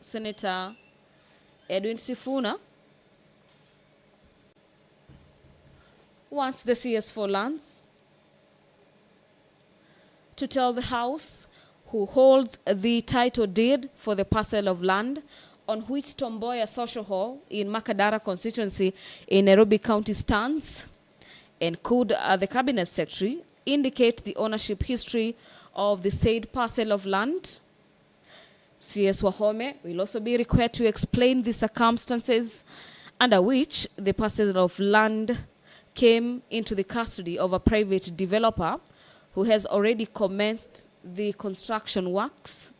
Senator Edwin Sifuna wants the CS for lands to tell the House who holds the title deed for the parcel of land on which Mboya Social Hall in Makadara constituency in Nairobi County stands, and could the Cabinet Secretary indicate the ownership history of the said parcel of land. CS Wahome will also be required to explain the circumstances under which the parcel of land came into the custody of a private developer who has already commenced the construction works,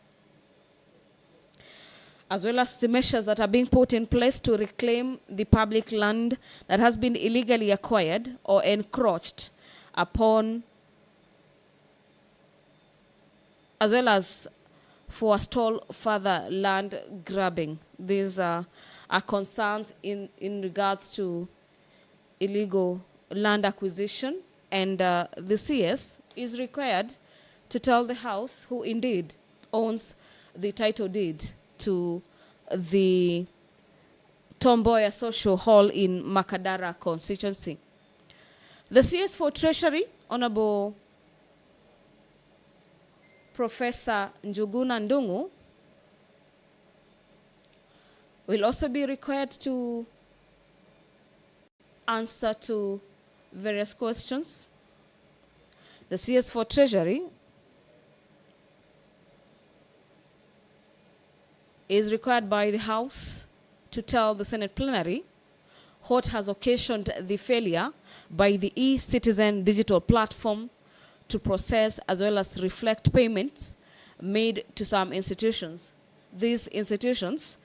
as well as the measures that are being put in place to reclaim the public land that has been illegally acquired or encroached upon, as well as forestall further land grabbing. These are concerns in regards to illegal land acquisition, and the CS is required to tell the House who indeed owns the title deed to the Mboya Social Hall in Makadara constituency. The CS for Treasury, Honorable Professor Njuguna Ndungu, will also be required to answer to various questions. The CS for Treasury is required by the House to tell the Senate plenary what has occasioned the failure by the e-Citizen digital platform to process as well as reflect payments made to some institutions. These institutions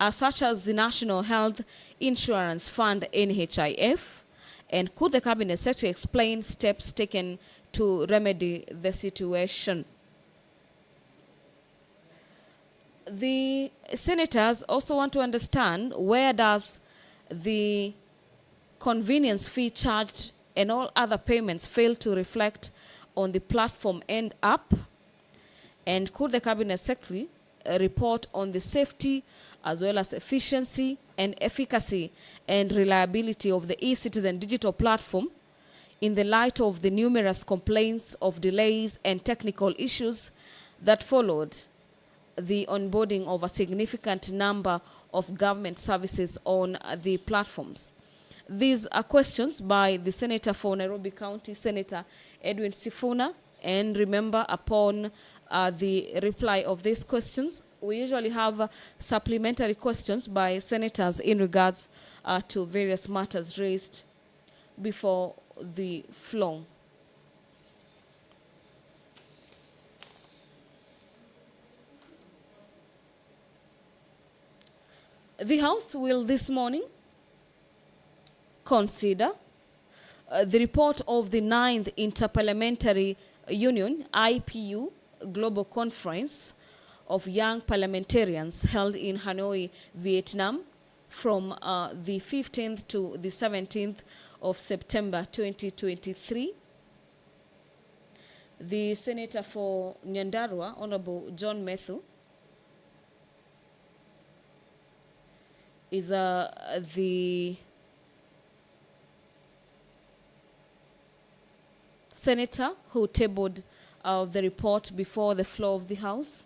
are such as the National Health Insurance Fund, NHIF, and could the Cabinet Secretary explain steps taken to remedy the situation? The senators also want to understand where does the convenience fee charged and all other payments fail to reflect on the platform end up, and could the Cabinet Secretary report on the safety as well as efficiency and efficacy and reliability of the e-Citizen digital platform in the light of the numerous complaints of delays and technical issues that followed the onboarding of a significant number of government services on the platforms. These are questions by the Senator for Nairobi County, Senator Edwin Sifuna. And remember, upon the reply of these questions, we usually have supplementary questions by senators in regards to various matters raised before the floor. The House will this morning consider the report of the 9th Interparliamentary Union, IPU, Global Conference of Young Parliamentarians held in Hanoi, Vietnam from the 15th to the 17th of September 2023. The Senator for Nyandarua, Honorable John Methu, is the senator who tabled the report before the floor of the House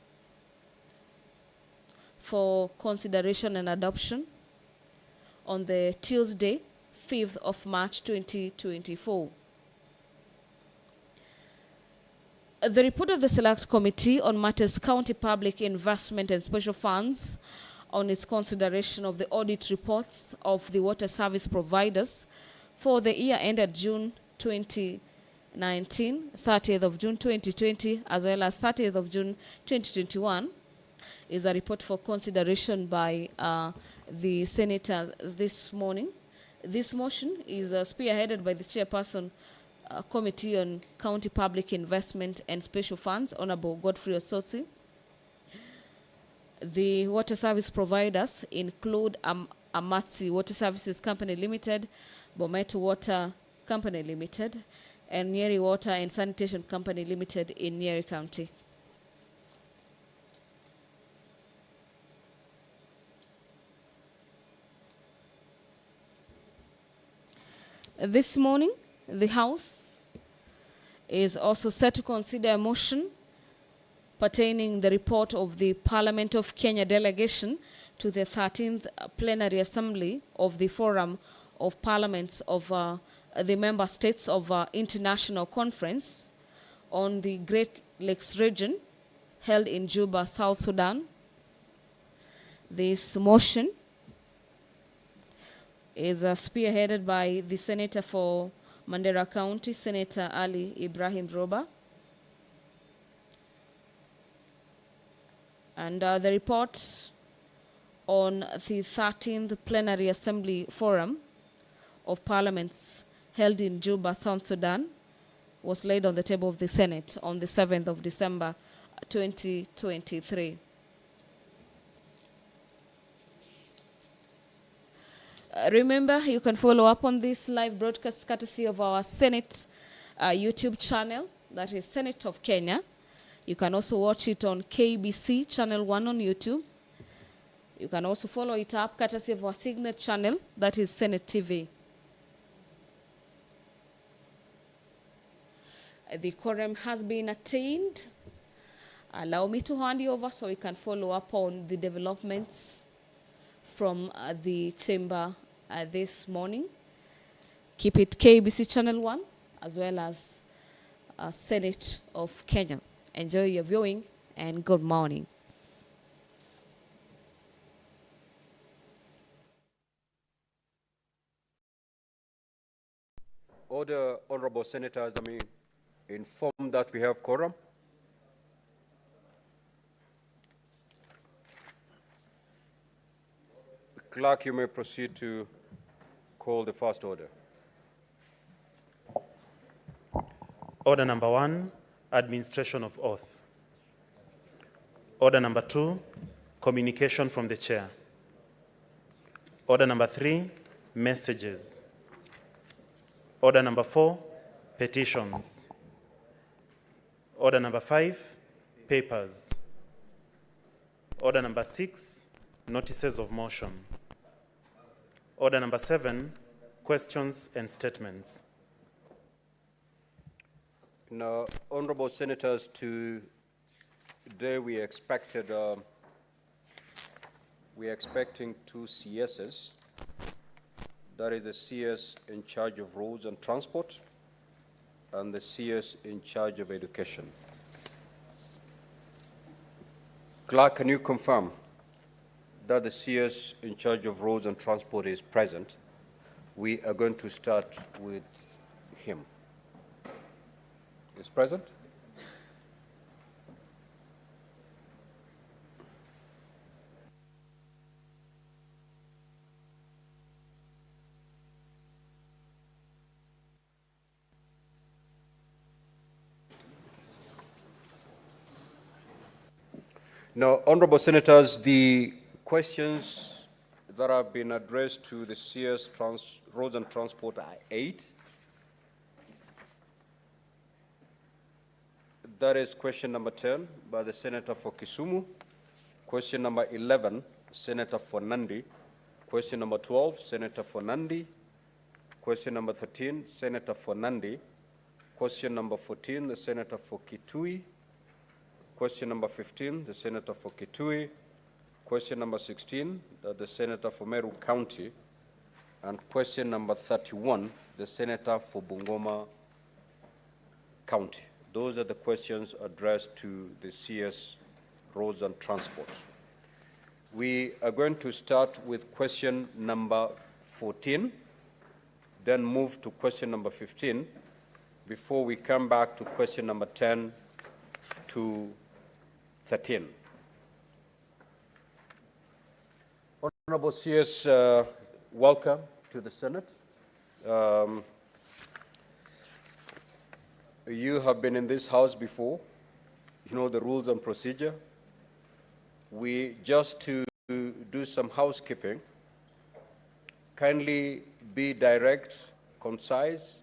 for consideration and adoption on the Tuesday, 5th of March 2024. The report of the Select Committee on Matters County Public Investment and Special Funds on its consideration of the audit reports of the water service providers for the year ended June 2019, 30th of June 2020, as well as 30th of June 2021, is a report for consideration by the senators this morning. This motion is spearheaded by the chairperson Committee on County Public Investment and Special Funds, Honorable Godfrey Osotsi. The water service providers include Amatsi Water Services Company Limited, Bomet Water Company Limited, and Nyeri Water and Sanitation Company Limited in Nyeri County. This morning, the House is also set to consider a motion pertaining the report of the Parliament of Kenya delegation to the 13th Plenary Assembly of the Forum of Parliaments of the Member States of International Conference on the Great Lakes region held in Juba, South Sudan. This motion is spearheaded by the Senator for Mandera County, Senator Ali Ibrahim Roba. And the report on the 13th Plenary Assembly Forum of Parliaments held in Juba, South Sudan, was laid on the table of the Senate on the 7th of December, 2023. Remember, you can follow up on this live broadcast courtesy of our Senate YouTube channel, that is Senate of Kenya. You can also watch it on KBC Channel 1 on YouTube. You can also follow it up courtesy of our Signet channel, that is Senate TV. The quorum has been attained. Allow me to hand you over so we can follow up on the developments from the chamber this morning. Keep it KBC Channel 1 as well as Senate of Kenya. Enjoy your viewing and good morning. All the honorable senators, informed that we have quorum. Clerk, you may proceed to call the first order. Order number 1, administration of oath. Order number 2, communication from the chair. Order number 3, messages. Order number 4, petitions. Order number 5, papers. Order number 6, notices of motion. Order number 7, questions and statements. Now, honorable senators, today we're expecting 2 CSs. That is the CS in charge of roads and transport and the CS in charge of education. Clerk, can you confirm that the CS in charge of roads and transport is present? We are going to start with him. Is present? Now, honorable senators, the questions that have been addressed to the CS Roads and Transport are 8. That is question number 10 by the Senator for Kisumu. Question number 11, Senator for Nandi. Question number 12, Senator for Nandi. Question number 13, Senator for Nandi. Question number 14, the Senator for Kitui. Question number 15, the Senator for Kitui. Question number 16, the Senator for Meru County. And question number 31, the Senator for Bungoma County. Those are the questions addressed to the CS Roads and Transport. We are going to start with question number 14, then move to question number 15, before we come back to question number 10 to 13. Honorable CS, welcome to the Senate. You have been in this House before. You know the rules and procedure. We just to do some housekeeping. Kindly be direct, concise,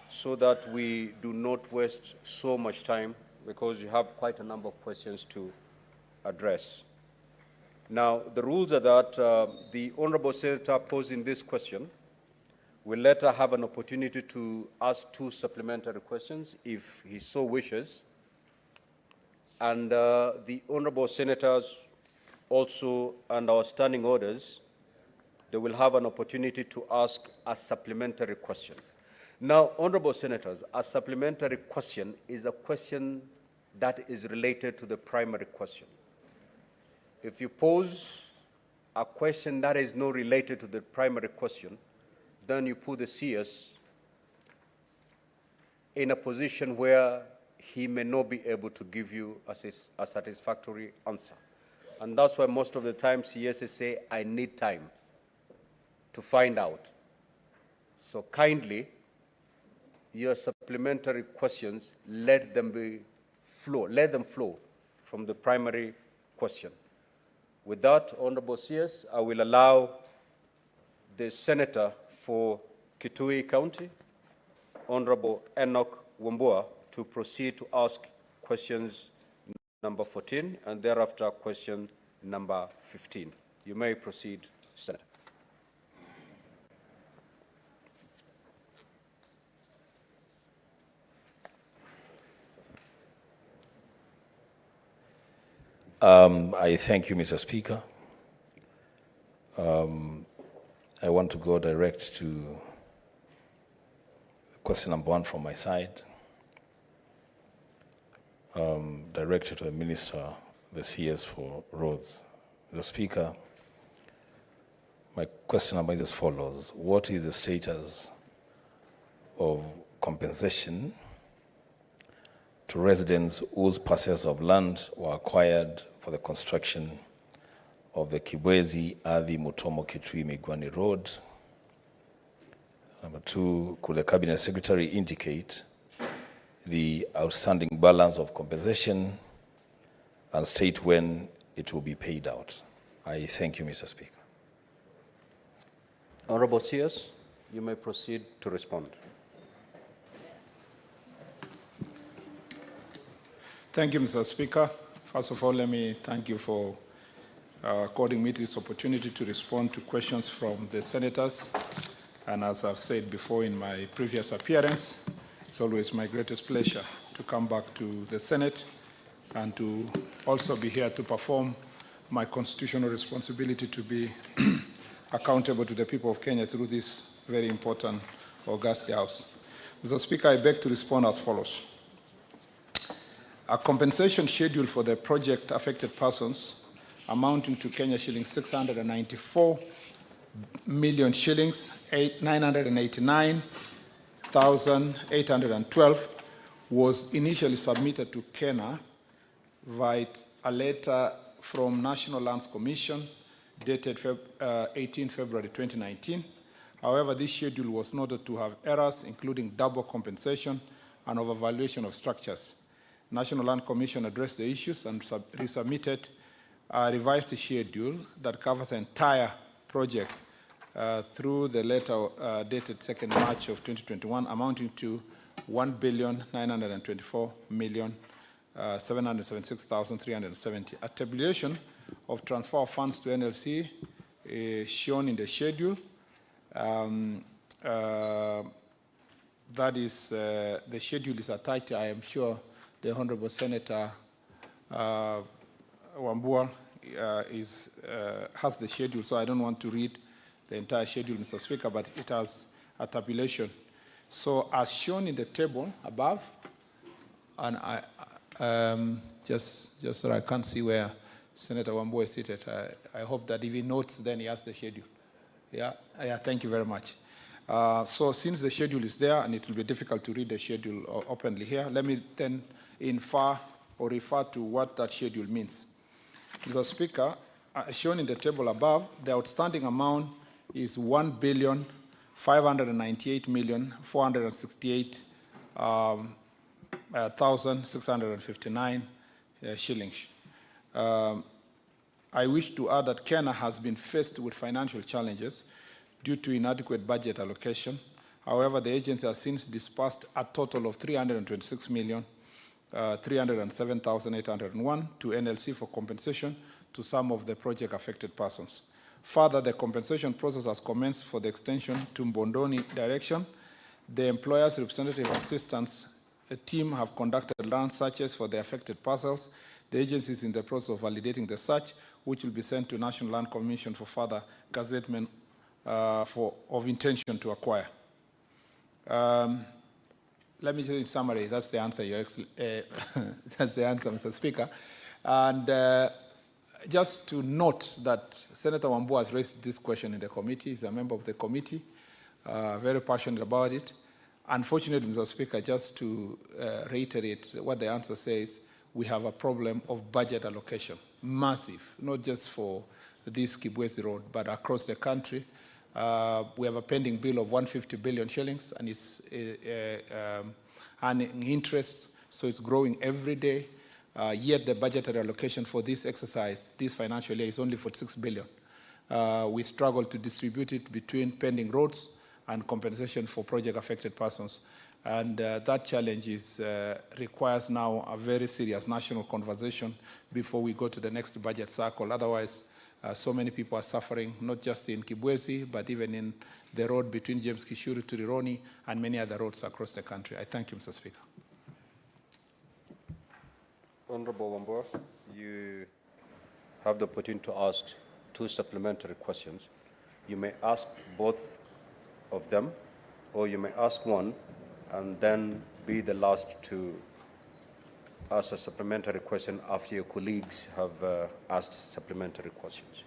so that we do not waste so much time, because you have quite a number of questions to address. Now, the rules are that the honorable senator posing this question will later have an opportunity to ask 2 supplementary questions if he so wishes. And the honorable senators also, and our standing orders, they will have an opportunity to ask a supplementary question. Now, honorable senators, a supplementary question is a question that is related to the primary question. If you pose a question that is not related to the primary question, then you put the CS in a position where he may not be able to give you a satisfactory answer. And that's why most of the time CSs say, I need time to find out. So kindly, your supplementary questions, let them flow from the primary question. With that, Honorable CS, I will allow the Senator for Kitui County, Honorable Enoch Wambua, to proceed to ask questions number 14 and thereafter question number 15. You may proceed, Senator. I thank you, Mr. Speaker. I want to go direct to question number 1 from my side, directed to the Minister, the CS for Roads. Mr. Speaker, my question number is as follows. What is the status of compensation to residents whose parcels of land were acquired for the construction of the Kibwezi Athi Mutomo Kitui Migwani Road? Number 2, could the Cabinet Secretary indicate the outstanding balance of compensation and state when it will be paid out? I thank you, Mr. Speaker. Honorable CS, you may proceed to respond. Thank you, Mr. Speaker. First of all, let me thank you for according me this opportunity to respond to questions from the senators. And as I've said before in my previous appearance, it's always my greatest pleasure to come back to the Senate and to also be here to perform my constitutional responsibility to be accountable to the people of Kenya through this very important august house. Mr. Speaker, I beg to respond as follows. A compensation schedule for the project affected persons amounting to Kenya shillings 694 million shillings, 989,812 was initially submitted to Kenya via a letter from National Lands Commission dated 18 February 2019. However, this schedule was noted to have errors, including double compensation and overvaluation of structures. National Land Commission addressed the issues and resubmitted a revised schedule that covers the entire project through the letter dated 2nd March of 2021, amounting to 1,924,776,370. A tabulation of transfer of funds to NLC is shown in the schedule. That is, the schedule is attached. I am sure the Honorable Senator Wambua has the schedule, so I don't want to read the entire schedule, Mr. Speaker, but it has a tabulation. So as shown in the table above, and just so I can't see where Senator Wambua is seated, I hope that if he notes, then he has the schedule. Yeah, thank you very much. So since the schedule is there, and it will be difficult to read the schedule openly here, let me then infer or refer to what that schedule means. Mr. Speaker, as shown in the table above, the outstanding amount is 1,598,468,659 shillings. I wish to add that Kenya has been faced with financial challenges due to inadequate budget allocation. However, the agency has since disbursed a total of 326,307,801 to NLC for compensation to some of the project-affected persons. Further, the compensation process has commenced for the extension to Mbondoni direction. The employer's representative assistance team have conducted land searches for the affected parcels. The agency is in the process of validating the search, which will be sent to National Land Commission for further gazettement of intention to acquire. Let me say in summary, that's the answer, that's the answer, Mr. Speaker. And just to note that Senator Wambua has raised this question in the committee. He's a member of the committee, very passionate about it. Unfortunately, Mr. Speaker, just to reiterate what the answer says, we have a problem of budget allocation, massive, not just for this Kibwezi Road, but across the country. We have a pending bill of 150 billion shillings, and it's earning interest, so it's growing every day. Yet the budgetary allocation for this exercise, this financial year, is only for 6 billion. We struggle to distribute it between pending roads and compensation for project-affected persons. And that challenge requires now a very serious national conversation before we go to the next budget cycle. Otherwise, so many people are suffering, not just in Kibwezi, but even in the road between James Kishuru to Rironi and many other roads across the country. I thank you, Mr. Speaker. Honorable Wambua, you have the opportunity to ask 2 supplementary questions. You may ask both of them, or you may ask one and then be the last to ask a supplementary question after your colleagues have asked supplementary questions.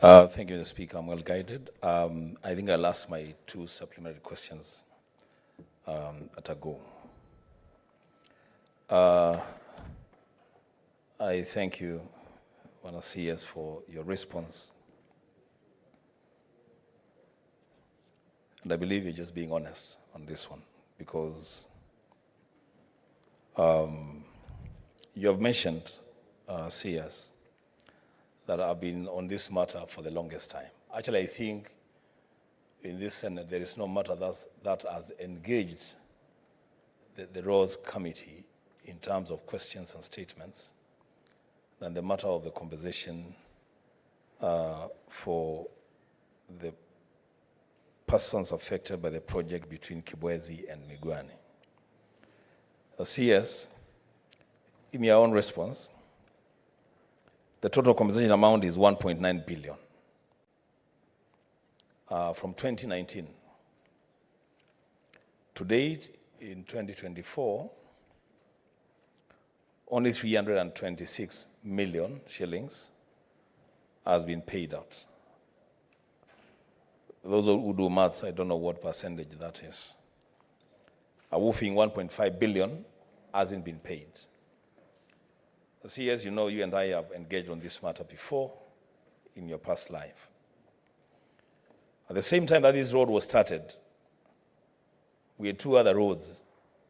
Thank you, Mr. Speaker. I'm well guided. I think I'll ask my 2 supplementary questions at a go. I thank you, Honourable CS, for your response. And I believe you're just being honest on this one, because you have mentioned, CS, that I've been on this matter for the longest time. Actually, I think in this Senate, there is no matter that has engaged the Roads Committee in terms of questions and statements than the matter of the compensation for the persons affected by the project between Kibwezi and Migwani. CS, in your own response, the total compensation amount is 1.9 billion from 2019. To date, in 2024, only 326 million shillings has been paid out. Those who do maths, I don't know what percentage that is. A whopping 1.5 billion hasn't been paid. See, as you know, you and I have engaged on this matter before in your past life. At the same time that this road was started, we had 2 other roads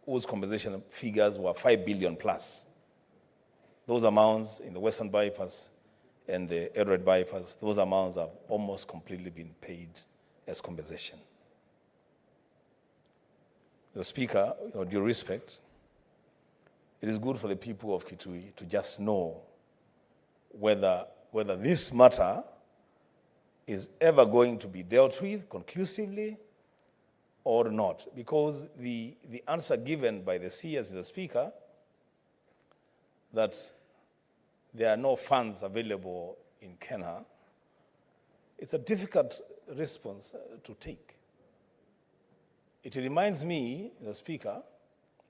whose compensation figures were 5 billion plus. Those amounts in the Western Bypass and the Airways Bypass, those amounts have almost completely been paid as compensation. The Speaker, with due respect, it is good for the people of Kitui to just know whether this matter is ever going to be dealt with conclusively or not. Because the answer given by the CS, Mr. Speaker, that there are no funds available in Kenya, it's a difficult response to take. It reminds me, Mr. Speaker,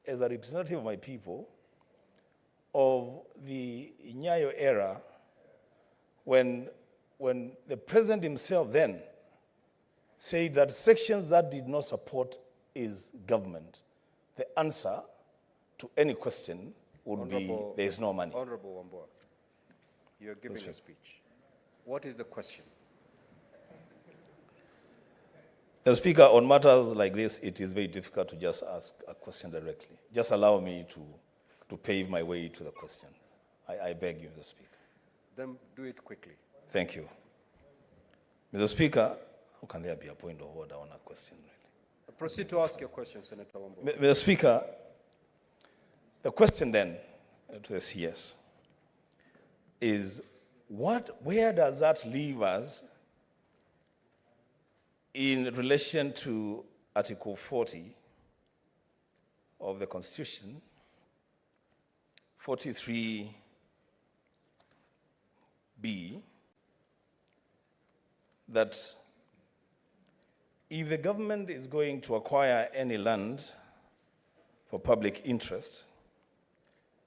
as a representative of my people, of the Nyayo era when the president himself then said that sections that did not support his government, the answer to any question would be there is no money. Honorable Wambua, you're giving a speech. What is the question? The Speaker, on matters like this, it is very difficult to just ask a question directly. Just allow me to pave my way to the question. I beg you, Mr. Speaker. Then do it quickly. Thank you. Mr. Speaker, how can there be a point of order on a question, really? Proceed to ask your question, Senator Wambua. Mr. Speaker, the question then to the CS is, Where does that leave us in relation to Article 40 of the Constitution, 43B, that if the government is going to acquire any land for public interest,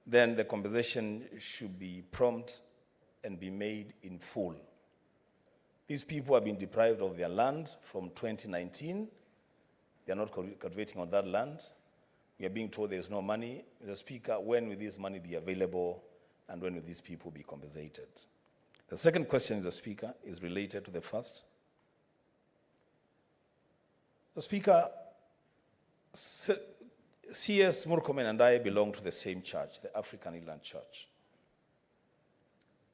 then the compensation should be prompt and be made in full. These people have been deprived of their land from 2019. They are not cultivating on that land. We are being told there's no money. Mr. Speaker, when will this money be available and when will these people be compensated? The second question, Mr. Speaker, is related to the first. Mr. Speaker, CS Murkomen and I belong to the same church, the African Inland Church.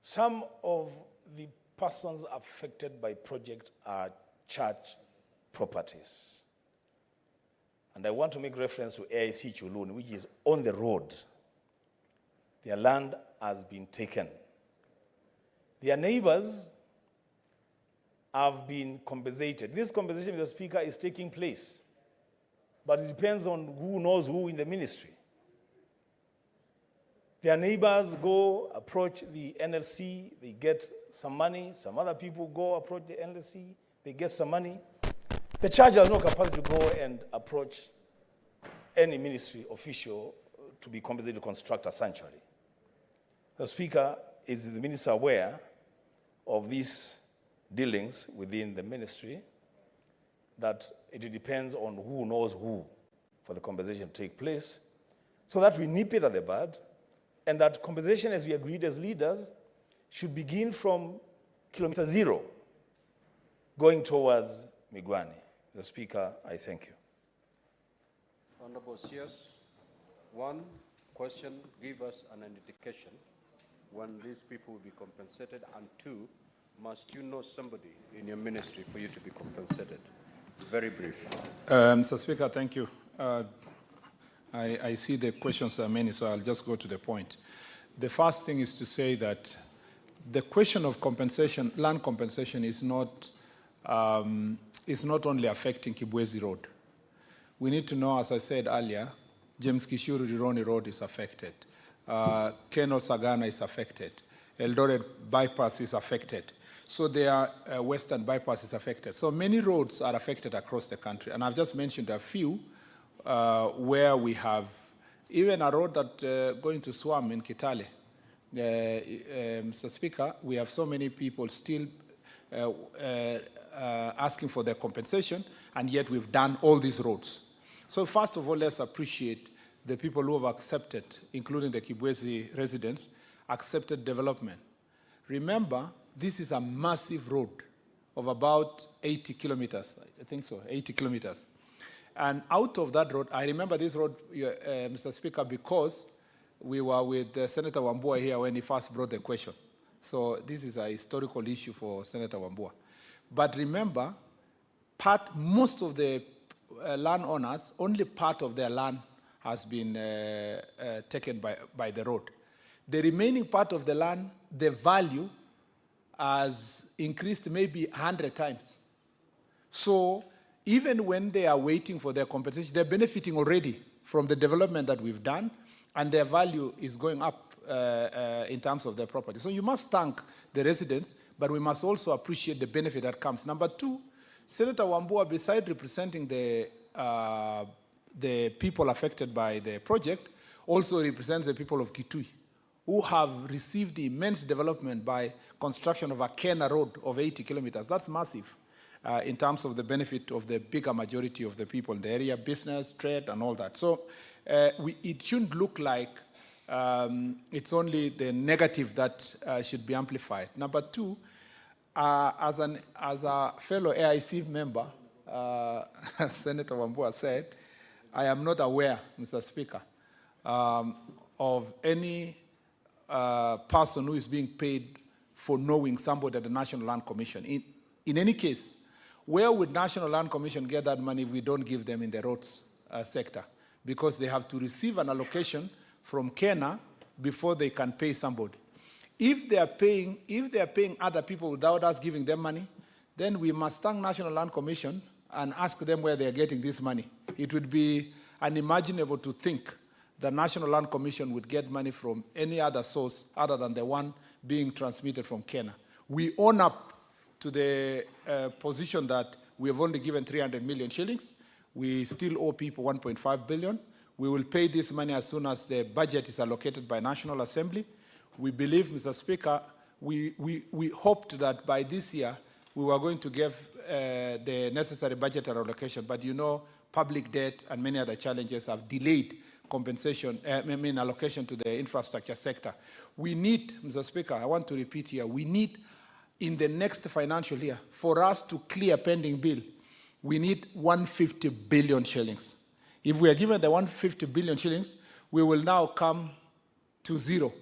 Some of the persons affected by project are church properties. And I want to make reference to AIC Chulun, which is on the road. Their land has been taken. Their neighbors have been compensated. This compensation, Mr. Speaker, is taking place. But it depends on who knows who in the ministry. Their neighbors go approach the NLC, they get some money. Some other people go approach the NLC, they get some money. The church has no capacity to go and approach any ministry official to be compensated to construct a sanctuary. The Speaker, is the minister aware of these dealings within the ministry, that it depends on who knows who for the compensation to take place, so that we nip it at the bud, and that compensation, as we agreed as leaders, should begin from kilometer 0, going towards Migwani. The Speaker, I thank you. Honorable CS, one question, give us an indication when these people will be compensated, and two, must you know somebody in your ministry for you to be compensated? Very brief. Mr. Speaker, thank you. I see the questions are many, so I'll just go to the point. The first thing is to say that the question of compensation, land compensation, is not only affecting Kibwezi Road. We need to know, as I said earlier, James Kishuru Rironi Road is affected. Keno Sagana is affected. Eldoret Bypass is affected. So their Western Bypass is affected. So many roads are affected across the country. And I've just mentioned a few where we have even a road that going to Swam in Kitale. Mr. Speaker, we have so many people still asking for their compensation, and yet we've done all these roads. So first of all, let's appreciate the people who have accepted, including the Kibwezi residents, accepted development. Remember, this is a massive road of about 80 kilometers, I think so, 80 kilometers. And out of that road, I remember this road, Mr. Speaker, because we were with Senator Wambua here when he first brought the question. So this is a historical issue for Senator Wambua. But remember, most of the landowners, only part of their land has been taken by the road. The remaining part of the land, the value has increased maybe 100 times. So even when they are waiting for their compensation, they're benefiting already from the development that we've done, and their value is going up in terms of their property. So you must thank the residents, but we must also appreciate the benefit that comes. Number two, Senator Wambua, besides representing the people affected by the project, also represents the people of Kitui, who have received immense development by construction of a Kena road of 80 kilometers. That's massive in terms of the benefit of the bigger majority of the people in the area, business, trade, and all that. So it shouldn't look like it's only the negative that should be amplified. Number two, as a fellow AIC member, Senator Wambua said, I am not aware, Mr. Speaker, of any person who is being paid for knowing somebody at the National Land Commission. In any case, where would National Land Commission get that money if we don't give them in the roads sector? Because they have to receive an allocation from Kena before they can pay somebody. if they are paying other people without us giving them money, then we must thank National Land Commission and ask them where they are getting this money. It would be unimaginable to think the National Land Commission would get money from any other source other than the one being transmitted from Kenya. We own up to the position that we have only given 300 million shillings. We still owe people 1.5 billion. We will pay this money as soon as the budget is allocated by National Assembly. We believe, Mr. Speaker, we hoped that by this year we were going to give the necessary budgetary allocation, but you know, public debt and many other challenges have delayed allocation to the infrastructure sector. We need, Mr. Speaker, I want to repeat here, we need in the next financial year, for us to clear pending bill, we need 150 billion shillings. If we are given the 150 billion shillings, we will now come to zero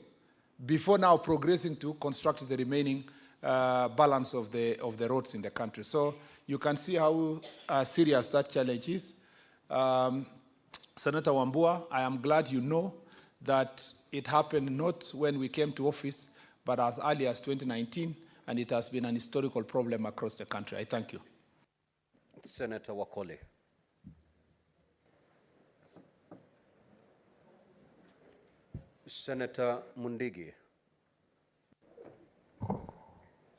before now progressing to construct the remaining balance of the roads in the country. So you can see how serious that challenge is. Senator Wambua, I am glad you know that it happened not when we came to office, but as early as 2019, and it has been an historical problem across the country. I thank you. Senator Wakoli. Senator Mundigi.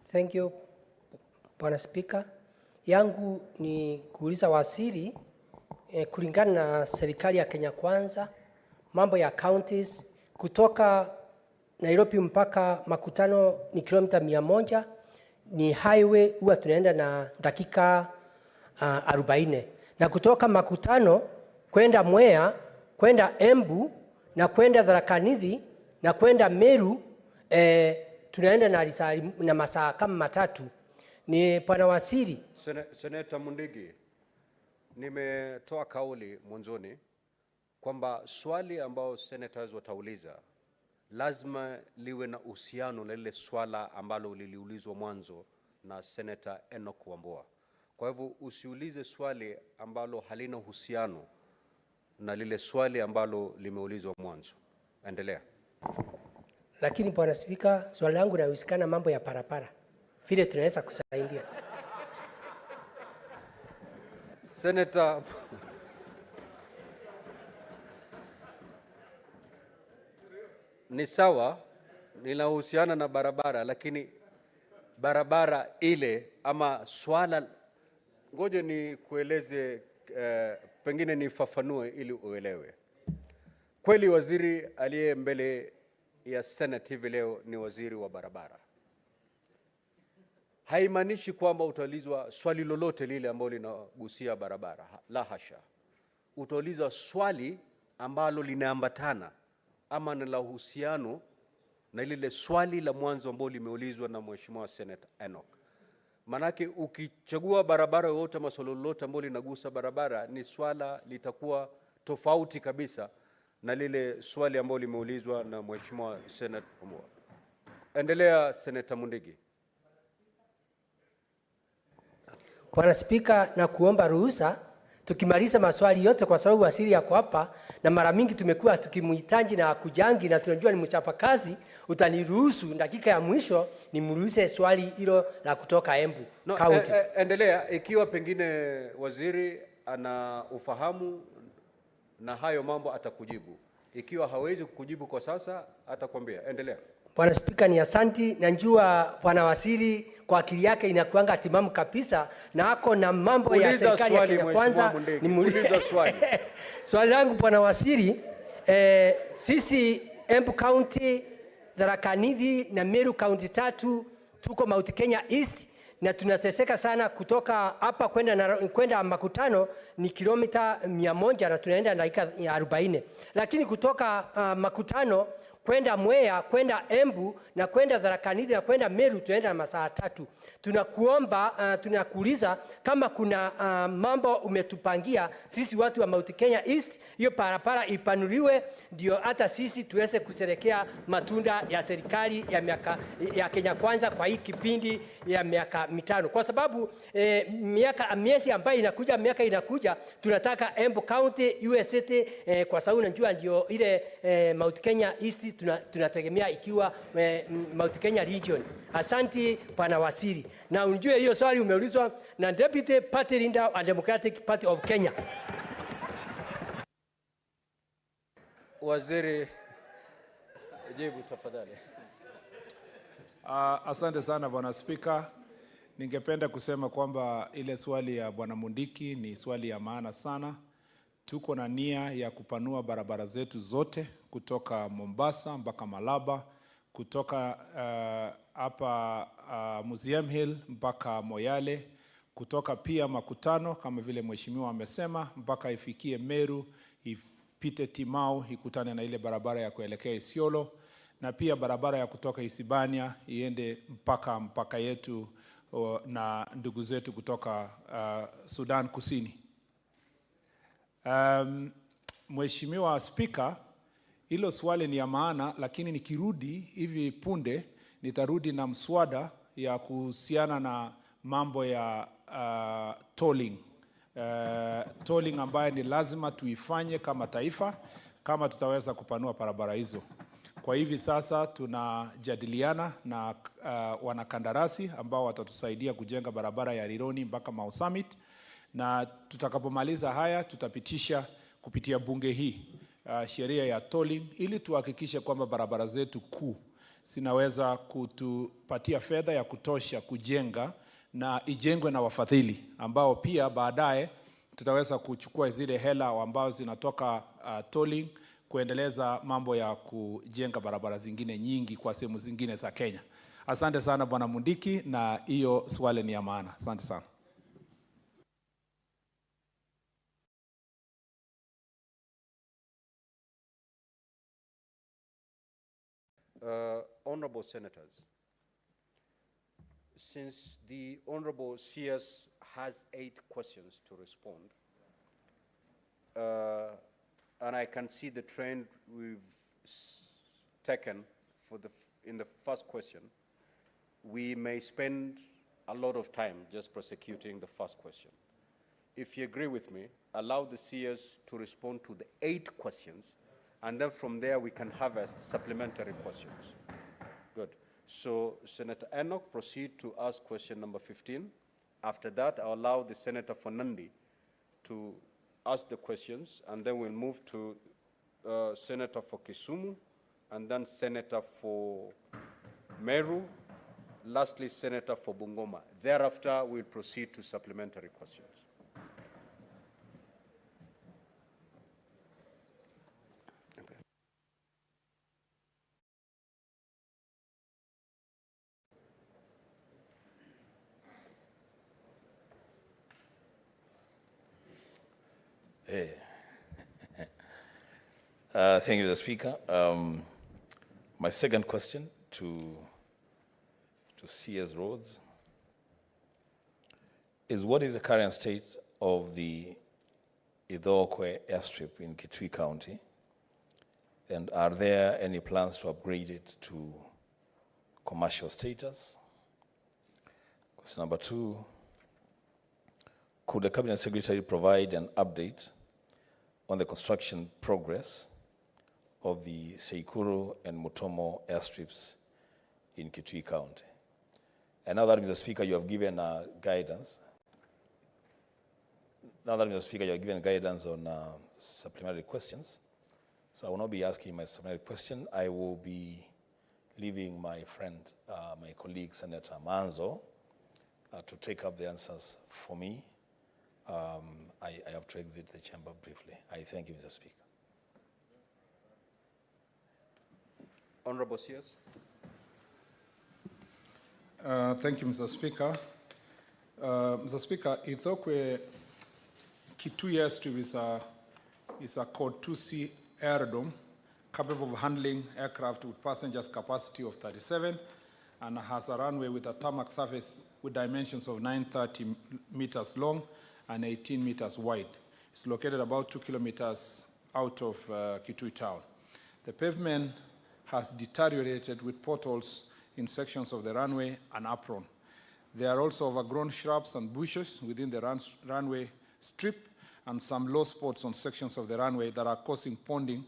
Thank you, Bwana Speaker. Yangu ni kuuliza waziri kulingana na serikali ya Kenya Kwanza, mambo ya counties, kutoka Nairobi mpaka Makutano ni kilomita 100, ni highway huwa tunaenda na dakika 40. Na kutoka Makutano kwenda Mwea, kwenda Embu na kwenda Tharaka Nithi na kwenda Meru tunaenda na masaa kama 3. Ni Bwana Waziri. Senator Mundigi, nimetoa kauli mwanzoni kwamba swali ambao senators watauliza lazima liwe na uhusiano na lile swala ambalo liliulizwa mwanzo na Senator Enoch Wambua. Kwa hivyo usiulize swali ambalo halina uhusiano na lile swali ambalo limeulizwa mwanzo. Endelea. Lakini Bwana Speaker, swali langu linahusikana mambo ya barabara. Vile tunaweza kusaidia. Senator ni sawa, linahusiana na barabara, lakini barabara ile ama swala, ngoja ni kueleze, pengine nifafanue ili uelewe. Kweli waziri aliye mbele ya Senate hivi leo ni waziri wa barabara. Haimaanishi kwamba utaulizwa swali lolote lile ambalo linagusia barabara. La hasha. Utaulizwa swali ambalo linaambatana ama na la uhusiano na lile swali la mwanzo ambalo limeulizwa na Mheshimiwa Senator Enoch. Manake ukichagua barabara yote ama swali lolote ambalo linagusa barabara, ni swala litakuwa tofauti kabisa na lile swali ambalo limeulizwa na Mheshimiwa Senator Wambua. Endelea, Senator Mundigi. Bwana Speaker, na kuomba ruhusa tukimaliza maswali yote, kwa sababu waziri yako hapa na mara mingi tumekuwa tukimhitaji na kujangi na tunajua ni mchapa kazi. Utaniruhusu dakika ya mwisho nimruhuse swali hilo la kutoka Embu County. Endelea, ikiwa pengine waziri ana ufahamu na hayo mambo atakujibu. Ikiwa hawezi kukujibu kwa sasa atakwambia. Endelea. Bwana Speaker, ni asanti. Najua Bwana Waziri kwa akili yake inakuanga timamu kabisa na ako na mambo ya serikali ya Kenya Kwanza. Nimuuliza swali. Swali langu Bwana Waziri, sisi Embu County, Tharaka Nithi na Meru County 3 tuko Mount Kenya East na tunateseka sana. Kutoka hapa kwenda Makutano ni kilomita 100 na tunaenda dakika 40. Lakini kutoka Makutano kwenda Mwea, kwenda Embu na kwenda Tharaka Nithi na kwenda Meru tunaenda masaa 3. Tunakuomba, tunakuuliza kama kuna mambo umetupangia sisi watu wa Mount Kenya East, hiyo barabara ipanuliwe ndio hata sisi tuweze kusherekea matunda ya serikali ya Kenya Kwanza kwa hii kipindi ya miaka 5. Kwa sababu miezi ambayo inakuja tunataka Embu County UST, kwa sababu najua ndio ile Mount Kenya East tunategemea ikiwa Mount Kenya region. Asanti Bwana Waziri. Na unjue hiyo swali umeulizwa na Deputy Party Leader wa Democratic Party of Kenya. Waziri, jibu tafadhali. Asante sana Bwana Spika. Ningependa kusema kwamba ile swali ya Bwana Mundiki ni swali ya maana sana. Tuko na nia ya kupanua barabara zetu zote kutoka Mombasa mpaka Malaba, kutoka hapa Museum Hill mpaka Moyale, kutoka pia Makutano kama vile mheshimiwa amesema mpaka ifikie Meru, ipite Timau, ikutane na ile barabara ya kuelekea Isiolo, na pia barabara ya kutoka Isibania iende mpaka yetu na ndugu zetu kutoka Sudan Kusini. Mheshimiwa Spika, hilo swali ni ya maana, lakini nikirudi hivi punde nitarudi na mswada ya kuhusiana na mambo ya tolling. Tolling ambayo ni lazima tuifanye kama taifa kama tutaweza kupanua barabara hizo. Kwa hivi sasa tunajadiliana na wanakandarasi ambao watatusaidia kujenga barabara ya Rironi mpaka Mau Summit, na tutakapomaliza haya tutapitisha kupitia bunge hii sheria ya tolling ili tuhakikishe kwamba barabara zetu kuu zinaweza kutupatia fedha ya kutosha kujenga na ijengwe na wafadhili ambao pia baadaye tutaweza kuchukua zile hela ambazo zinatoka tolling kuendeleza mambo ya kujenga barabara zingine nyingi kwa sehemu zingine za Kenya. Asante sana Bwana Mundiki, na hiyo swali ni ya maana. Asante sana. Honorable Senators, since the Honorable CS has 8 questions to respond, and I can see the trend we've taken in the first question, we may spend a lot of time just prosecuting the first question. If you agree with me, allow the CS to respond to the 8 questions, and then from there we can harvest supplementary questions. Good. So Senator Enoch, proceed to ask question number 15. After that, I'll allow the Senator for Nandi to ask the questions, and then we'll move to Senator for Kisumu, and then Senator for Meru, lastly Senator for Bungoma. Thereafter, we'll proceed to supplementary questions. Thank you, Mr. Speaker. My second question to CS Roads is, what is the current state of the Idhokwe Airstrip in Kitui County, and are there any plans to upgrade it to commercial status? Question number 2, could the Cabinet Secretary provide an update on the construction progress of the Seikuru and Mutomo airstrips in Kitui County? And now that, Mr. Speaker, you have given guidance. Now that, Mr. Speaker, you have given guidance on supplementary questions, so I will not be asking my supplementary question. I will be leaving my friend, my colleague, Senator Manzo, to take up the answers for me. I have to exit the chamber briefly. I thank you, Mr. Speaker. Honorable Sears. Thank you, Mr. Speaker. Mr. Speaker, Idhokwe Kitui Airstrip is a Code 2C aerodrome capable of handling aircraft with passengers capacity of 37 and has a runway with a tarmac surface with dimensions of 930 meters long and 18 meters wide. It's located about 2 kilometers out of Kitui town. The pavement has deteriorated with potholes in sections of the runway and apron. There are also overgrown shrubs and bushes within the runway strip and some low spots on sections of the runway that are causing ponding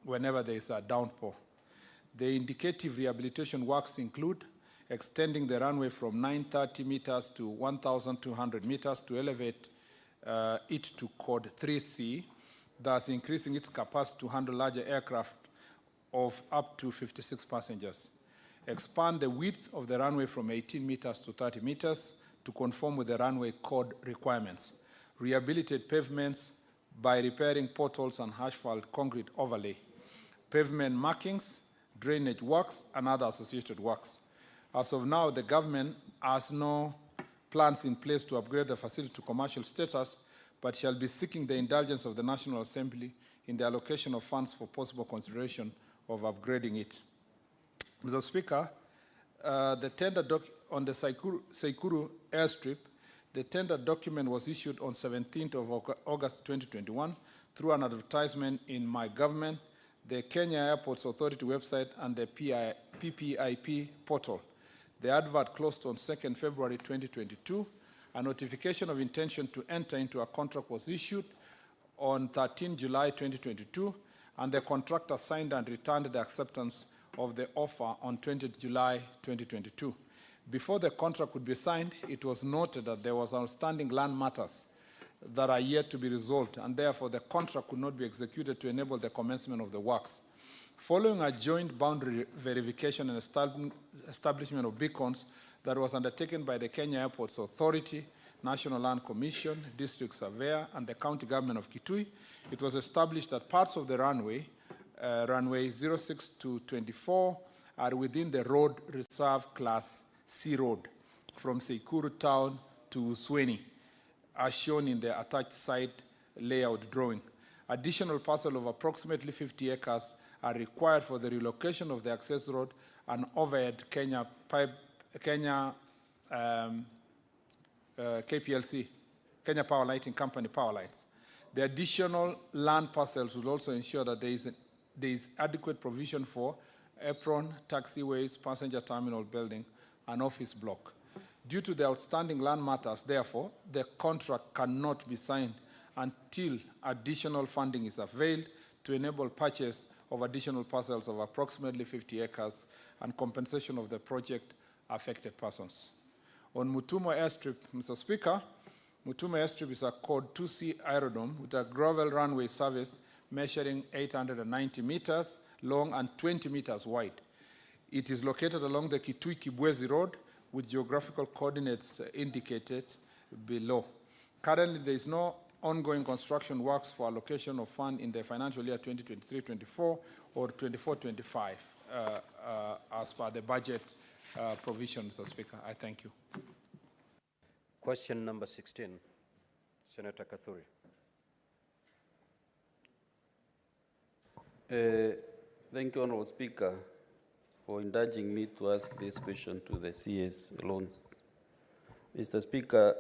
whenever there is a downpour. The indicative rehabilitation works include extending the runway from 930 meters to 1,200 meters to elevate it to code 3C, thus increasing its capacity to handle larger aircraft of up to 56 passengers. Expand the width of the runway from 18 meters to 30 meters to conform with the runway code requirements. Rehabilitate pavements by repairing potholes and asphalt concrete overlay. Pavement markings, drainage works, and other associated works. As of now, the government has no plans in place to upgrade the facility to commercial status, but shall be seeking the indulgence of the National Assembly in the allocation of funds for possible consideration of upgrading it. Mr. Speaker, the tender on the Sekuru Airstrip, the tender document was issued on 17th of August 2021 through an advertisement in My Government, the Kenya Airports Authority website, and the PPIP portal. The advert closed on 2nd February 2022. A notification of intention to enter into a contract was issued on 13 July 2022, and the contractor signed and returned the acceptance of the offer on 20 July 2022. Before the contract could be signed, it was noted that there was outstanding land matters that are yet to be resolved, and therefore the contract could not be executed to enable the commencement of the works. Following a joint boundary verification and establishment of beacons that was undertaken by the Kenya Airports Authority, National Land Commission, District Surveyor, and the County Government of Kitui, it was established that parts of the runway, runway 06 to 24, are within the road reserve class C road from Sekuru town to Usweni, as shown in the attached site layout drawing. Additional parcel of approximately 50 acres are required for the relocation of the access road and overhead KPLC, Kenya Power Lighting Company power lines. The additional land parcels will also ensure that there is adequate provision for apron, taxiways, passenger terminal building, and office block. Due to the outstanding land matters, therefore, the contract cannot be signed until additional funding is availed to enable purchase of additional parcels of approximately 50 acres and compensation of the project affected persons. On Mutumo Airstrip, Mr. Speaker, Mutumo Airstrip is a code 2C aerodrome with a gravel runway service measuring 890 meters long and 20 meters wide. It is located along the Kitui-Kibwezi Road with geographical coordinates indicated below. Currently, there is no ongoing construction works for allocation of fund in the financial year 2023-24 or 24-25 as per the budget provision, Mr. Speaker. I thank you. Question number 16, Senator Kathuri. Thank you, Honorable Speaker, for indulging me to ask this question to the CS loans. Mr. Speaker,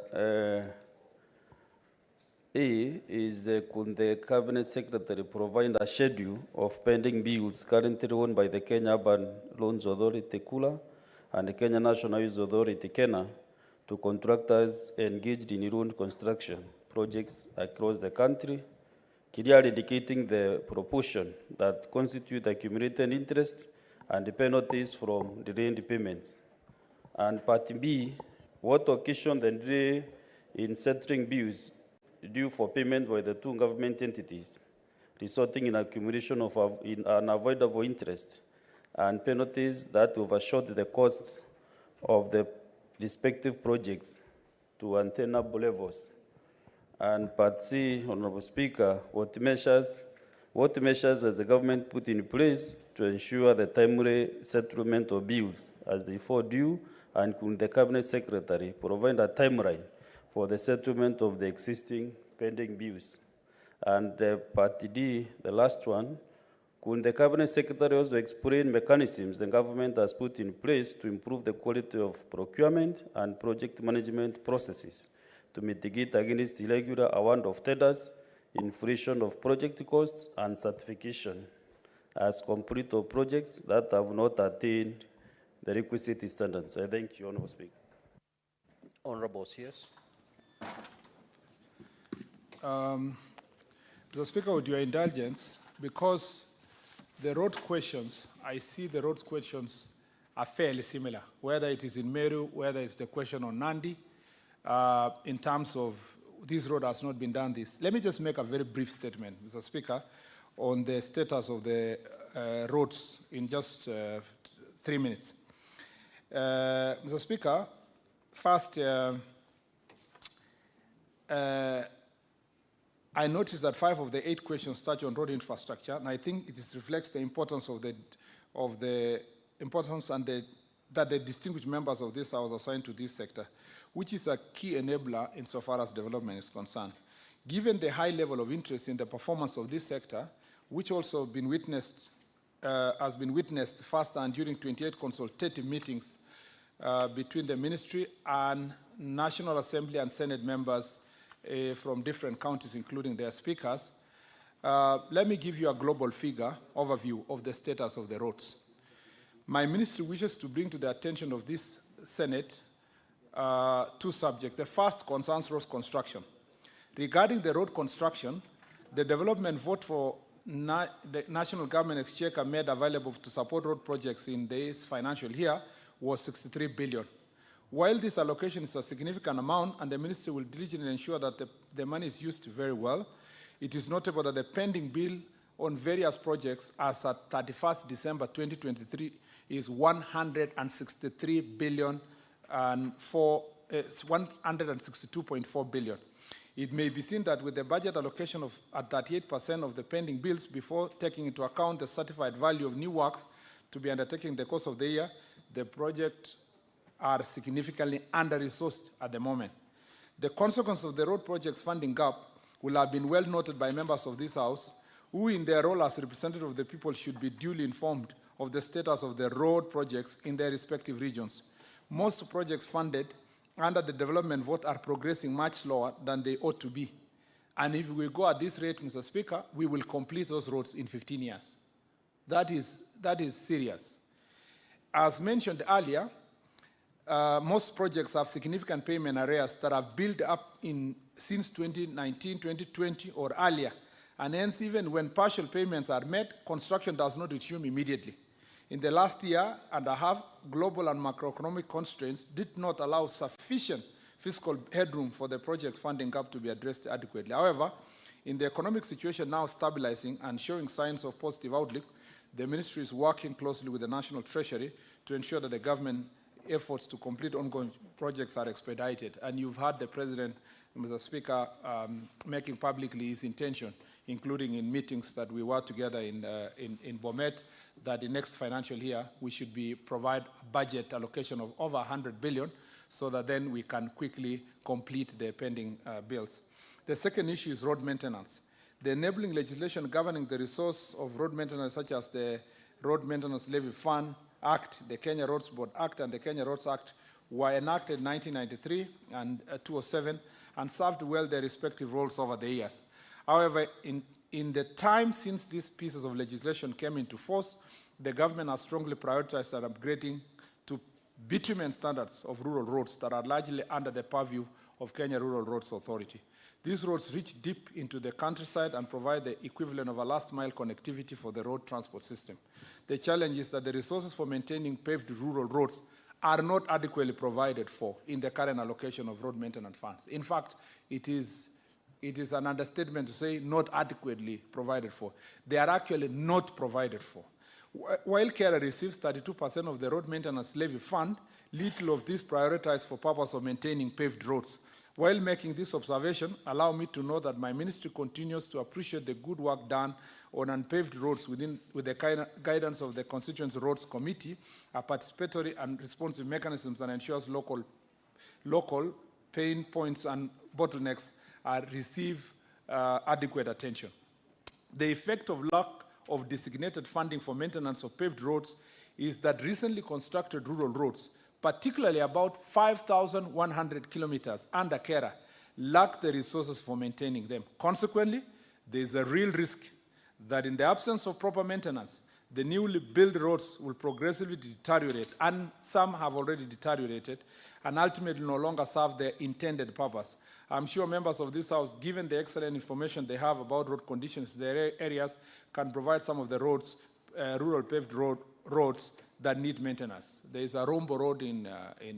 could the Cabinet Secretary provide a schedule of pending bills currently owned by the Kenya Urban Loans Authority, KULA, and the Kenya National Youth Authority, KENA, to contractors engaged in road construction projects across the country, clearly indicating the proportion that constitute accumulated interest and the penalties from delayed payments. And part B, what occasioned the delay in settling bills due for payment by the two government entities, resulting in accumulation of unavoidable interest and penalties that overshot the costs of the respective projects to untenable levels. And part C, Honorable Speaker, what measures has the government put in place to ensure the timely settlement of bills as they fall due, and could the Cabinet Secretary provide a timeline for the settlement of the existing pending bills? And part D, the last one, could the Cabinet Secretary also explain mechanisms the government has put in place to improve the quality of procurement and project management processes to mitigate against irregular award of tenders, inflation of project costs, and certification as complete of projects that have not attained the requisite standards? I thank you, Honorable Speaker. Honorable CS. Mr. Speaker, with your indulgence, because the road questions, I see the road questions are fairly similar, whether it is in Meru, whether it's the question on Nandi, in terms of this road has not been done this. Let me just make a very brief statement, Mr. Speaker, on the status of the roads in just 3 minutes. Mr. Speaker, first, I noticed that 5 of the 8 questions touch on road infrastructure, and I think it reflects the importance of the importance and that the distinguished members of this House assigned to this sector, which is a key enabler insofar as development is concerned. Given the high level of interest in the performance of this sector, which also has been witnessed firsthand during 28 consultative meetings between the Ministry and National Assembly and Senate members from different counties, including their speakers, let me give you a global figure overview of the status of the roads. My ministry wishes to bring to the attention of this Senate 2 subjects. The first concerns road construction. Regarding the road construction, the development vote for the National Government Exchequer made available to support road projects in this financial year was 63 billion. While this allocation is a significant amount and the ministry will diligently ensure that the money is used very well, it is notable that the pending bill on various projects as at 31st December 2023 is 163 billion and 162.4 billion. It may be seen that with the budget allocation of at 38% of the pending bills before taking into account the certified value of new works to be undertaken in the course of the year, the projects are significantly under-resourced at the moment. The consequence of the road projects funding gap will have been well noted by members of this House, who in their role as representatives of the people should be duly informed of the status of the road projects in their respective regions. Most projects funded under the development vote are progressing much slower than they ought to be. And if we go at this rate, Mr. Speaker, we will complete those roads in 15 years. That is serious. As mentioned earlier, most projects have significant payment arrears that have built up since 2019, 2020, or earlier. And hence, even when partial payments are made, construction does not resume immediately. In the last year and a half, global and macroeconomic constraints did not allow sufficient fiscal headroom for the project funding gap to be addressed adequately. However, in the economic situation now stabilizing and showing signs of positive outlook, the ministry is working closely with the National Treasury to ensure that the government efforts to complete ongoing projects are expedited. And you've heard the President, Mr. Speaker, making publicly his intention, including in meetings that we were together in Bomet, that the next financial year we should provide a budget allocation of over 100 billion so that then we can quickly complete the pending bills. The second issue is road maintenance. The enabling legislation governing the resource of road maintenance, such as the Road Maintenance Levy Fund Act, the Kenya Roads Board Act, and the Kenya Roads Act, were enacted in 1993 and 2007 and served well their respective roles over the years. However, in the time since these pieces of legislation came into force, the government has strongly prioritized and upgrading to bitumen standards of rural roads that are largely under the purview of Kenya Rural Roads Authority. These roads reach deep into the countryside and provide the equivalent of a last-mile connectivity for the road transport system. The challenge is that the resources for maintaining paved rural roads are not adequately provided for in the current allocation of road maintenance funds. In fact, it is an understatement to say not adequately provided for. They are actually not provided for. While Kenya receives 32% of the road maintenance levy fund, little of this prioritized for purpose of maintaining paved roads. While making this observation, allow me to know that my ministry continues to appreciate the good work done on unpaved roads with the guidance of the Constituency Roads Committee, a participatory and responsive mechanism that ensures local pain points and bottlenecks receive adequate attention. The effect of lack of designated funding for maintenance of paved roads is that recently constructed rural roads, particularly about 5,100 kilometers under Kera, lack the resources for maintaining them. Consequently, there is a real risk that in the absence of proper maintenance, The newly built roads will progressively deteriorate, and some have already deteriorated, and ultimately no longer serve their intended purpose. I'm sure members of this House, given the excellent information they have about road conditions in their areas, can provide some of the roads, rural paved roads that need maintenance. There is a Rombo Road in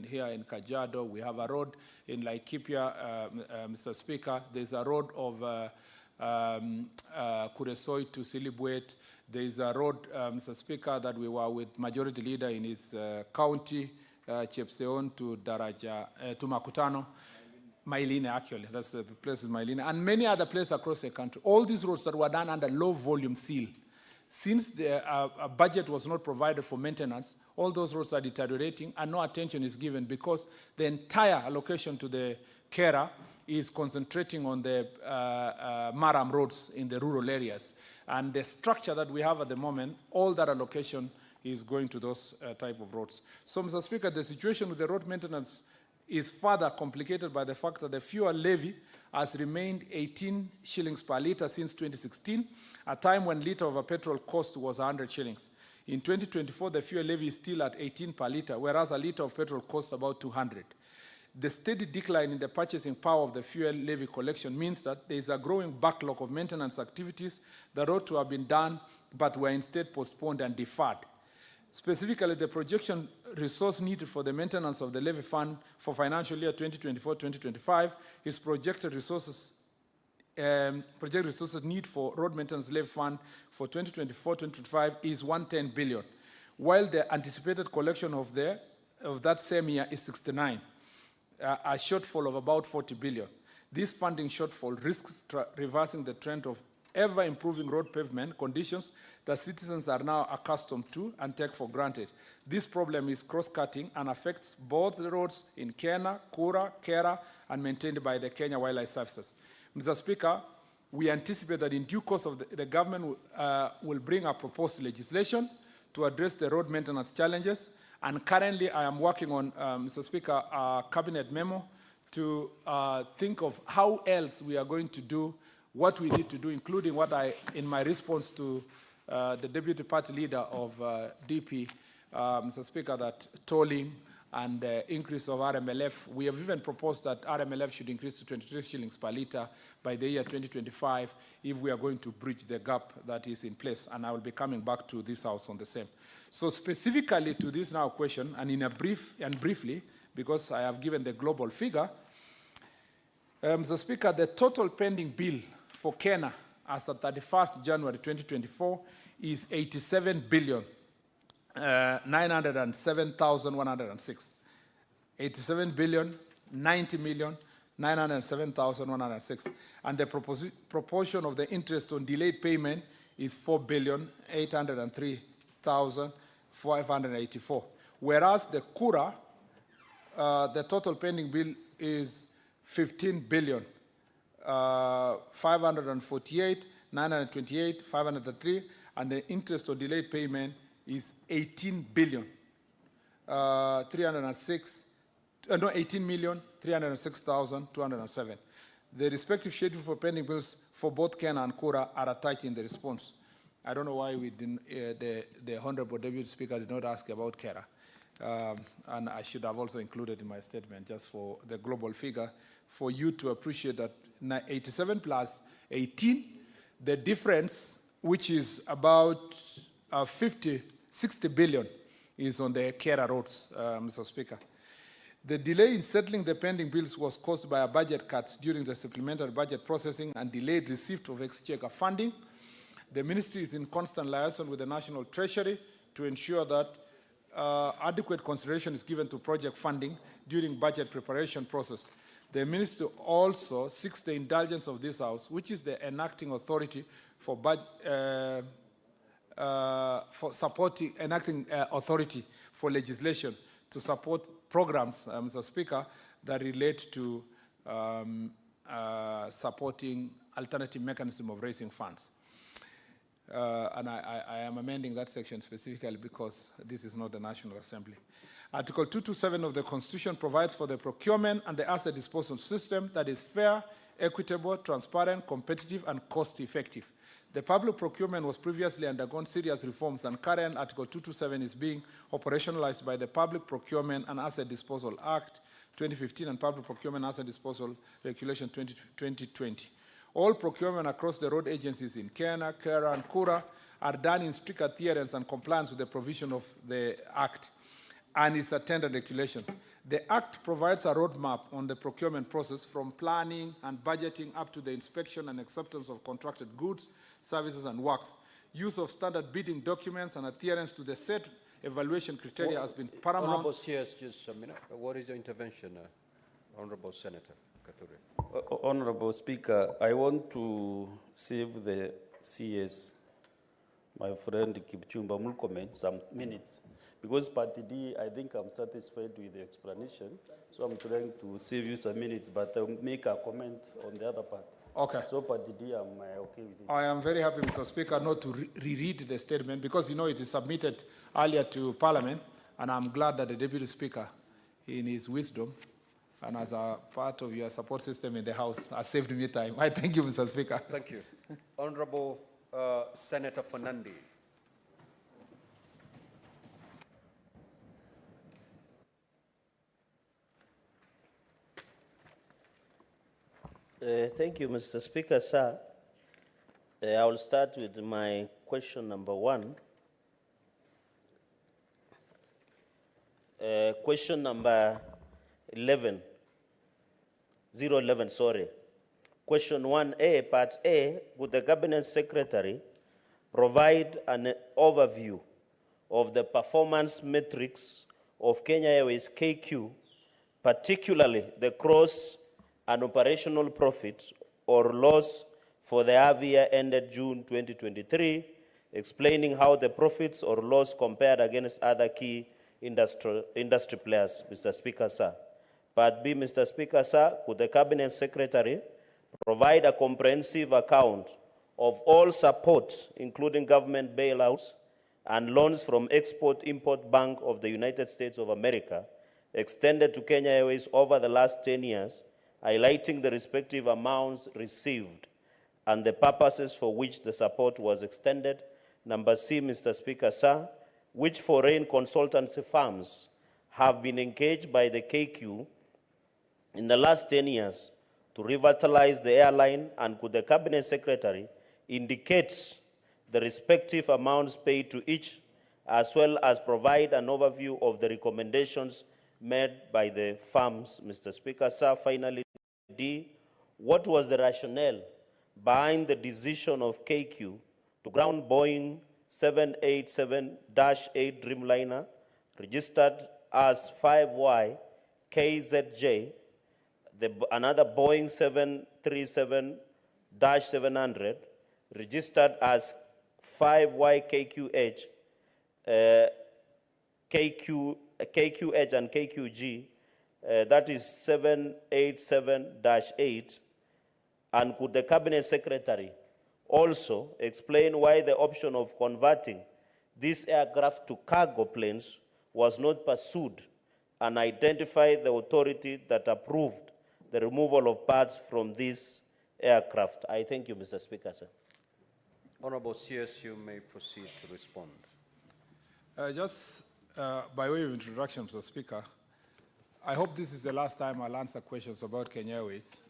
here in Kajiado. We have a road in Laikipia, Mr. Speaker. There's a road of Kuresoi to Silibwet. There is a road, Mr. Speaker, that we were with Majority Leader in his county, Chepseon to Daraja, to Makutano. Mailine, actually, that's the place is Mailine, and many other places across the country. All these roads that were done under low volume seal. Since the budget was not provided for maintenance, all those roads are deteriorating and no attention is given because the entire allocation to the carer is concentrating on the Maram roads in the rural areas. And the structure that we have at the moment, all that allocation is going to those type of roads. So, Mr. Speaker, the situation with the road maintenance is further complicated by the fact that the fuel levy has remained 18 shillings per litre since 2016, a time when litre of a petrol cost was 100 shillings. In 2024, the fuel levy is still at 18 per litre, whereas a litre of petrol costs about 200. The steady decline in the purchasing power of the fuel levy collection means that there is a growing backlog of maintenance activities that ought to have been done, but were instead postponed and deferred. Specifically, the projection resource needed for the maintenance of the levy fund for financial year 2024-2025 is projected resources need for road maintenance levy fund for 2024-2025 is 110 billion, while the anticipated collection of that same year is 69, a shortfall of about 40 billion. This funding shortfall risks reversing the trend of ever-improving road pavement conditions that citizens are now accustomed to and take for granted. This problem is cross-cutting and affects both the roads in Kenya, Kura, Kera, and maintained by the Kenya Wildlife Services. Mr. Speaker, we anticipate that in due course of the government will bring a proposed legislation to address the road maintenance challenges, and currently I am working on, Mr. Speaker, a cabinet memo to think of how else we are going to do what we need to do, including what in my response to the Deputy Party Leader of DP, Mr. Speaker, that tolling and increase of RMLF. We have even proposed that RMLF should increase to 23 shillings per litre by the year 2025 if we are going to bridge the gap that is in place. And I will be coming back to this House on the same. So specifically to this now question, and briefly, because I have given the global figure, Mr. Speaker, the total pending bill for Kenya as of 31st January 2024 is 87 billion 907,106. 87 billion 90 million 907,106. And the proportion of the interest on delayed payment is 4 billion 803,584. Whereas the Kura, the total pending bill is 15 billion 548, 928, 503, and the interest on delayed payment is 18 billion 18 million 306,207. The respective schedule for pending bills for both Kenya and Kura are attached in the response. I don't know why we didn't, the Honorable Deputy Speaker did not ask about Kera. And I should have also included in my statement just for the global figure for you to appreciate that 87 plus 18, the difference, which is about 60 billion, is on the Kera roads, Mr. Speaker. The delay in settling the pending bills was caused by a budget cuts during the supplementary budget processing and delayed receipt of exchequer funding. The ministry is in constant liaison with the National Treasury to ensure that adequate consideration is given to project funding during budget preparation process. The ministry also seeks the indulgence of this House, which is the enacting authority for authority for legislation to support programs, Mr. Speaker, that relate to supporting alternative mechanism of raising funds. And I am amending that section specifically because this is not the National Assembly. Article 227 of the Constitution provides for the procurement and the asset disposal system that is fair, equitable, transparent, competitive, and cost-effective. The public procurement was previously undergone serious reforms, and current Article 227 is being operationalized by the Public Procurement and Asset Disposal Act 2015 and Public Procurement and Asset Disposal Regulation 2020. All procurement across the road agencies in Kenya, Kera, and Kura are done in strict adherence and compliance with the provision of the Act and its attendant regulation. The Act provides a roadmap on the procurement process from planning and budgeting up to the inspection and acceptance of contracted goods, services, and works. Use of standard bidding documents and adherence to the set evaluation criteria has been paramount. Honorable CS, just a minute. What is your intervention, Honorable Senator Kathure? Honorable Speaker, I want to save the CS, my friend Kipchumba Murkomen, some minutes. Because Party D, I think I'm satisfied with the explanation. So I'm trying to save you some minutes, but I'll make a comment on the other part. Okay. So Party D, I'm okay with it. I am very happy, Mr. Speaker, not to reread the statement because, you know, it is submitted earlier to Parliament, and I'm glad that the Deputy Speaker, in his wisdom, and as a part of your support system in the House, has saved me time. I thank you, Mr. Speaker. Thank you. Honorable Senator for Nandi. Thank you, Mr. Speaker, sir. I will start with my question number 1. Question number 11, sorry. Question 1A, Part A, would the Cabinet Secretary provide an overview of the performance metrics of Kenya Airways KQ, particularly the gross and operational profit or loss for the half year ended June 2023, explaining how the profits or loss compared against other key industry players, Mr. Speaker, sir. Part B, Mr. Speaker, sir, could the Cabinet Secretary provide a comprehensive account of all support, including government bailouts and loans from Export-Import Bank of the United States of America, extended to Kenya Airways over the last 10 years, highlighting the respective amounts received and the purposes for which the support was extended? Number C, Mr. Speaker, sir, which foreign consultancy firms have been engaged by the KQ in the last 10 years to revitalize the airline, and could the Cabinet Secretary indicate the respective amounts paid to each, as well as provide an overview of the recommendations made by the firms, Mr. Speaker, sir? Finally, D, what was the rationale behind the decision of KQ to ground Boeing 787-8 Dreamliner, registered as 5Y KZJ, another Boeing 737-700, registered as 5Y KQH, KQH and KQG, that is 787-8, and could the Cabinet Secretary also explain why the option of converting this aircraft to cargo planes was not pursued, and identify the authority that approved the removal of parts from this aircraft? I thank you, Mr. Speaker, sir. Honorable CS, you may proceed to respond. Just by way of introduction, Mr. Speaker, I hope this is the last time I'll answer questions about Kenya Airways,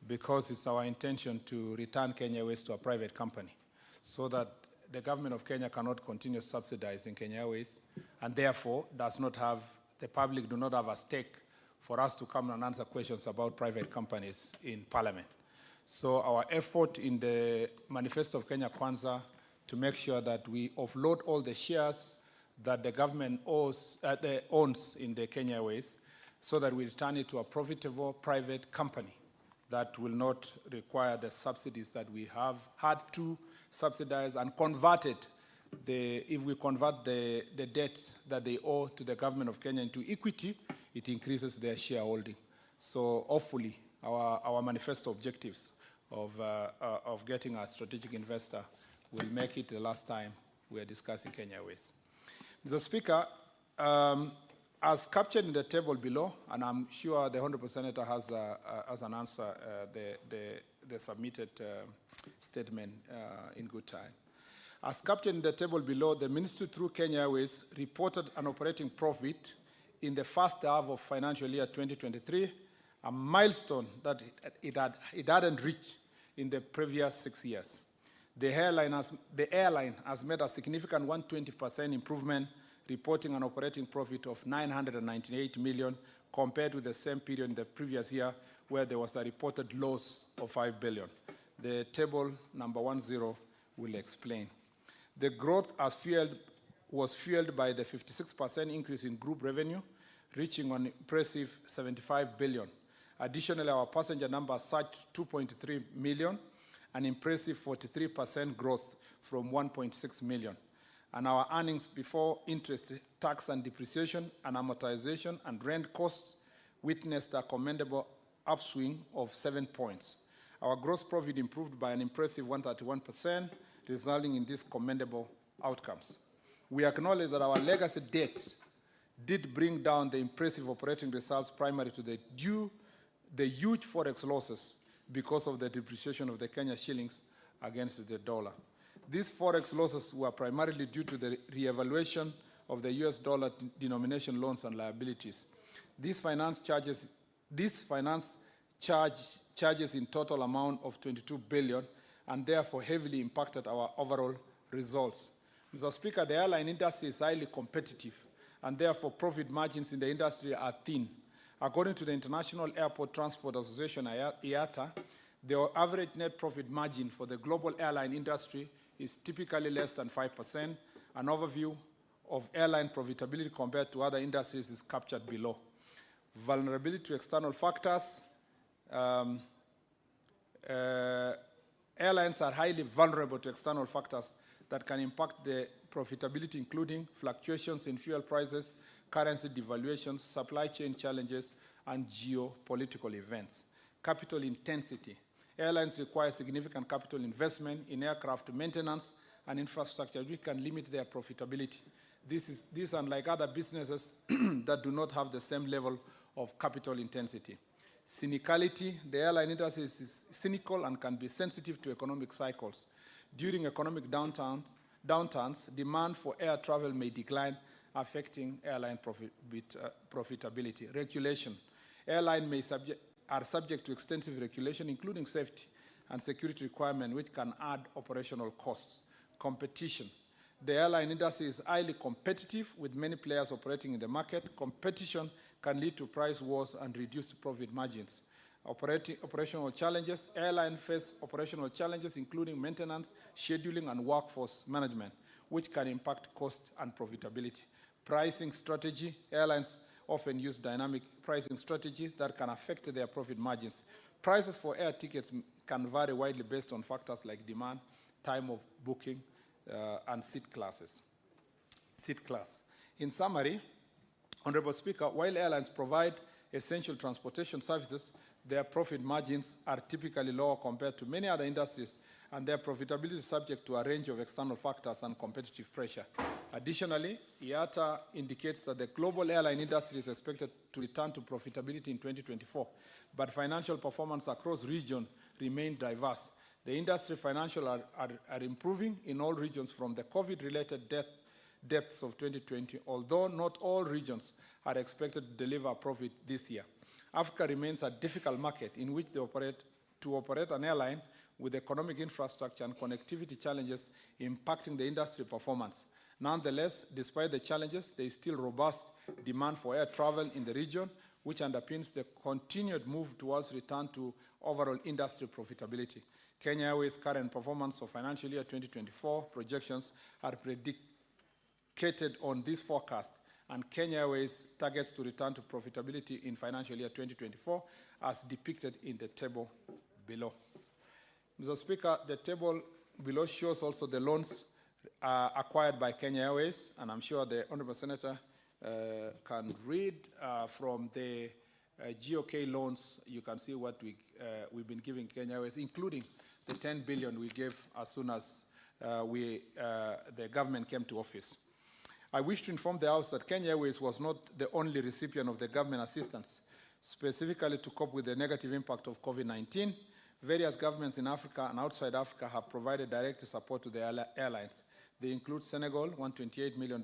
because it's our intention to return Kenya Airways to a private company so that the government of Kenya cannot continue subsidizing Kenya Airways, and therefore the public do not have a stake for us to come and answer questions about private companies in Parliament. So our effort in the Manifesto of Kenya Kwanza to make sure that we offload all the shares that the government owns in the Kenya Airways, so that we return it to a profitable private company that will not require the subsidies that we have had to subsidize and converted. If we convert the debt that they owe to the government of Kenya into equity, it increases their shareholding. So hopefully our manifesto objectives of getting a strategic investor will make it the last time we are discussing Kenya Airways. Mr. Speaker, as captured in the table below, and I'm sure the Honourable Senator has an answer, the submitted statement in good time. As captured in the table below, the ministry through Kenya Airways reported an operating profit in the first half of financial year 2023, a milestone that it hadn't reached in the previous 6 years. The airline has made a significant 120% improvement, reporting an operating profit of 998 million compared with the same period in the previous year, where there was a reported loss of 5 billion. The table number 10 will explain. The growth was fueled by the 56% increase in group revenue, reaching an impressive 75 billion. Additionally, our passenger numbers surged 2.3 million, an impressive 43% growth from 1.6 million. And our earnings before interest, tax and depreciation and amortization and rent costs witnessed a commendable upswing of 7 points. Our gross profit improved by an impressive 131%, resulting in these commendable outcomes. We acknowledge that our legacy debt did bring down the impressive operating results primarily to the huge forex losses because of the depreciation of the Kenya shillings against the dollar. These forex losses were primarily due to the re-evaluation of the US dollar denomination loans and liabilities. These finance charges in total amount of 22 billion and therefore heavily impacted our overall results. Mr. Speaker, the airline industry is highly competitive and therefore profit margins in the industry are thin. According to the International Airport Transport Association, IATA, the average net profit margin for the global airline industry is typically less than 5%. An overview of airline profitability compared to other industries is captured below. Vulnerability to external factors. Airlines are highly vulnerable to external factors that can impact the profitability, including fluctuations in fuel prices, currency devaluations, supply chain challenges, and geopolitical events. Capital intensity. Airlines require significant capital investment in aircraft maintenance and infrastructure, which can limit their profitability. This unlike other businesses that do not have the same level of capital intensity. Cynicality. The airline industry is cynical and can be sensitive to economic cycles. During economic downturns, demand for air travel may decline, affecting airline profitability. Regulation. Airlines are subject to extensive regulation, including safety and security requirements, which can add operational costs. Competition. The airline industry is highly competitive with many players operating in the market. Competition can lead to price wars and reduced profit margins. Operational challenges. Airlines face operational challenges, including maintenance, scheduling, and workforce management, which can impact cost and profitability. Pricing strategy. Airlines often use dynamic pricing strategy that can affect their profit margins. Prices for air tickets can vary widely based on factors like demand, time of booking, and seat class. In summary, Honorable Speaker, while airlines provide essential transportation services, their profit margins are typically lower compared to many other industries, and their profitability is subject to a range of external factors and competitive pressure. Additionally, IATA indicates that the global airline industry is expected to return to profitability in 2024, but financial performance across regions remain diverse. The industry financials are improving in all regions from the COVID-related depths of 2020, although not all regions are expected to deliver a profit this year. Africa remains a difficult market in which to operate an airline with economic infrastructure and connectivity challenges impacting the industry performance. Nonetheless, despite the challenges, there is still robust demand for air travel in the region, which underpins the continued move towards return to overall industry profitability. Kenya Airways' current performance for financial year 2024 projections are predicated on this forecast, and Kenya Airways targets to return to profitability in financial year 2024 as depicted in the table below. Mr. Speaker, the table below shows also the loans acquired by Kenya Airways, and I'm sure the Honourable Senator can read from the GOK loans. You can see what we've been giving Kenya Airways, including the 10 billion we gave as soon as the government came to office. I wish to inform the House that Kenya Airways was not the only recipient of the government assistance. Specifically to cope with the negative impact of COVID-19, various governments in Africa and outside Africa have provided direct support to the airlines. They include Senegal, $128 million,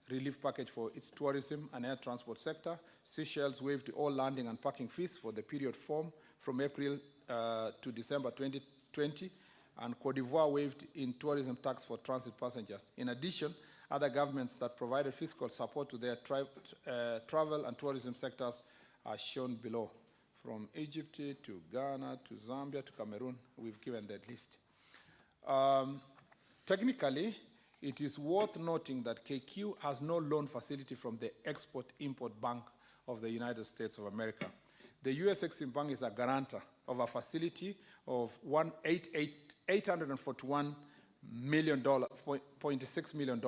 relief package for its tourism and air transport sector. Seychelles waived all landing and parking fees for the period from April to December 2020, and Cote d'Ivoire waived in tourism tax for transit passengers. In addition, other governments that provided fiscal support to their travel and tourism sectors are shown below. From Egypt to Ghana to Zambia to Cameroon, we've given that list. Technically, it is worth noting that KQ has no loan facility from the Export-Import Bank of the United States of America. The U.S. Exim Bank is a guarantor of a facility of $841.6 million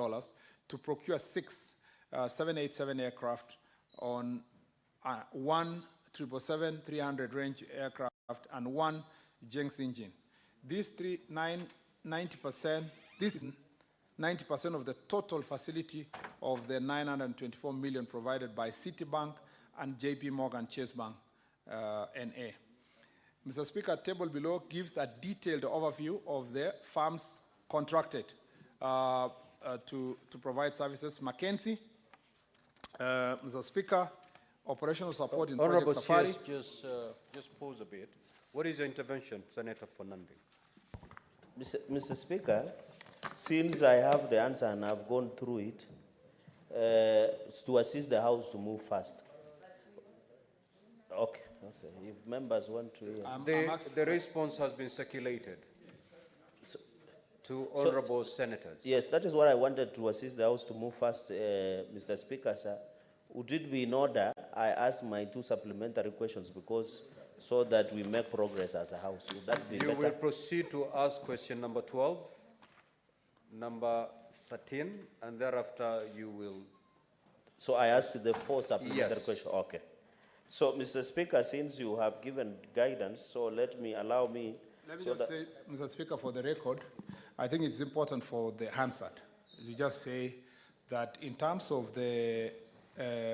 to procure 6 787 aircraft on one 777-300 range aircraft and one Jenks engine. This is 90% of the total facility of the $924 million provided by Citibank and JP Morgan Chase Bank, NA. Mr. Speaker, table below gives a detailed overview of the firms contracted to provide services. McKinsey, Mr. Speaker, operational support in Project Safari. Just pause a bit. What is your intervention, Senator Nandi? Mr. Speaker, since I have the answer and I've gone through it, to assist the House to move fast. Okay. If members want to hear. The response has been circulated to honorable senators. Yes, that is what I wanted to assist the House to move fast, Mr. Speaker, sir. Would it be in order I ask my 2 supplementary questions so that we make progress as a House? Would that be better? You will proceed to ask question number 12, number 13, and thereafter you will. So I ask the 4 supplementary questions. Okay. So, Mr. Speaker, since you have given guidance, so allow me. Let me just say, Mr. Speaker, for the record, I think it's important for the Hansard. You just say that in terms of the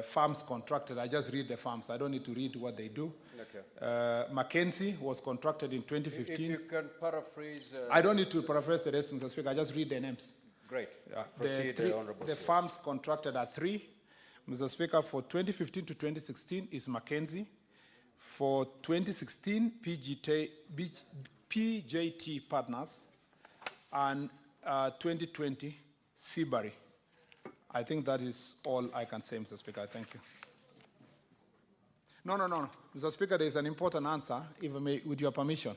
farms contracted, I just read the farms. I don't need to read what they do. Okay. McKinsey was contracted in 2015. If you can paraphrase. I don't need to paraphrase the rest, Mr. Speaker. I just read the names. Great. Proceed, the farms contracted are 3. Mr. Speaker, for 2015 to 2016 is McKinsey. For 2016, PJT Partners. And 2020, Seabury. I think that is all I can say, Mr. Speaker. Thank you. No. Mr. Speaker, there is an important answer, if I may, with your permission,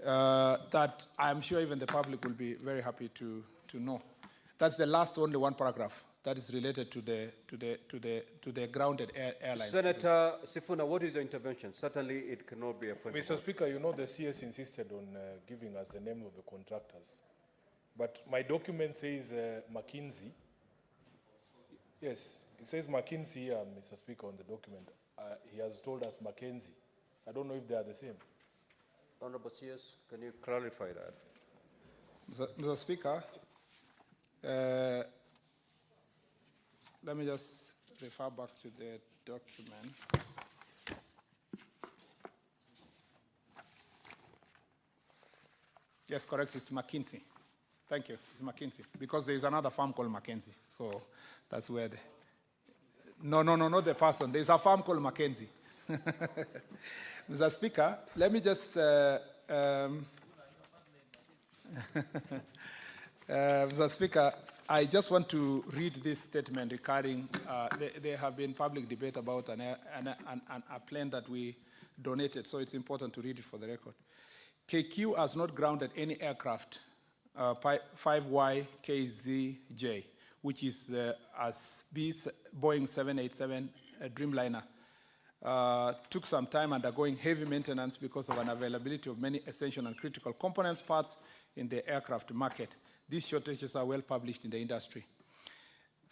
that I'm sure even the public will be very happy to know. That's the last only one paragraph that is related to the grounded airlines. Senator Sifuna, what is your intervention? Certainly it cannot be a point. Mr. Speaker, you know the CS insisted on giving us the name of the contractors. But my document says McKinsey. Yes, it says McKinsey here, Mr. Speaker, on the document. He has told us Mackenzie. I don't know if they are the same. Honorable CS, can you clarify that? Mr. Speaker, let me just refer back to the document. Yes, correct, it's McKinsey. Thank you, it's McKinsey. Because there is another firm called McKinsey. So that's where the... No, not the person. There's a firm called McKinsey. Mr. Speaker, let me just... Mr. Speaker, I just want to read this statement regarding, there have been public debate about a plane that we donated, so it's important to read it for the record. KQ has not grounded any aircraft, 5YKZJ, which is as Boeing 787 Dreamliner. Took some time undergoing heavy maintenance because of unavailability of many essential and critical components parts in the aircraft market. These shortages are well published in the industry.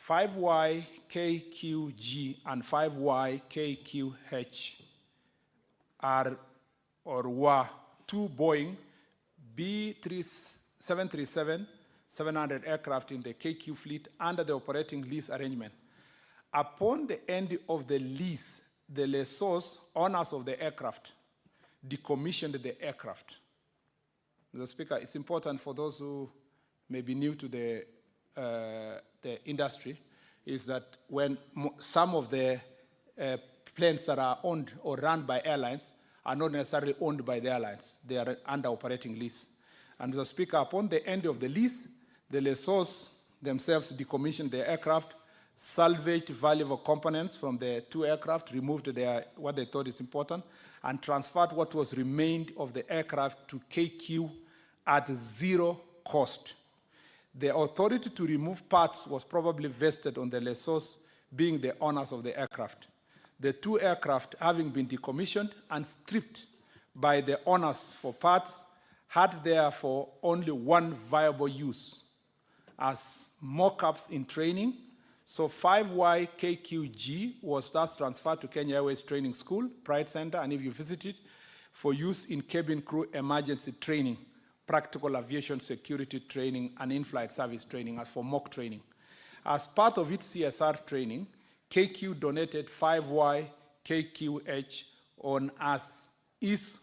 5YKQG and 5YKQH are or were 2 Boeing B737-700 aircraft in the KQ fleet under the operating lease arrangement. Upon the end of the lease, the lessors, owners of the aircraft, decommissioned the aircraft. Mr. Speaker, it's important for those who may be new to the industry, is that when some of the planes that are owned or run by airlines are not necessarily owned by the airlines. They are under operating lease. And Mr. Speaker, upon the end of the lease, the lessors themselves decommissioned the aircraft, salvaged valuable components from the two aircraft, removed what they thought is important, and transferred what was remained of the aircraft to KQ at zero cost. The authority to remove parts was probably vested on the lessors being the owners of the aircraft. The two aircraft, having been decommissioned and stripped by the owners for parts, had therefore only one viable use as mock-ups in training. So 5YKQG was thus transferred to Kenya Airways Training School, Pride Center, and if you visit it, for use in cabin crew emergency training, practical aviation security training, and in-flight service training, as for mock training. As part of its CSR training, KQ donated 5YKQH on as is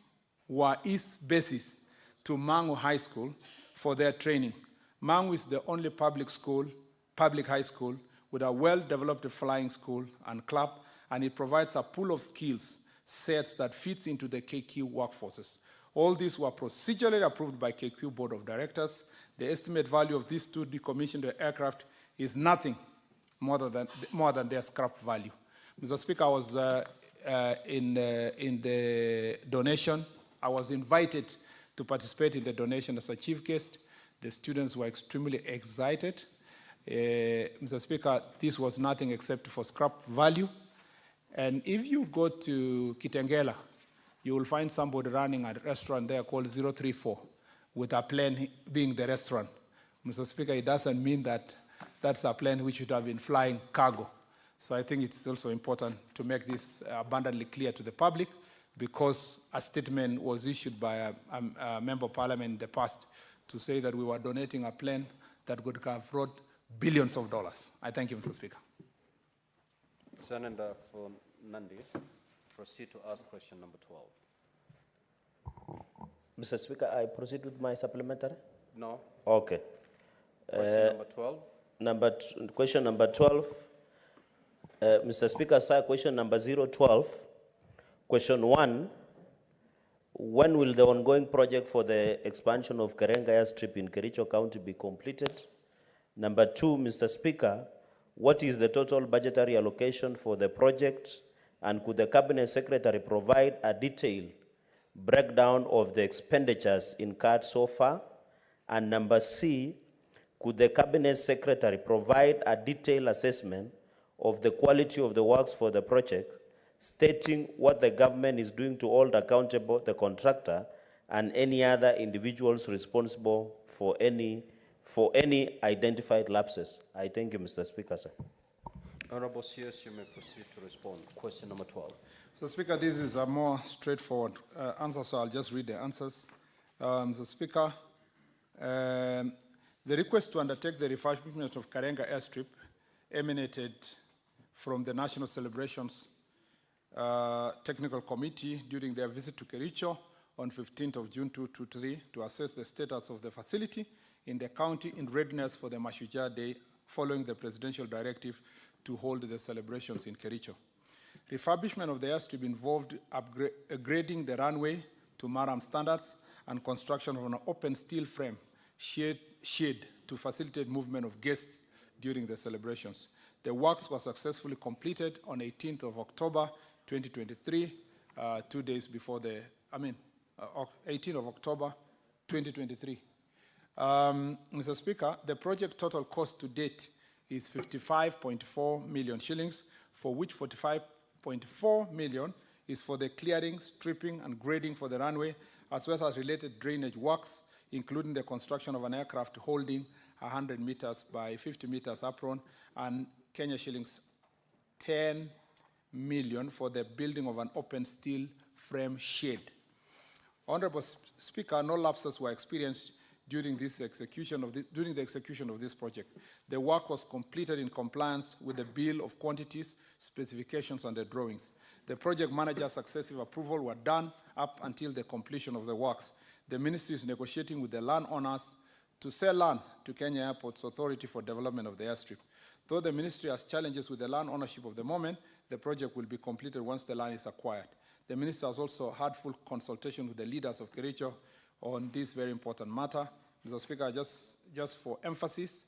basis to Mangu High School for their training. Mangu is the only public high school with a well-developed flying school and club, and it provides a pool of skills sets that fits into the KQ workforces. All these were procedurally approved by KQ Board of Directors. The estimate value of these two decommissioned aircraft is nothing more than their scrap value. Mr. Speaker, I was in the donation. I was invited to participate in the donation as a chief guest. The students were extremely excited. Mr. Speaker, this was nothing except for scrap value. And if you go to Kitengela, you will find somebody running a restaurant there called 034 with a plane being the restaurant. Mr. Speaker, it doesn't mean that that's a plane which should have been flying cargo. So I think it's also important to make this abundantly clear to the public, because a statement was issued by a member of parliament in the past to say that we were donating a plane that would have brought billions of dollars. I thank you, Mr. Speaker. Senator for Nandi, proceed to ask question number 12. Mr. Speaker, I proceed with my supplementary? No. Okay. Question number 12. Question number 12. Mr. Speaker, sir, question number 012. Question 1, when will the ongoing project for the expansion of Kirinyaga Airstrip in Kericho County be completed? Number 2, Mr. Speaker, what is the total budgetary allocation for the project, and could the Cabinet Secretary provide a detailed breakdown of the expenditures incurred so far? And number C, could the Cabinet Secretary provide a detailed assessment of the quality of the works for the project, stating what the government is doing to hold accountable the contractor and any other individuals responsible for any identified lapses? I thank you, Mr. Speaker, sir. Honorable CS, you may proceed to respond. Question number 12. So, Speaker, this is a more straightforward answer, so I'll just read the answers. Mr. Speaker, the request to undertake the refurbishment of Kirinyaga Airstrip emanated from the National Celebrations Technical Committee during their visit to Kericho on 15th of June 2023 to assess the status of the facility in the county in readiness for the Mashujaa Day following the presidential directive to hold the celebrations in Kericho. Refurbishment of the airstrip involved upgrading the runway to Maram standards and construction of an open steel frame shed to facilitate movement of guests during the celebrations. The works were successfully completed on 18th of October 2023, 2 days before 18th of October 2023. Mr. Speaker, the project total cost to date is 55.4 million shillings, for which 45.4 million is for the clearing, stripping, and grading for the runway, as well as related drainage works, including the construction of an aircraft holding 100 meters by 50 meters apron, and Kenya shillings 10 million for the building of an open steel frame shed. Honorable Speaker, no lapses were experienced during the execution of this project. The work was completed in compliance with the bill of quantities, specifications, and the drawings. The project manager's successive approval were done up until the completion of the works. The ministry is negotiating with the landowners to sell land to Kenya Airports Authority for development of the airstrip. Though the ministry has challenges with the land ownership of the moment, the project will be completed once the land is acquired. The minister has also had full consultation with the leaders of Kericho on this very important matter. Mr. Speaker, just for emphasis,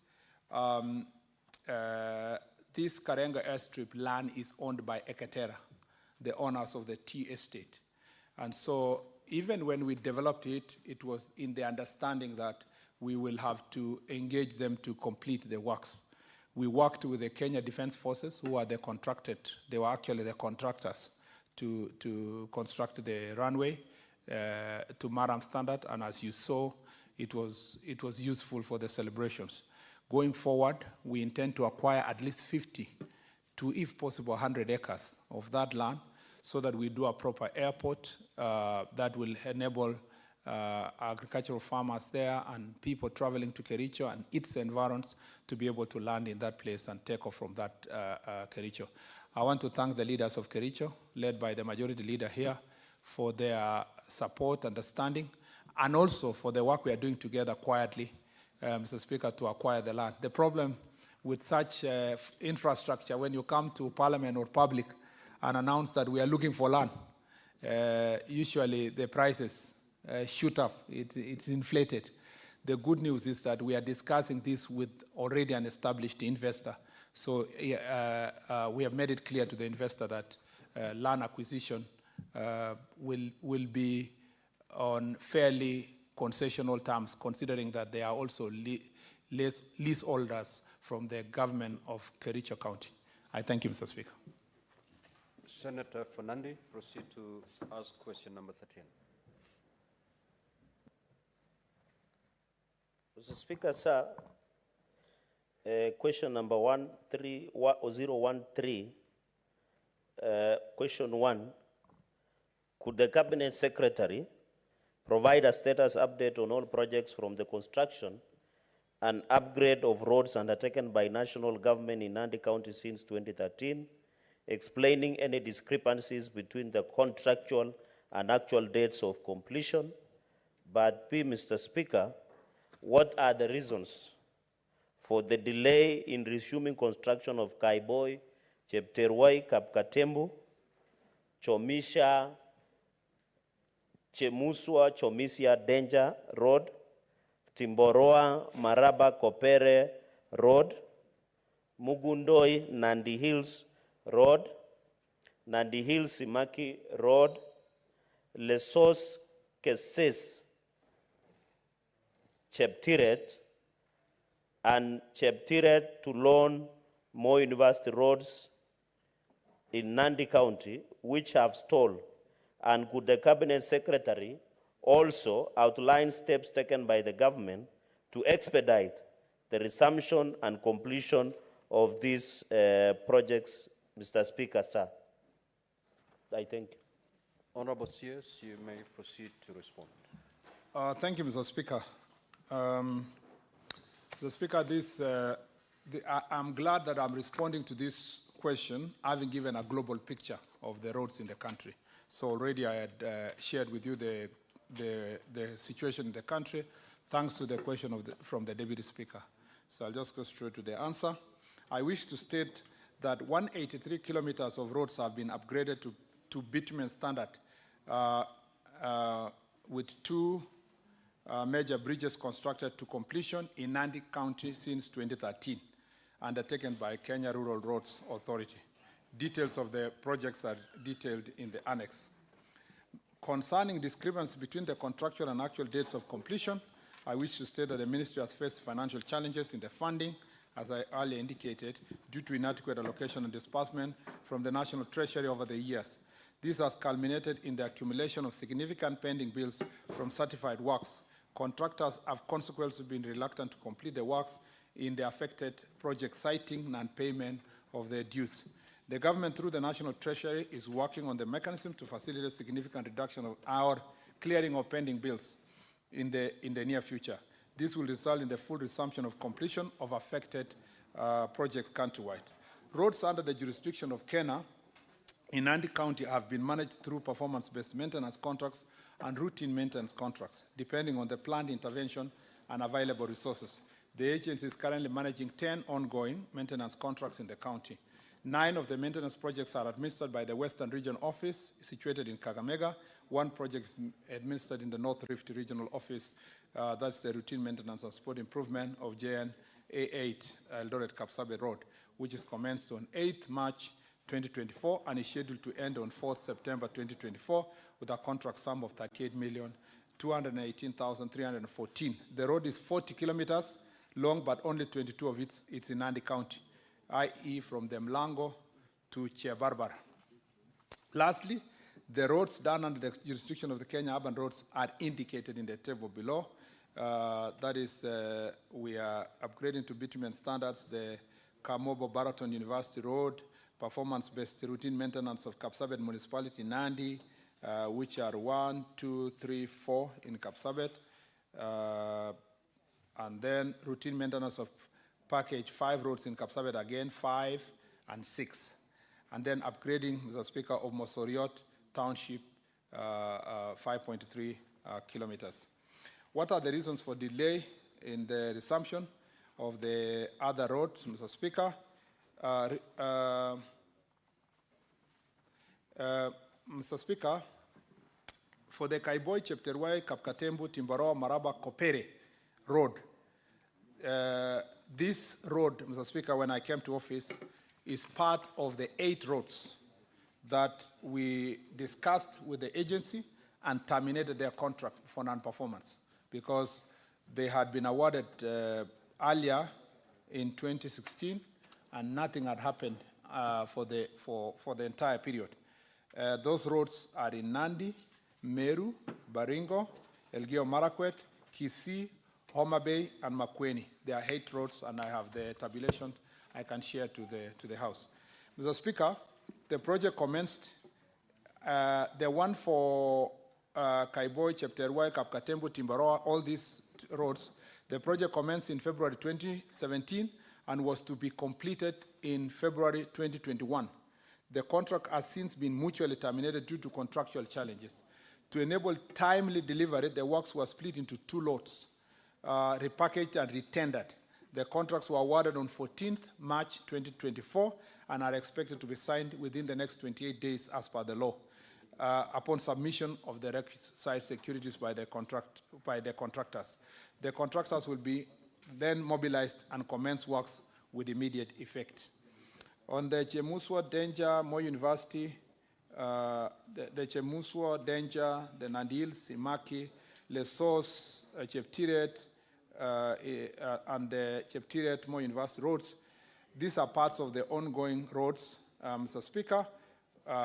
this Karenga airstrip land is owned by Ekatera, the owners of the T estate. And so even when we developed it, it was in the understanding that we will have to engage them to complete the works. We worked with the Kenya Defense Forces, who are the contracted, they were actually the contractors to construct the runway to Maram standard, and as you saw, it was useful for the celebrations. Going forward, we intend to acquire at least 50 to, if possible, 100 acres of that land so that we do a proper airport that will enable agricultural farmers there and people traveling to Kericho and its environs to be able to land in that place and take off from that Kericho. I want to thank the leaders of Kericho, led by the majority leader here, for their support, understanding, and also for the work we are doing together quietly, Mr. Speaker, to acquire the land. The problem with such infrastructure, when you come to Parliament or public and announce that we are looking for land, usually the prices shoot up. It's inflated. The good news is that we are discussing this with already an established investor. So we have made it clear to the investor that land acquisition will be on fairly concessional terms, considering that they are also leaseholders from the government of Kericho County. I thank you, Mr. Speaker. Senator for Nandi, proceed to ask question number 13. Mr. Speaker, sir, question number 013, question 1, could the Cabinet Secretary provide a status update on all projects from the construction and upgrade of roads undertaken by national government in Nandi County since 2013, explaining any discrepancies between the contractual and actual dates of completion? But B, Mr. Speaker, what are the reasons for the delay in resuming construction of Kaiboi, Chepterwai, Kapkatembu, Chomisha, Chemuswa, Chomisia, Danger Road, Timboroa, Maraba, Kopere Road, Mugundoi, Nandi Hills Road, Nandi Hills, Simaki Road, Lesos, Keses, Cheptiret, and Cheptiret to Lone Moi University roads in Nandi County, which have stalled? And could the Cabinet Secretary also outline steps taken by the government to expedite the resumption and completion of these projects, Mr. Speaker, sir? I thank you. Honorable CS, you may proceed to respond. Thank you, Mr. Speaker. Mr. Speaker, I'm glad that I'm responding to this question, having given a global picture of the roads in the country. So already I had shared with you the situation in the country, thanks to the question from the Deputy Speaker. So I'll just go straight to the answer. I wish to state that 183 kilometers of roads have been upgraded to bitumen standard, with 2 major bridges constructed to completion in Nandi County since 2013, undertaken by Kenya Rural Roads Authority. Details of the projects are detailed in the annex. Concerning discrepancy between the contractual and actual dates of completion, I wish to state that the ministry has faced financial challenges in the funding, as I earlier indicated, due to inadequate allocation and disbursement from the National Treasury over the years. This has culminated in the accumulation of significant pending bills from certified works. Contractors have consequently been reluctant to complete the works in the affected project, citing non-payment of their dues. The government, through the National Treasury, is working on the mechanism to facilitate significant reduction of our clearing of pending bills in the near future. This will result in the full resumption of completion of affected projects countrywide. Roads under the jurisdiction of Kenya in Nandi County have been managed through performance-based maintenance contracts and routine maintenance contracts, depending on the planned intervention and available resources. The agency is currently managing 10 ongoing maintenance contracts in the county. 9 of the maintenance projects are administered by the Western Region Office, situated in Kakamega. 1 project is administered in the North Rift Regional Office. That's the routine maintenance and support improvement of JN A8 Eldoret Kapsabet Road, which is commenced on 8th March 2024 and is scheduled to end on 4th September 2024 with a contract sum of 38,218,314. The road is 40 kilometers long, but only 22 of it's in Nandi County, i.e. from the Mlango to Chiabarbara. Lastly, the roads done under the jurisdiction of the Kenya Urban Roads are indicated in the table below. That is, we are upgrading to bitumen standards the Kamobo Baraton University Road, performance-based routine maintenance of Kapsabet Municipality, Nandi, which are 1, 2, 3, 4 in Kapsabet, and then routine maintenance of package 5 roads in Kapsabet again, 5 and 6. And then upgrading, Mr. Speaker, of Mosoriot Township, 5.3 kilometers. What are the reasons for delay in the resumption of the other roads, Mr. Speaker? Mr. Speaker, for the Kaiboi, Chepterwai, Kapkatembu, Timbaroa, Maraba, Kopere Road, this road, Mr. Speaker, when I came to office, is part of the 8 roads that we discussed with the agency and terminated their contract for non-performance because they had been awarded earlier in 2016 and nothing had happened for the entire period. Those roads are in Nandi, Meru, Baringo, Elgeyo Marakwet, Kisii, Homa Bay, and Makueni. There are 8 roads, and I have the tabulation I can share to the House. Mr. Speaker, the project commenced, the one for Kaiboi, Chepterwai, Kapkatembu, Timbaroa, all these roads, the project commenced in February 2017 and was to be completed in February 2021. The contract has since been mutually terminated due to contractual challenges. To enable timely delivery, the works were split into 2 lots, repackaged and retendered. The contracts were awarded on 14th March 2024 and are expected to be signed within the next 28 days as per the law, upon submission of the requisite securities by the contractors. The contractors will be then mobilized and commence works with immediate effect. On the Chemuswa, Danger, Moi University, the Chemuswa, Danger, the Nandi Hills, Imaki, Lesos, Cheptiret, and the Cheptiret, Moi University roads. These are parts of the ongoing roads, Mr. Speaker,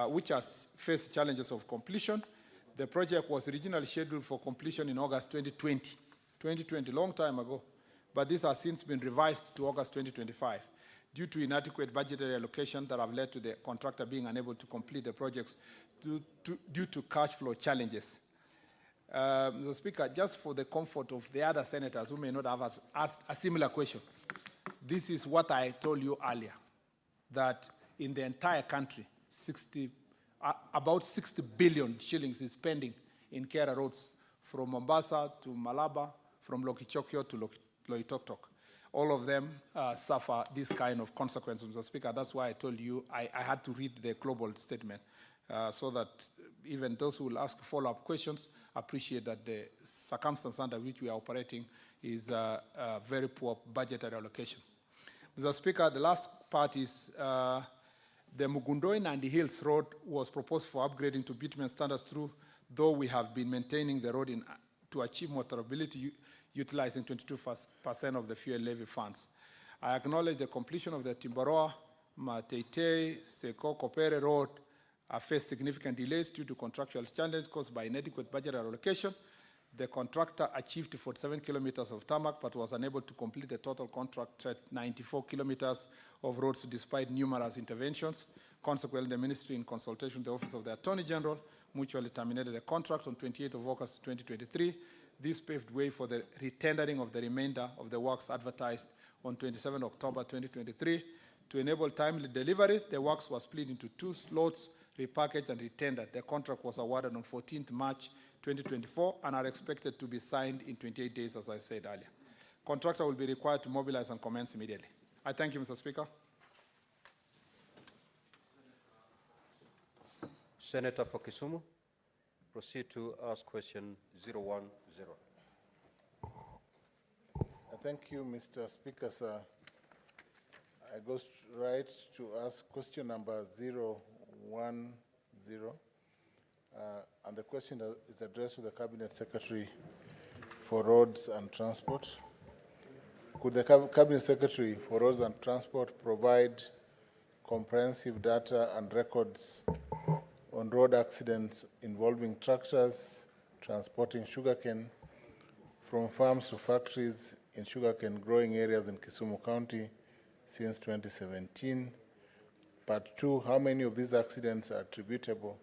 which has faced challenges of completion. The project was originally scheduled for completion in August 2020, long time ago, but this has since been revised to August 2025 due to inadequate budgetary allocation that have led to the contractor being unable to complete the projects due to cash flow challenges. Mr. Speaker, just for the comfort of the other senators who may not have asked a similar question, this is what I told you earlier, that in the entire country, about 60 billion shillings is spending in Kera roads from Mombasa to Malaba, from Lokichokio to Loitoktok. All of them suffer this kind of consequences, Mr. Speaker. That's why I told you I had to read the global statement so that even those who will ask follow-up questions appreciate that the circumstance under which we are operating is a very poor budgetary allocation. Mr. Speaker, the last part is the Mugundoi Nandi Hills Road was proposed for upgrading to bitumen standards though we have been maintaining the road to achieve motorability utilizing 22% of the fuel levy funds. I acknowledge the completion of the Timbaroa, Mateitei, Seko, Kopere Road have faced significant delays due to contractual challenges caused by inadequate budget allocation. The contractor achieved 47 kilometers of tarmac, but was unable to complete the total contract at 94 kilometers of roads despite numerous interventions. Consequently, the ministry, in consultation with the Office of the Attorney General, mutually terminated the contract on 28th of August 2023. This paved way for the retendering of the remainder of the works advertised on 27 October 2023. To enable timely delivery, the works were split into 2 lots, repackaged and retendered. The contract was awarded on 14th March 2024 and are expected to be signed in 28 days, as I said earlier. Contractor will be required to mobilize and commence immediately. I thank you, Mr. Speaker. Senator for Kisumu, proceed to ask question 010. Thank you, Mr. Speaker, sir. I go right to ask question number 010. And the question is addressed to the Cabinet Secretary for Roads and Transport. Could the Cabinet Secretary for Roads and Transport provide comprehensive data and records on road accidents involving tractors transporting sugarcane from farms to factories in sugarcane growing areas in Kisumu County since 2017? Part 2, how many of these accidents are attributable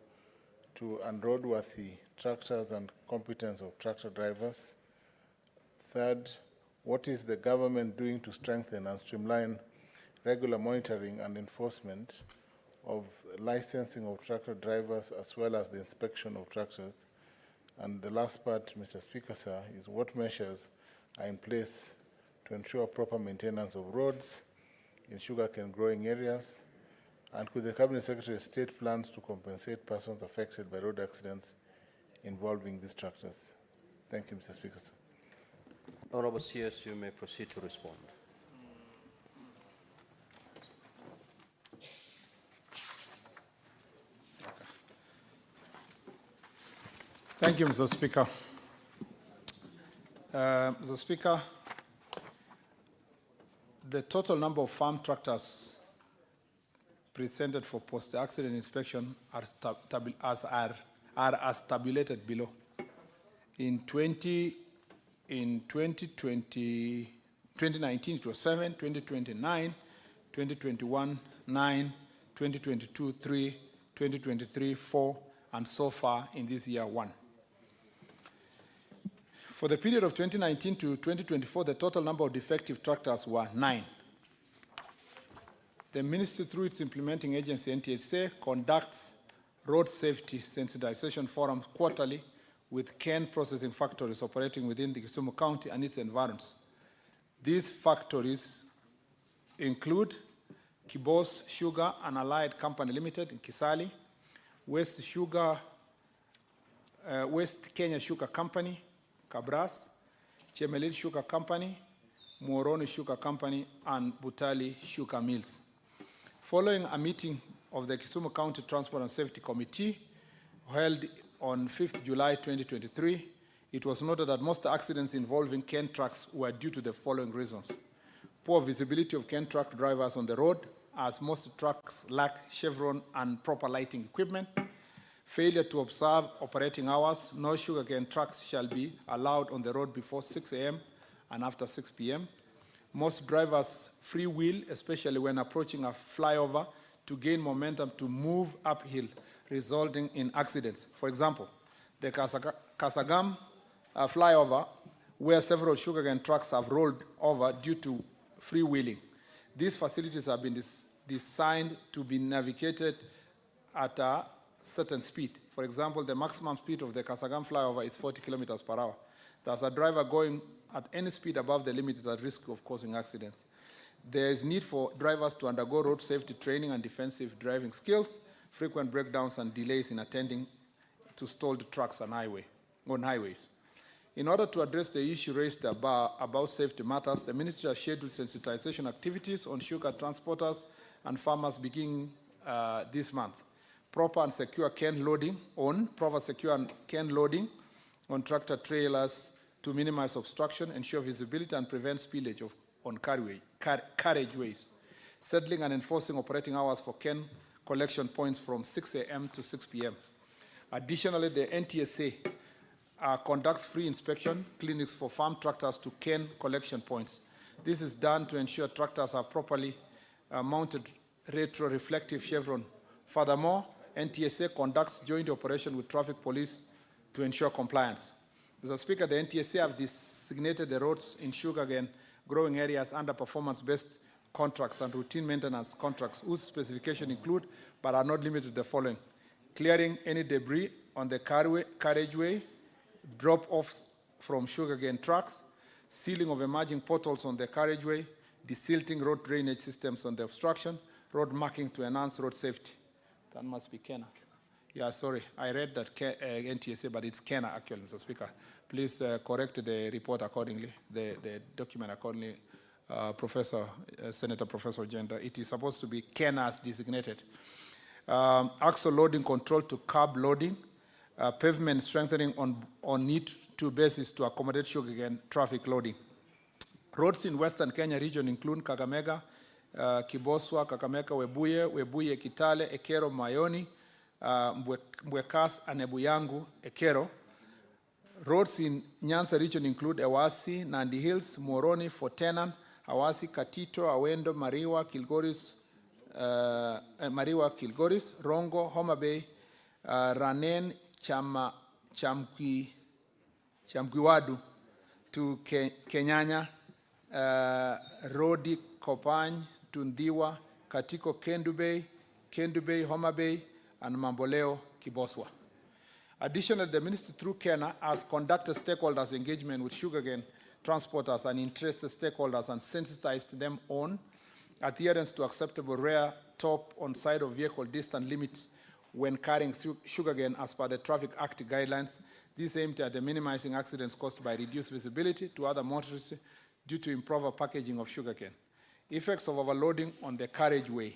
to unroadworthy tractors and competence of tractor drivers? Third, what is the government doing to strengthen and streamline regular monitoring and enforcement of licensing of tractor drivers as well as the inspection of tractors? And the last part, Mr. Speaker, sir, is what measures are in place to ensure proper maintenance of roads in sugarcane growing areas? And could the Cabinet Secretary state plans to compensate persons affected by road accidents involving these tractors? Thank you, Mr. Speaker, sir. Honorable CS, you may proceed to respond. Thank you, Mr. Speaker. Mr. Speaker, the total number of farm tractors presented for post-accident inspection are as tabulated below. In 2019, it was 7, 2020, 9, 2021, 9, 2022, 3, 2023, 4, and so far in this year, 1. For the period of 2019 to 2024, the total number of defective tractors were 9. The Ministry, through its implementing agency, NTSA, conducts road safety sensitization forums quarterly with cane processing factories operating within the Kisumu County and its environs. These factories include Kibos Sugar and Allied Company Limited in Kisali, West Kenya Sugar Company, Kabras, Chemelil Sugar Company, Muoroni Sugar Company, and Butali Sugar Mills. Following a meeting of the Kisumu County Transport and Safety Committee held on 5th July 2023, it was noted that most accidents involving cane trucks were due to the following reasons: poor visibility of cane truck drivers on the road, as most trucks lack chevron and proper lighting equipment; failure to observe operating hours. No sugarcane trucks shall be allowed on the road before 6 a.m. and after 6 p.m. Most drivers freewheel, especially when approaching a flyover, to gain momentum to move uphill, resulting in accidents. For example, the Kasagam flyover, where several sugarcane trucks have rolled over due to freewheeling. These facilities have been designed to be navigated at a certain speed. For example, the maximum speed of the Kasagam flyover is 40 kilometers per hour. Thus, a driver going at any speed above the limit is at risk of causing accidents. There is need for drivers to undergo road safety training and defensive driving skills, frequent breakdowns and delays in attending to stalled trucks on highways. In order to address the issue raised about safety matters, the Ministry has scheduled sensitization activities on sugar transporters and farmers beginning this month. Proper secure cane loading on tractor trailers to minimize obstruction, ensure visibility, and prevent spillage on carriageways. Settling and enforcing operating hours for cane collection points from 6 a.m. to 6 p.m. Additionally, the NTSA conducts free inspection clinics for farm tractors to cane collection points. This is done to ensure tractors are properly mounted retro-reflective chevron. Furthermore, NTSA conducts joint operation with traffic police to ensure compliance. Mr. Speaker, the NTSA have designated the roads in sugarcane growing areas under performance-based contracts and routine maintenance contracts whose specifications include, but are not limited to the following: clearing any debris on the carriageway, drop-offs from sugarcane trucks, sealing of emerging potholes on the carriageway, desilting road drainage systems on the obstruction, road marking to enhance road safety. That must be Kena. Yeah, sorry, I read that NTSA, but it's Kena actually, Mr. Speaker. Please correct the report accordingly, the document accordingly, Senator Professor Gender. It is supposed to be Kena as designated. Axle loading control to curb loading, pavement strengthening on need-to basis to accommodate sugarcane traffic loading. Roads in Western Kenya region include Kakamega, Kiboswa, Kakamega, Webuye, Kitale, Ekero, Mayoni, Mbwekas, and Ebuyangu, Ekero. Roads in Nyanza region include Ewasi, Nandi Hills, Moroni, Fortenan, Awasi, Katito, Awendo, Mariwa, Kilgoris, Rongo, Homa Bay, Ranen, Chamkiwadu to Kenyanya, Rodi, Kopany, Tundiwa, Katiko, Kendu Bay, Homa Bay, and Mamboleo, Kiboswa. Additionally, the ministry through Kenya has conducted stakeholders engagement with sugarcane transporters and interested stakeholders and sensitized them on adherence to acceptable rear top on side of vehicle distance limits when carrying sugarcane as per the Traffic Act guidelines. This aimed at minimizing accidents caused by reduced visibility to other motorists due to improper packaging of sugarcane. Effects of overloading on the carriageway.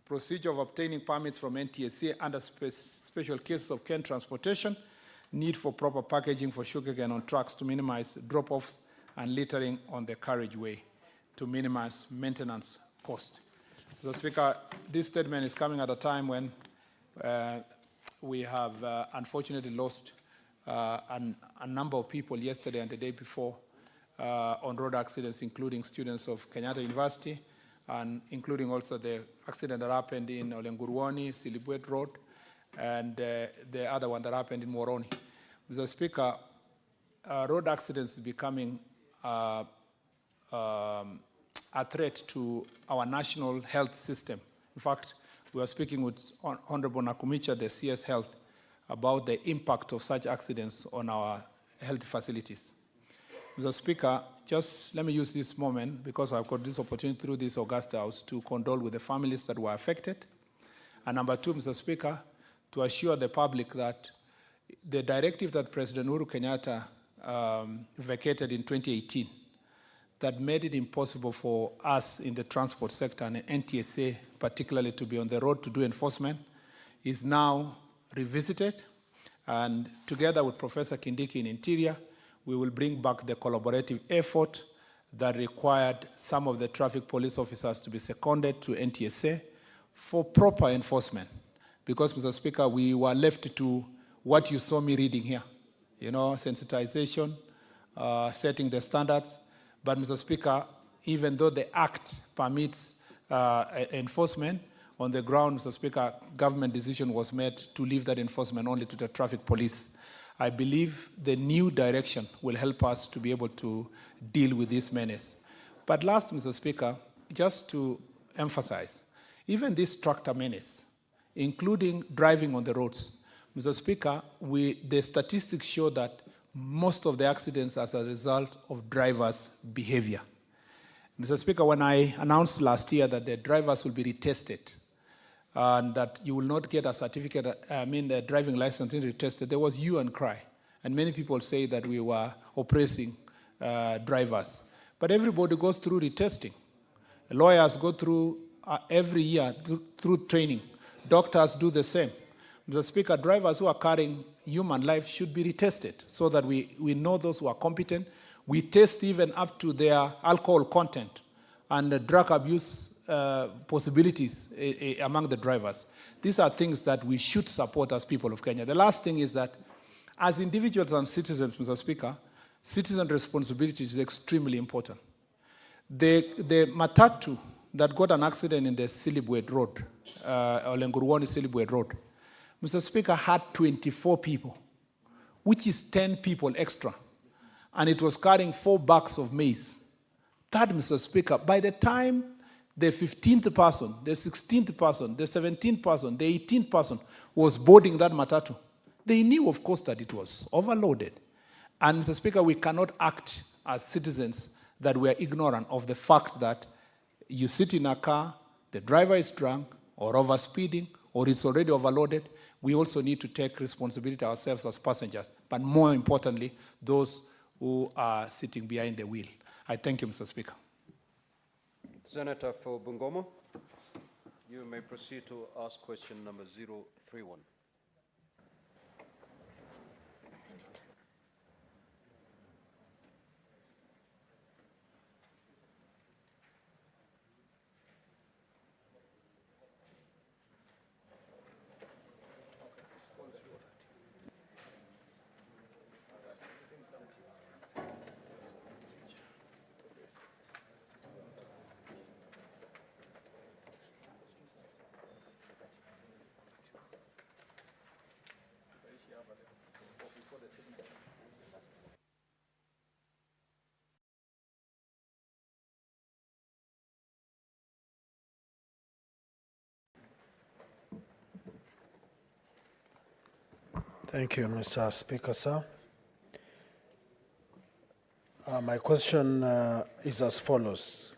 Procedure of obtaining permits from NTSA under special cases of cane transportation. Need for proper packaging for sugarcane on trucks to minimize drop-offs and littering on the carriageway to minimize maintenance cost. Mr. Speaker, this statement is coming at a time when we have unfortunately lost a number of people yesterday and the day before on road accidents, including students of Kirinyaga University, and including also the accident that happened in Olenguruoni, Silibwet Road, and the other one that happened in Moroni. Mr. Speaker, road accidents is becoming a threat to our national health system. In fact, we are speaking with Honorable Nakumicha, the CS Health, about the impact of such accidents on our health facilities. Mr. Speaker, just let me use this moment, because I've got this opportunity through this August House, to condole with the families that were affected. And number two, Mr. Speaker, to assure the public that the directive that President Uhuru Kenyatta vacated in 2018, that made it impossible for us in the transport sector and NTSA particularly to be on the road to do enforcement, is now revisited. And together with Professor Kindiki in Interior, we will bring back the collaborative effort that required some of the traffic police officers to be seconded to NTSA for proper enforcement. Because, Mr. Speaker, we were left to what you saw me reading here, you know, sensitization, setting the standards. But, Mr. Speaker, even though the Act permits enforcement, on the ground, Mr. Speaker, government decision was made to leave that enforcement only to the traffic police. I believe the new direction will help us to be able to deal with this menace. But last, Mr. Speaker, just to emphasize, even this tractor menace, including driving on the roads, Mr. Speaker, the statistics show that most of the accidents are as a result of drivers' behavior. Mr. Speaker, when I announced last year that the drivers will be retested and that you will not get a certificate, the driving license retested, there was hue and cry. And many people say that we were oppressing drivers. But everybody goes through retesting. Lawyers go through every year through training. Doctors do the same. Mr. Speaker, drivers who are carrying human life should be retested so that we know those who are competent. We test even up to their alcohol content and the drug abuse possibilities among the drivers. These are things that we should support as people of Kenya. The last thing is that as individuals and citizens, Mr. Speaker, citizen responsibility is extremely important. The matatu that got an accident in the Silibwet Road, Olenguruoni Silibwet Road, Mr. Speaker, had 24 people, which is 10 people extra. And it was carrying 4 bags of maize. That, Mr. Speaker, by the time the 15th person, the 16th person, the 17th person, the 18th person was boarding that matatu, they knew, of course, that it was overloaded. And, Mr. Speaker, we cannot act as citizens that we are ignorant of the fact that you sit in a car, the driver is drunk or overspeeding or it's already overloaded. We also need to take responsibility ourselves as passengers, but more importantly, those who are sitting behind the wheel. I thank you, Mr. Speaker. Senator for Bungoma, you may proceed to ask question number 031. Thank you, Mr. Speaker, sir. My question is as follows.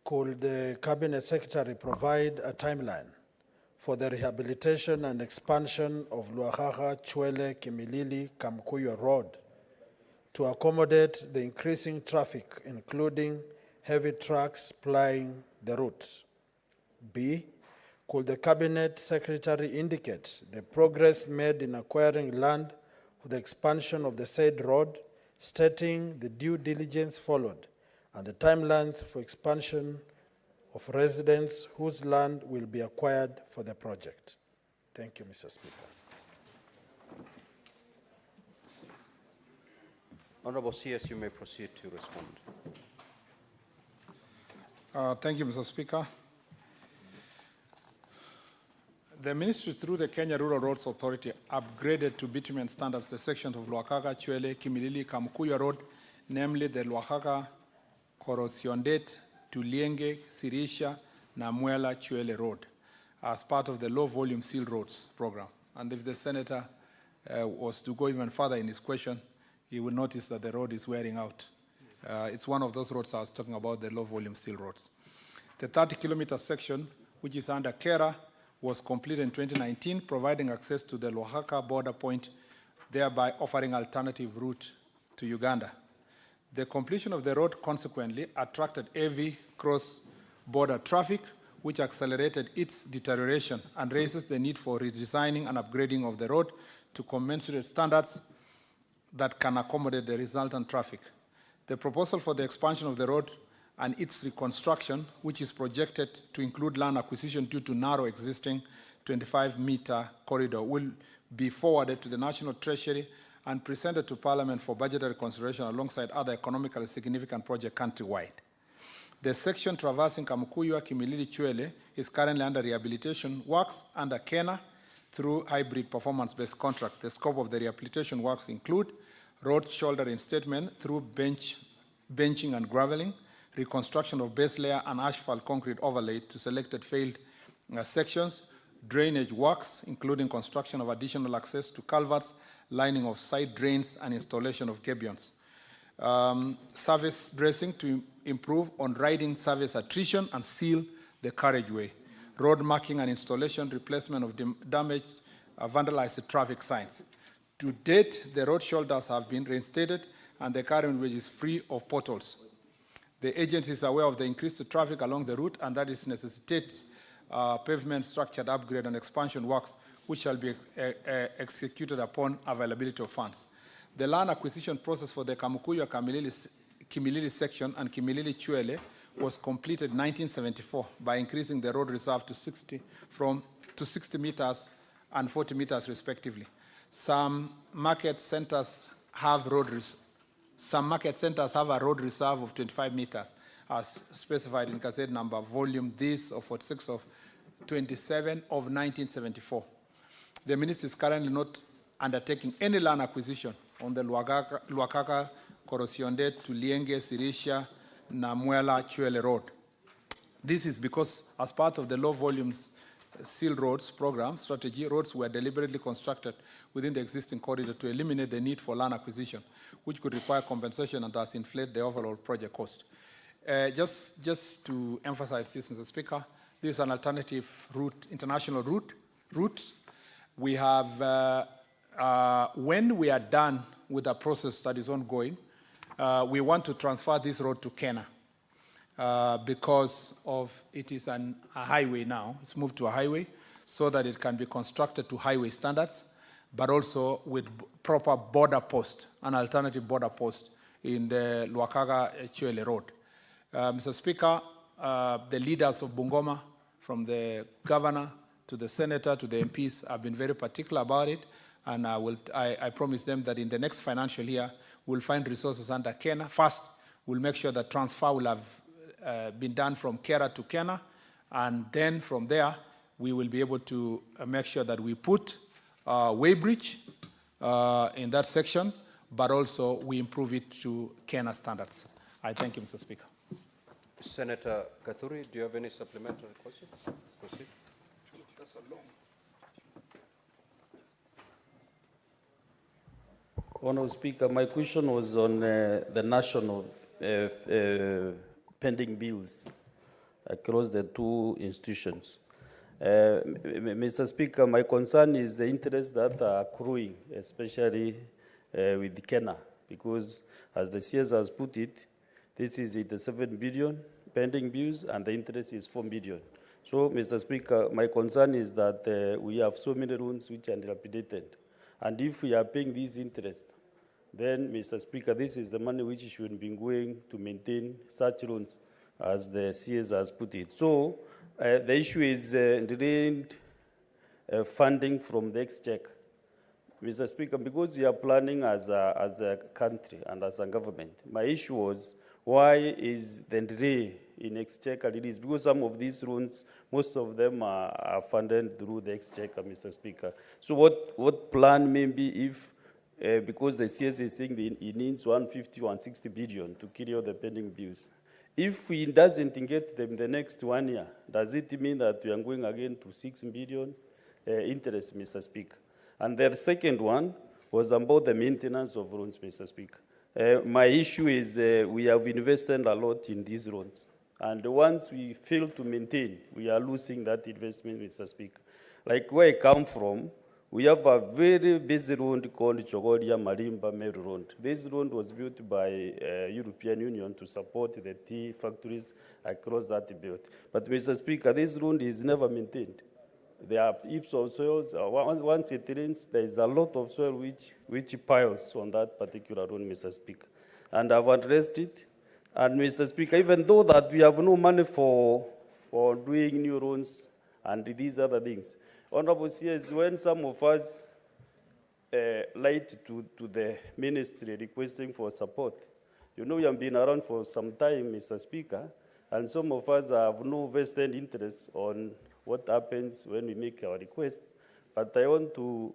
Could the Cabinet Secretary provide a timeline for the rehabilitation and expansion of Luahaha, Chwele, Kimilili, Kamkuyu Road to accommodate the increasing traffic, including heavy trucks plying the route? B, could the Cabinet Secretary indicate the progress made in acquiring land for the expansion of the said road, stating the due diligence followed and the timelines for expansion of residents whose land will be acquired for the project? Thank you, Mr. Speaker. Honorable CS, you may proceed to respond. Thank you, Mr. Speaker. The ministry, through the Kenya Rural Roads Authority, upgraded to bitumen standards the sections of Luakaga, Chwele, Kimilili, Kamkuyu Road, namely the Luakaga, Korosiondet, Tulienge, Sirisha, Namuela, Chwele Road, as part of the low-volume seal roads program. And if the senator was to go even further in his question, he will notice that the road is wearing out. It's one of those roads I was talking about, the low-volume seal roads. The 30-kilometer section, which is under Kera, was completed in 2019, providing access to the Luahaka border point, thereby offering alternative route to Uganda. The completion of the road consequently attracted heavy cross-border traffic, which accelerated its deterioration and raises the need for redesigning and upgrading of the road to commensurate standards that can accommodate the resultant traffic. The proposal for the expansion of the road and its reconstruction, which is projected to include land acquisition due to narrow existing 25-meter corridor, will be forwarded to the National Treasury and presented to Parliament for budgetary consideration alongside other economically significant projects countrywide. The section traversing Kamkuyu, Kimilili, Chwele is currently under rehabilitation works under KENA through hybrid performance-based contract. The scope of the rehabilitation works include road shoulder reinstatement through benching and graveling, reconstruction of base layer and asphalt concrete overlay to selected failed sections, drainage works, including construction of additional access to culverts, lining of side drains, and installation of gabions. Surface dressing to improve on riding surface attrition and seal the carriageway. Road marking and installation, replacement of damaged, vandalized traffic signs. To date, the road shoulders have been reinstated and the current way is free of potholes. The agency is aware of the increased traffic along the route and that is necessitates pavement structured upgrade and expansion works which shall be executed upon availability of funds. The land acquisition process for the Kamkuyu Kimilili section and Kimilili Chwele was completed in 1974 by increasing the road reserve to 60 meters and 40 meters respectively. Some market centers have a road reserve of 25 meters as specified in Gazette number volume this of 46 of 27 of 1974. The ministry is currently not undertaking any land acquisition on the Luakaka, Korosiondet, Tulienge, Sirisha, Namuela, Chwele Road. This is because as part of the low volumes seal roads program strategy, roads were deliberately constructed within the existing corridor to eliminate the need for land acquisition, which could require compensation and thus inflate the overall project cost. Just to emphasize this, Mr. Speaker, this is an alternative route, international route. We have, when we are done with the process that is ongoing, we want to transfer this road to Kenya. Because of it is a highway now. It's moved to a highway so that it can be constructed to highway standards, but also with proper border post, an alternative border post in the Luakaga-Chwele Road. Mr. Speaker, the leaders of Bungoma, from the governor to the senator to the MPs, have been very particular about it, and I promise them that in the next financial year, we'll find resources under Kenya. First, we'll make sure that transfer will have been done from Kera to Kenya, and then from there we will be able to make sure that we put weighbridge in that section, but also we improve it to Kenya standards. I thank you, Mr. Speaker. Senator Gathuri, do you have any supplementary questions? Proceed. Honourable Speaker, my question was on the national pending bills across the two institutions. Mr. Speaker, my concern is the interest that are accruing, especially with Kenya, because as the CS has put it, this is 87 billion pending bills, and the interest is 4 billion. So, Mr. Speaker, my concern is that we have so many loans which are dilapidated, and if we are paying this interest, then, Mr. Speaker, this is the money which should be going to maintain such loans, as the CS has put it. So, the issue is delayed funding from the exchequer. Mr. Speaker, because we are planning as a country and as a government, my issue was, why is the delay in exchequer release? Because some of these loans, most of them are funded through the exchequer, Mr. Speaker. So what plan maybe if, because the CS is saying it needs 150, 160 billion to clear all the pending bills. If we doesn't get them the next 1 year, does it mean that we are going again to 6 billion interest, Mr. Speaker? And the second one was about the maintenance of roads, Mr. Speaker. My issue is we have invested a lot in these roads. And once we fail to maintain, we are losing that investment, Mr. Speaker. Like where I come from, we have a very busy road called Chogoria Marimba Meru Road. This road was built by European Union to support the tea factories across that belt. But, Mr. Speaker, this road is never maintained. There are heaps of soils. Once it rains, there is a lot of soil which piles on that particular road, Mr. Speaker. And I've addressed it. And, Mr. Speaker, even though that we have no money for doing new roads and these other things, Honorable CS, when some of us lied to the ministry requesting for support, you know we have been around for some time, Mr. Speaker, and some of us have no vested interest on what happens when we make our requests. But I want to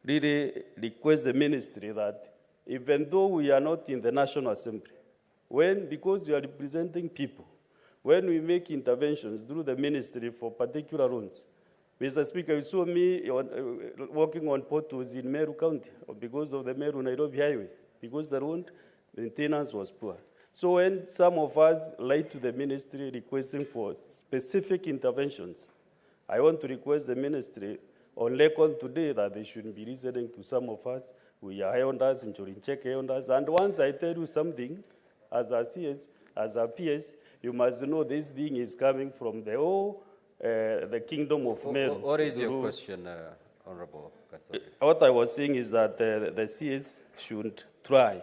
really request the ministry that even though we are not in the National Assembly, because we are representing people, when we make interventions through the ministry for particular roads, Mr. Speaker, you saw me working on potholes in Meru County because of the Meru-Nairobi Highway, because the road maintenance was poor. So when some of us lied to the ministry requesting for specific interventions, I want to request the ministry on record today that they shouldn't be listening to some of us. We are Hyundais, Inchurinchek Hyundais, and once I tell you something, as a CS, as a PS, you must know this thing is coming from the kingdom of Meru. What is your question, Honorable Gathuri? What I was saying is that the CS should try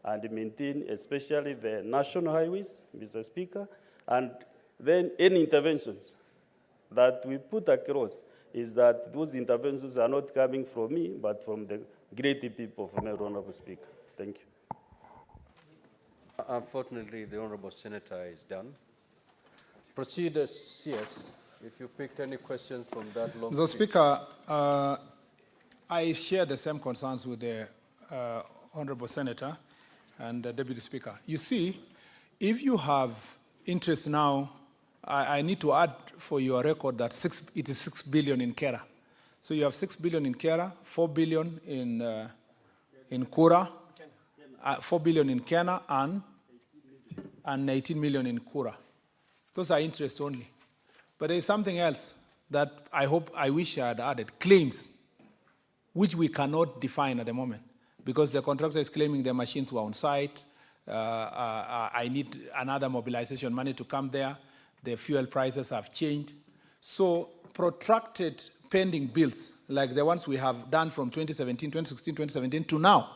and maintain, especially the national highways, Mr. Speaker, and then any interventions that we put across is that those interventions are not coming from me, but from the great people of Meru, Honorable Speaker. Thank you. Unfortunately, the Honorable Senator is done. Proceed, CS. If you picked any questions from that long Mr. Speaker, I share the same concerns with the Honorable Senator and the Deputy Speaker. You see, if you have interest now I need to add for your record that it is 6 billion in Kera. So you have 6 billion in Kera, 4 billion in Kura, 4 billion in Kena, and 18 million in Kura. Those are interest only. But there is something else that I wish I had added, claims, which we cannot define at the moment, because the contractor is claiming the machines were on site. I need another mobilization money to come there. The fuel prices have changed. So protracted pending bills, like the ones we have done from 2017, 2016, 2017 to now,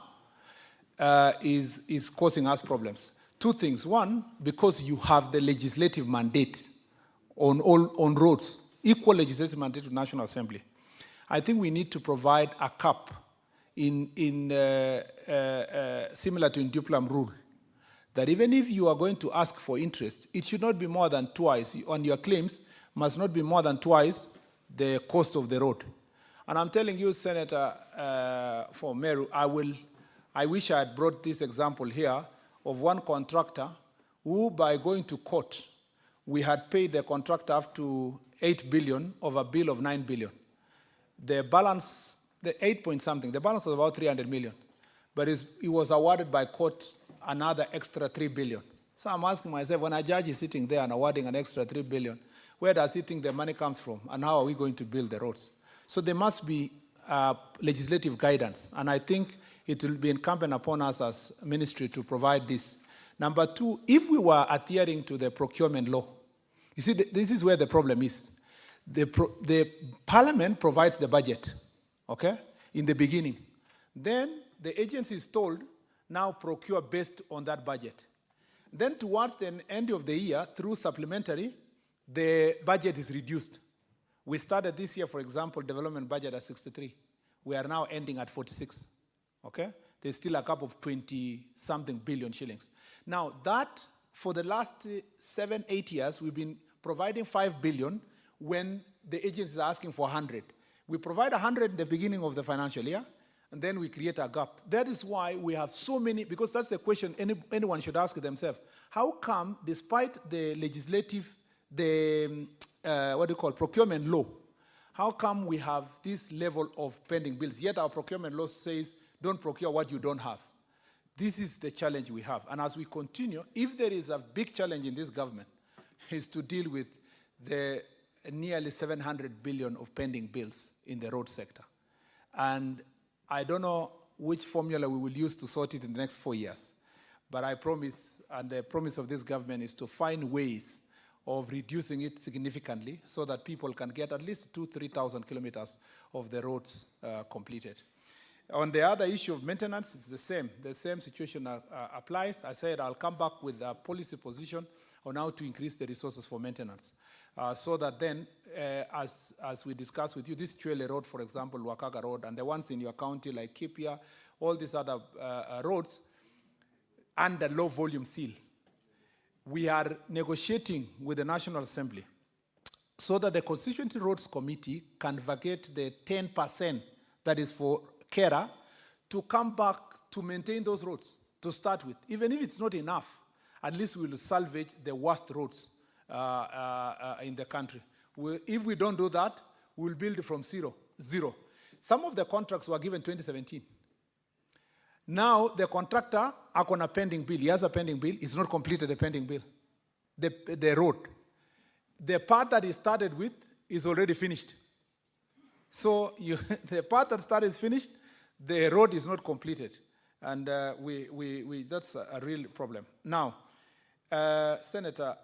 is causing us problems. Two things. One, because you have the legislative mandate on roads, equal legislative mandate to National Assembly. I think we need to provide a cap similar to Induplam rule, that even if you are going to ask for interest, it should not be more than twice, on your claims, must not be more than twice the cost of the road. And I'm telling you, Senator for Meru, I wish I had brought this example here of one contractor who, by going to court, we had paid the contractor up to 8 billion of a bill of 9 billion. The balance, the 8 point something, the balance was about 300 million. But he was awarded by court another extra 3 billion. So I'm asking myself, when a judge is sitting there and awarding an extra 3 billion, where does he think the money comes from, and how are we going to build the roads? So there must be legislative guidance, and I think it will be incumbent upon us as ministry to provide this. Number two, if we were adhering to the procurement law, you see, this is where the problem is. The parliament provides the budget, okay, in the beginning. Then the agency is told, now procure based on that budget. Then towards the end of the year, through supplementary, the budget is reduced. We started this year, for example, development budget at 63. We are now ending at 46, okay? There's still a gap of 20-something billion shillings. Now that, for the last 7-8 years, we've been providing 5 billion when the agencies are asking for 100. We provide 100 in the beginning of the financial year, and then we create a gap. That is why we have so many, because that's the question anyone should ask themselves. How come, despite the legislative, procurement law, how come we have this level of pending bills, yet our procurement law says, don't procure what you don't have? This is the challenge we have. And as we continue, if there is a big challenge in this government, is to deal with the nearly 700 billion of pending bills in the road sector. And I don't know which formula we will use to sort it in the next 4 years. But I promise, and the promise of this government is to find ways of reducing it significantly so that people can get at least 2,000-3,000 kilometers of the roads completed. On the other issue of maintenance, it's the same. The same situation applies. I said I'll come back with a policy position on how to increase the resources for maintenance. So that then, as we discussed with you, this Chwele Road, for example, Wakaga Road, and the ones in your county like Kipia, all these other roads, under low volume seal. We are negotiating with the National Assembly so that the Constituency Roads Committee can vacate the 10% that is for Kera to come back to maintain those roads to start with. Even if it's not enough, at least we will salvage the worst roads in the country. If we don't do that, we'll build from zero. Some of the contracts were given 2017. Now the contractor are on a pending bill. He has a pending bill. He's not completed the pending bill. The road. The part that he started with is already finished. So the part that started is finished. The road is not completed. And that's a real problem. Now, Senator,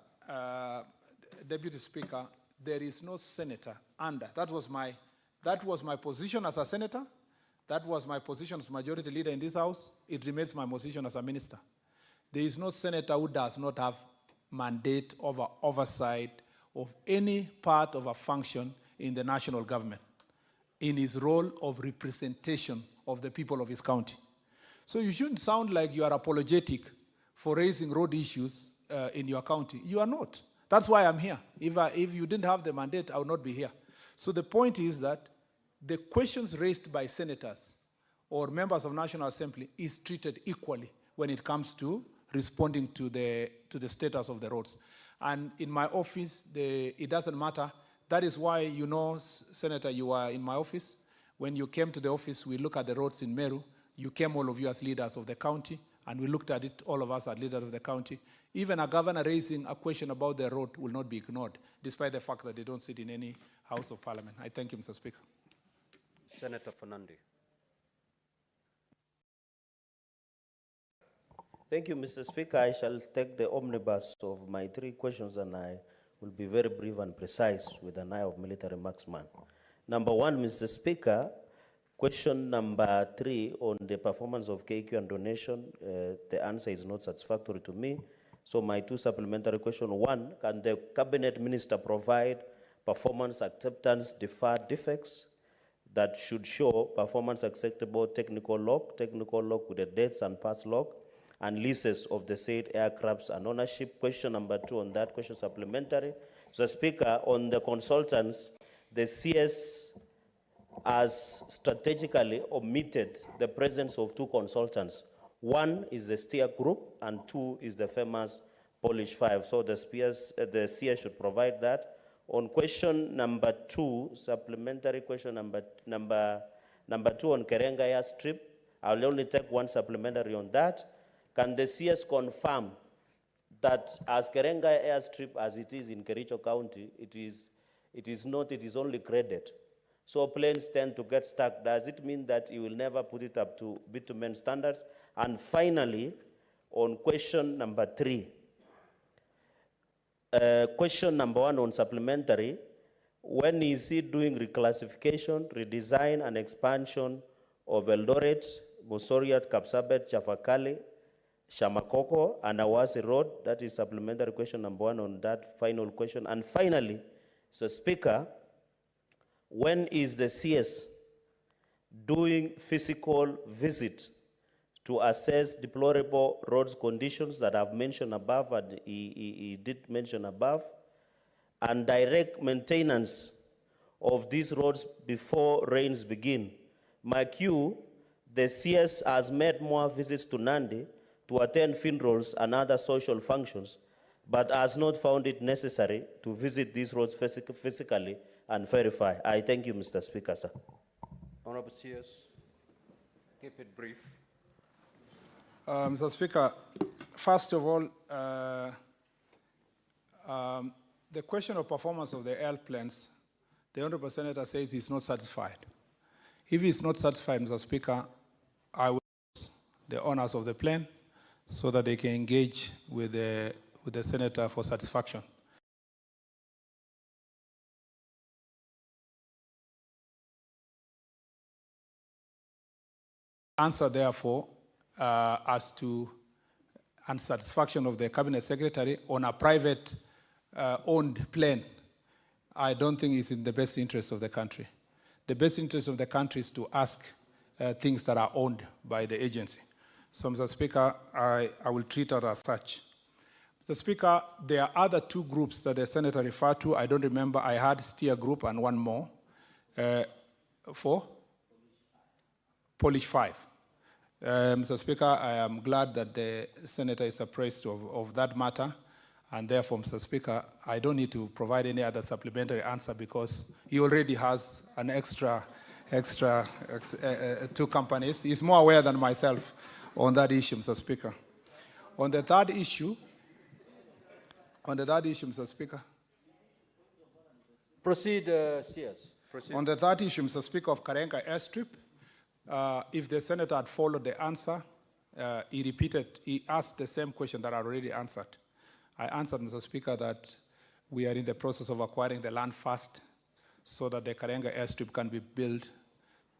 Deputy Speaker, there is no senator under. That was my position as a senator. That was my position as majority leader in this house. It remains my position as a minister. There is no senator who does not have mandate over oversight of any part of a function in the national government in his role of representation of the people of his county. So you shouldn't sound like you are apologetic for raising road issues in your county. You are not. That's why I'm here. If you didn't have the mandate, I would not be here. So the point is that the questions raised by senators or members of National Assembly is treated equally when it comes to responding to the status of the roads. And in my office, it doesn't matter. That is why, you know, Senator, you are in my office. When you came to the office, we look at the roads in Meru. You came, all of you, as leaders of the county, and we looked at it, all of us as leaders of the county. Even a governor raising a question about the road will not be ignored, despite the fact that they don't sit in any House of Parliament. I thank you, Mr. Speaker. Senator for Nandi. Thank you, Mr. Speaker. I shall take the omnibus of my 3 questions, and I will be very brief and precise with an eye of military marksman. Number 1, Mr. Speaker, question number 3 on the performance of KQ and donation, the answer is not satisfactory to me. So my 2 supplementary questions. 1, can the cabinet minister provide performance acceptance deferred defects that should show performance acceptable technical log with the dates and pass log, and leases of the said aircrafts and ownership? Question number 2 on that question supplementary. Mr. Speaker, on the consultants, the CS has strategically omitted the presence of 2 consultants. 1 is the Steer Group, and 2 is the famous Polish 5. So the CS should provide that. On question number 2, supplementary question number 2 on Kirinyaga Airstrip, I will only take 1 supplementary on that. Can the CS confirm that as Kirinyaga Airstrip as it is in Kericho County, it is only graded? So planes tend to get stuck. Does it mean that you will never put it up to bitumen standards? And finally, on question number 3, question number 1 on supplementary, when is he doing reclassification, redesign, and expansion of Eldoret, Mosoriat, Kapsabet, Chafakali, Shamakoko, and Awasi Road? That is supplementary question number 1 on that final question. And finally, Mr. Speaker, when is the CS doing physical visit to assess deplorable roads conditions that I've mentioned above, and he did mention above, and direct maintenance of these roads before rains begin? My cue, the CS has made more visits to Nandi to attend funerals and other social functions, but has not found it necessary to visit these roads physically and verify. I thank you, Mr. Speaker, sir. Honorable CS, keep it brief. Mr. Speaker, first of all, the question of performance of the airplanes, the Honorable Senator says he's not satisfied. If he's not satisfied, Mr. Speaker, I will ask the owners of the plane so that they can engage with the Senator for satisfaction. Answer, therefore, as to unsatisfaction of the Cabinet Secretary on a private owned plane, I don't think it's in the best interest of the country. The best interest of the country is to ask things that are owned by the agency. So, Mr. Speaker, I will treat it as such. Mr. Speaker, there are other 2 groups that the Senator referred to. I don't remember. I had Steer Group and 1 more. 4? Polish 5. Mr. Speaker, I am glad that the Senator is appraised of that matter, and therefore, Mr. Speaker, I don't need to provide any other supplementary answer because he already has an extra 2 companies. He's more aware than myself on that issue, Mr. Speaker. On the third issue, Mr. Speaker. Proceed, CS. Proceed. On the third issue, Mr. Speaker, of Kirinyaga Airstrip, if the Senator had followed the answer, he asked the same question that I already answered. I answered, Mr. Speaker, that we are in the process of acquiring the land first so that the Kirinyaga Airstrip can be built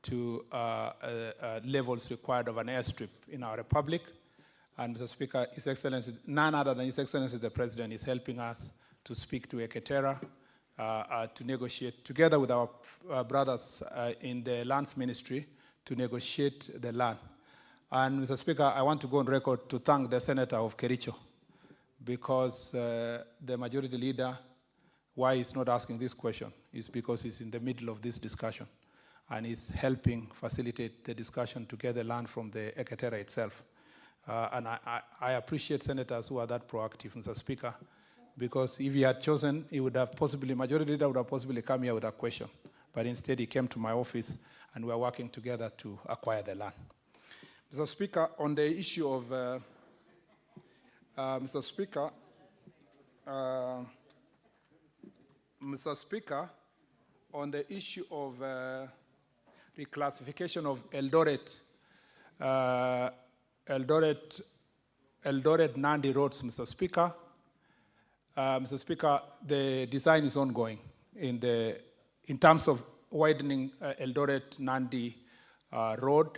to levels required of an airstrip in our republic. And Mr. Speaker, His Excellency, none other than His Excellency the President is helping us to speak to Eketera, to negotiate together with our brothers in the lands ministry to negotiate the land. And Mr. Speaker, I want to go on record to thank the Senator of Kericho because the majority leader, why he's not asking this question is because he's in the middle of this discussion and he's helping facilitate the discussion to get the land from the Eketera itself. And I appreciate senators who are that proactive, Mr. Speaker. because if he had chosen, he would have possibly, majority leader would have possibly come here with a question. But instead, he came to my office, and we are working together to acquire the land. Mr. Speaker, on the issue of, Mr. Speaker, on the issue of reclassification of Eldoret Nandi roads, Mr. Speaker. Mr. Speaker, the design is ongoing in terms of widening Eldoret Nandi road.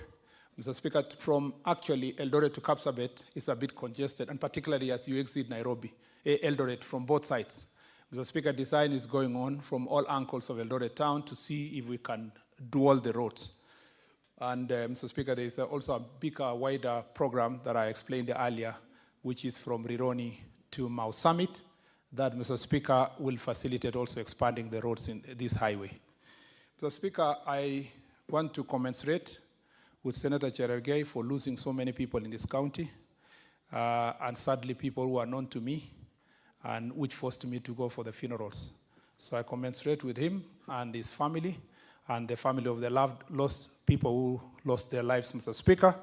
Mr. Speaker, from actually Eldoret to Kapsabet is a bit congested, and particularly as you exit Nairobi, Eldoret from both sides. Mr. Speaker, design is going on from all angles of Eldoret town to see if we can dual the roads. And Mr. Speaker, there is also a bigger, wider program that I explained earlier, which is from Rironi to Mau Summit, that, Mr. Speaker, will facilitate also expanding the roads in this highway. Mr. Speaker, I want to commensurate with Senator Cherargei for losing so many people in this county, and sadly people who are known to me, and which forced me to go for the funerals. So I commensurate with him and his family, and the family of the lost people who lost their lives, Mr. Speaker.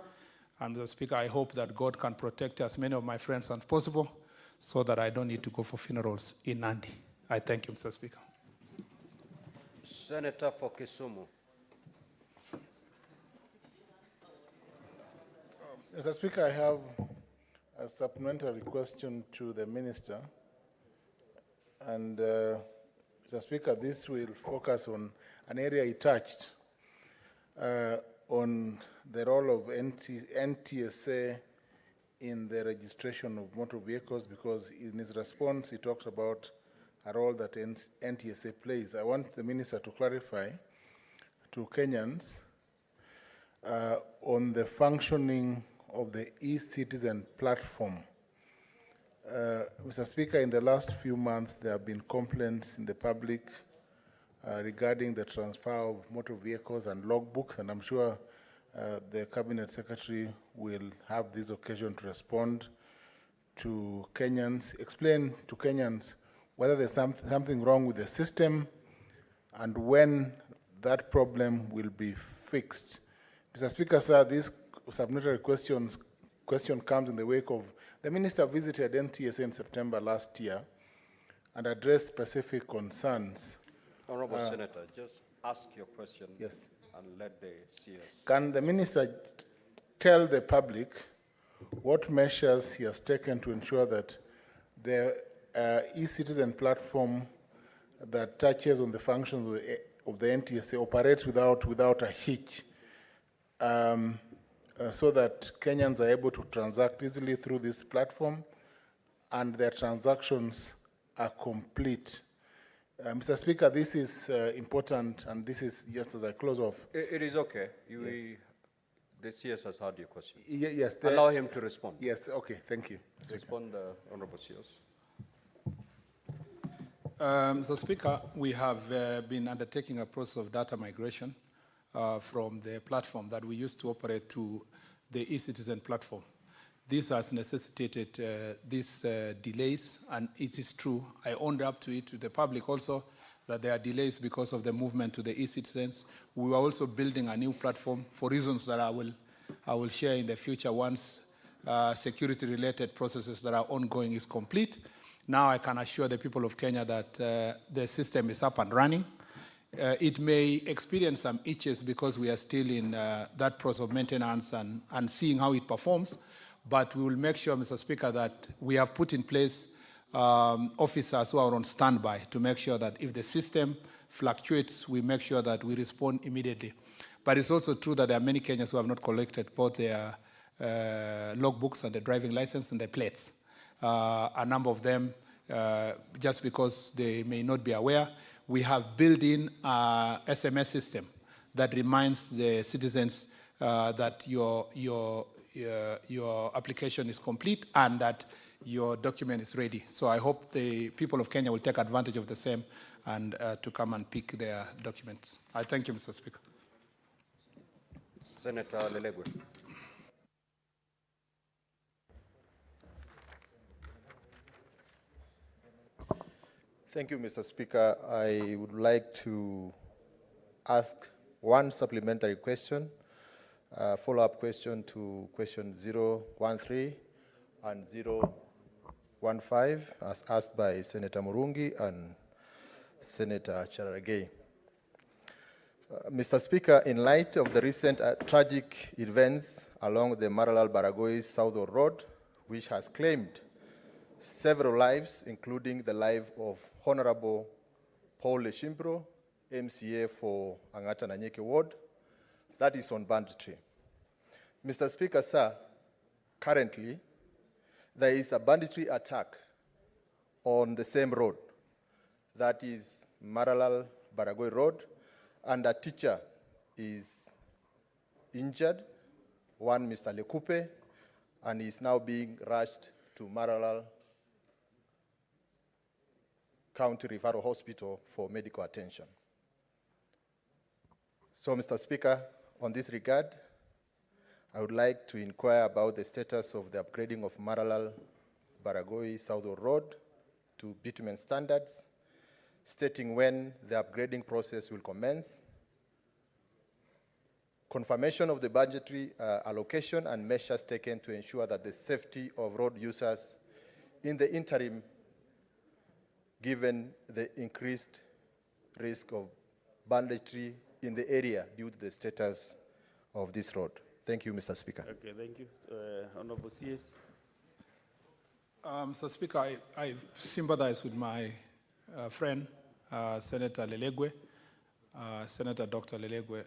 And Mr. Speaker, I hope that God can protect as many of my friends as possible so that I don't need to go for funerals in Nandi. I thank you, Mr. Speaker. Senator for Kisumu. Mr. Speaker, I have a supplementary question to the Minister. And, Mr. Speaker, this will focus on an area he touched on the role of NTSA in the registration of motor vehicles, because in his response he talks about a role that NTSA plays. I want the Minister to clarify to Kenyans on the functioning of the e-citizen platform. Mr. Speaker, in the last few months there have been complaints in the public regarding the transfer of motor vehicles and logbooks, and I'm sure the Cabinet Secretary will have this occasion to respond to Kenyans, explain to Kenyans whether there's something wrong with the system and when that problem will be fixed. Mr. Speaker, sir, this supplementary question comes in the wake of the Minister visited NTSA in September last year and addressed specific concerns. Honorable Senator, just ask your question. Yes. And let the CS. Can the Minister tell the public what measures he has taken to ensure that the e-citizen platform that touches on the functions of the NTSA operates without a hitch, so that Kenyans are able to transact easily through this platform and their transactions are complete? Mr. Speaker, this is important, and this is just as I close off. It is okay. Yes. The CS has heard your question. Yes. Allow him to respond. Yes, okay, thank you. Respond, Honorable CS. Mr. Speaker, we have been undertaking a process of data migration from the platform that we used to operate to the e-citizen platform. This has necessitated these delays, and it is true. I owned up to it to the public also that there are delays because of the movement to the e-citizens. We are also building a new platform for reasons that I will share in the future once security-related processes that are ongoing is complete. Now I can assure the people of Kenya that the system is up and running. It may experience some itches because we are still in that process of maintenance and seeing how it performs. But we will make sure, Mr. Speaker, that we have put in place officers who are on standby to make sure that if the system fluctuates, we make sure that we respond immediately. But it's also true that there are many Kenyans who have not collected both their logbooks and the driving license and the plates. A number of them, just because they may not be aware, we have built in a SMS system that reminds the citizens that your application is complete and that your document is ready. So I hope the people of Kenya will take advantage of the same and to come and pick their documents. I thank you, Mr. Speaker. Senator Lelegwe. Thank you, Mr. Speaker. I would like to ask one supplementary question, follow-up question to question 013 and 015, as asked by Senator Murungi and Senator Charagay. Mr. Speaker, in light of the recent tragic events along the Maralal-Baragoi Southern Road, which has claimed several lives, including the life of Honorable Paul Leshimbro, MCA for Angata Nanyeke Ward, that is on banditry. Mr. Speaker, sir, currently there is a banditry attack on the same road, that is Maralal-Baragoi Road, and a teacher is injured, one Mr. Lekupe, and is now being rushed to Maralal County Referral Hospital for medical attention. So, Mr. Speaker, on this regard, I would like to inquire about the status of the upgrading of Maralal-Baragoi Southern Road to bitumen standards, stating when the upgrading process will commence, confirmation of the budgetary allocation and measures taken to ensure that the safety of road users in the interim, given the increased risk of banditry in the area due to the status of this road. Thank you, Mr. Speaker. Okay, thank you. Honorable CS. Mr. Speaker, I sympathize with my friend, Senator Lelegwe, Senator Dr. Lelegwe,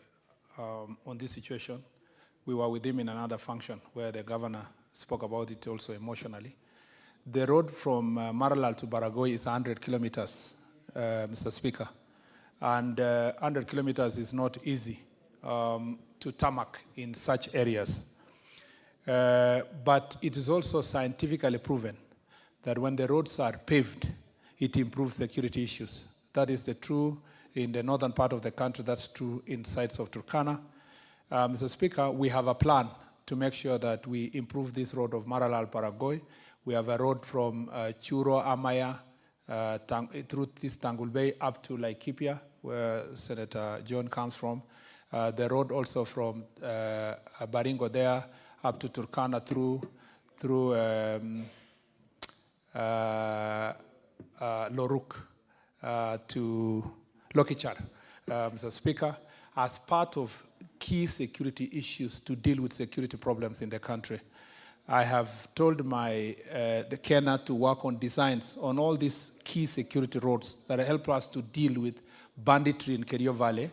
on this situation. We were with him in another function where the governor spoke about it also emotionally. The road from Maralal to Baragoi is 100 kilometers, Mr. Speaker. And 100 kilometers is not easy to tarmac in such areas. But it is also scientifically proven that when the roads are paved, it improves security issues. That is the true in the northern part of the country. That's true in sites of Turkana. Mr. Speaker, we have a plan to make sure that we improve this road of Maralal-Baragoi. We have a road from Churo, Amaya, through this Tangul Bay up to Laikipia, where Senator John comes from. The road also from Baringo there up to Turkana through Loruk to Lokichar. Mr. Speaker, as part of key security issues to deal with security problems in the country, I have told the Kenya to work on designs on all these key security roads that help us to deal with banditry in Kerio Valley.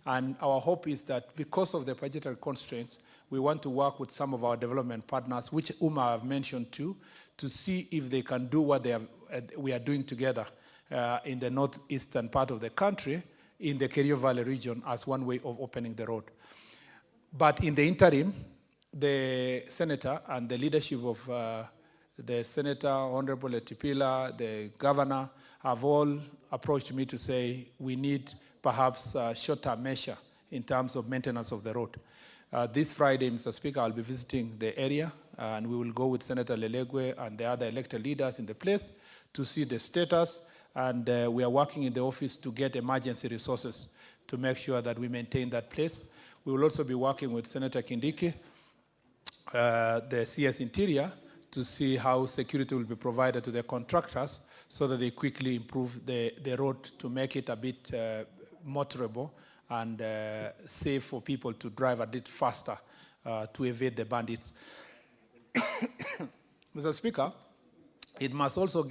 And our hope is that because of the budgetary constraints, we want to work with some of our development partners, which Uma have mentioned too, to see if they can do what we are doing together in the northeastern part of the country, in the Kerio Valley region, as one way of opening the road. But in the interim, the senator and the leadership of the senator, Honorable Etipila, the governor, have all approached me to say we need perhaps a shorter measure in terms of maintenance of the road. This Friday, Mr. Speaker, I'll be visiting the area, and we will go with Senator Lelegwe and the other elected leaders in the place to see the status, and we are working in the office to get emergency resources to make sure that we maintain that place. We will also be working with Senator Kindiki, the CS Interior, to see how security will be provided to the contractors so that they quickly improve the road to make it a bit motorable and safe for people to drive a bit faster to evade the bandits. Mr. Speaker, it must also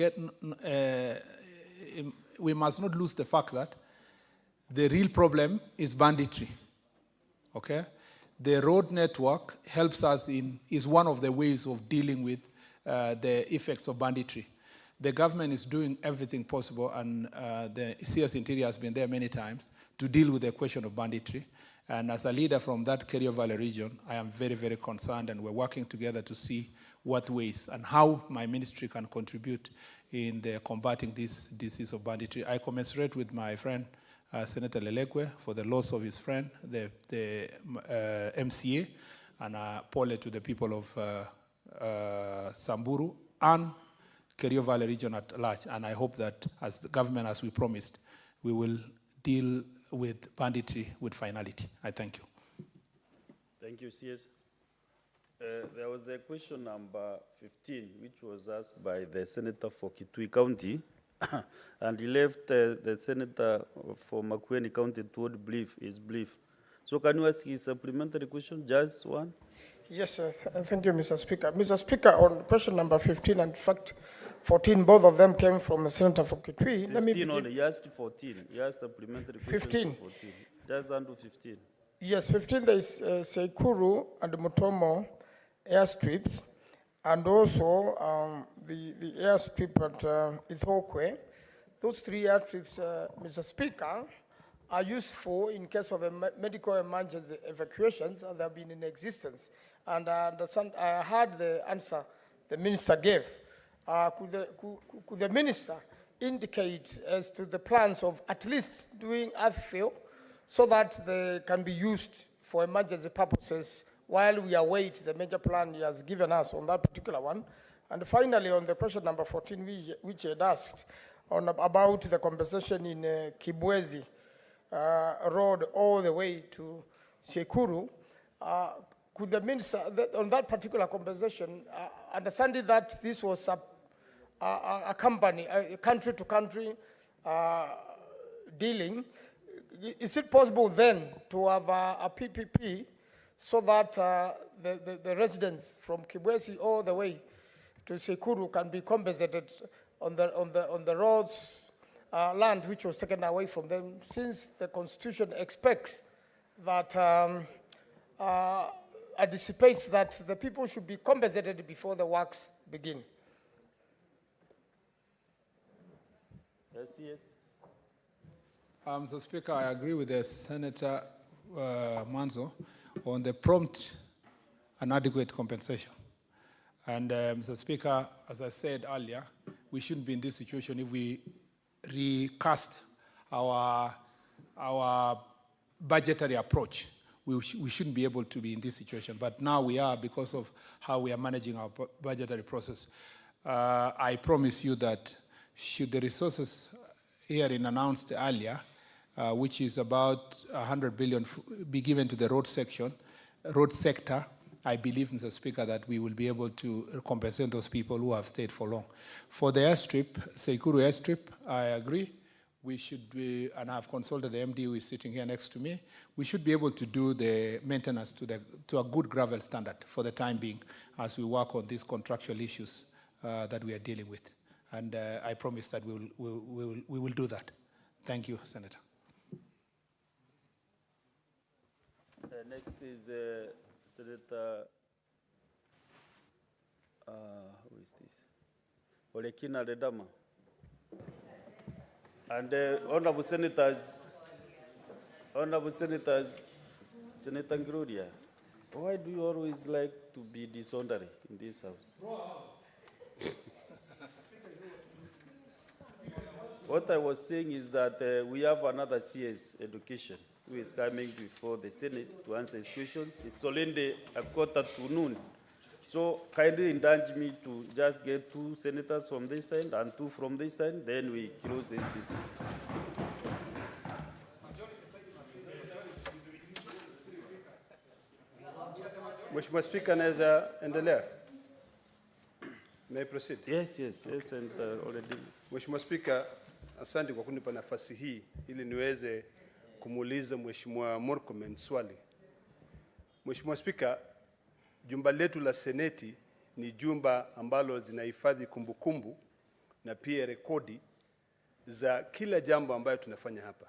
we must not lose the fact that the real problem is banditry, okay? The road network helps us is one of the ways of dealing with the effects of banditry. The government is doing everything possible, and the CS Interior has been there many times to deal with the question of banditry. And as a leader from that Kerio Valley region, I am very, very concerned, and we're working together to see what ways and how my ministry can contribute in combating this disease of banditry. I commiserate with my friend, Senator Lelegwe, for the loss of his friend, the MCA, and Pole to the people of Samburu and Kerio Valley region at large. And I hope that as the government, as we promised, we will deal with banditry with finality. I thank you. Thank you, CS. There was a question number 15, which was asked by the Senator for Kitui County, and he left the Senator for Makueni County to his belief. So can you ask his supplementary question, just one? Yes, sir. Thank you, Mr. Speaker. Mr. Speaker, on question number 15, and in fact, 14, both of them came from the Senator for Kitui. 15 only, he asked 14. He asked supplementary question 15. 14. Just under 15. Yes, 15, there is Sekuru and Mutomo airstrips, and also the airstrip at Ithokwe. Those three airstrips, Mr. Speaker, are useful in case of medical emergency evacuations, and they have been in existence. And I heard the answer the minister gave. Could the minister indicate as to the plans of at least doing earthfill so that they can be used for emergency purposes while we await the major plan he has given us on that particular one? And finally, on the question number 14, which he had asked about the compensation in Kibwezi road all the way to Sekuru, could the minister, on that particular compensation, understanding that this was a company, a country-to-country dealing, is it possible then to have a PPP so that the residents from Kibwezi all the way to Sekuru can be compensated on the roads, land which was taken away from them, since the Constitution expects that, anticipates that the people should be compensated before the works begin? Yes. Mr. Speaker, I agree with the Senator Manzo on the prompt and adequate compensation. And Mr. Speaker, as I said earlier, we shouldn't be in this situation if we recast our budgetary approach. We shouldn't be able to be in this situation, but now we are because of how we are managing our budgetary process. I promise you that should the resources herein announced earlier, which is about 100 billion, be given to the road sector, I believe, Mr. Speaker, that we will be able to compensate those people who have stayed for long. For the airstrip, Sekuru airstrip, I agree. We should be, and I've consulted the MD who is sitting here next to me, we should be able to do the maintenance to a good gravel standard for the time being as we work on these contractual issues that we are dealing with. And I promise that we will do that. Thank you, Senator. Next is Senator, who is this? Olekina Ledama. And Honorable Senators, Senator Ngrudia, why do you always like to be disorderly in this house? What I was saying is that we have another CS Education who is coming before the Senate to answer his questions. It's already a quarter to noon. So kindly indulge me to just get 2 senators from this side and 2 from this side, then we close this business. Mheshimiwa Speaker, naweza endelea? May I proceed? Yes, and already. Mheshimiwa Speaker, asante kwa kunipa nafasi hii ili niweze kumuuliza Mheshimiwa Murkomen swali. Mheshimiwa Speaker, jumba letu la Seneti ni jumba ambalo zinahifadhi kumbukumbu na pia rekodi za kila jambo ambayo tunafanya hapa.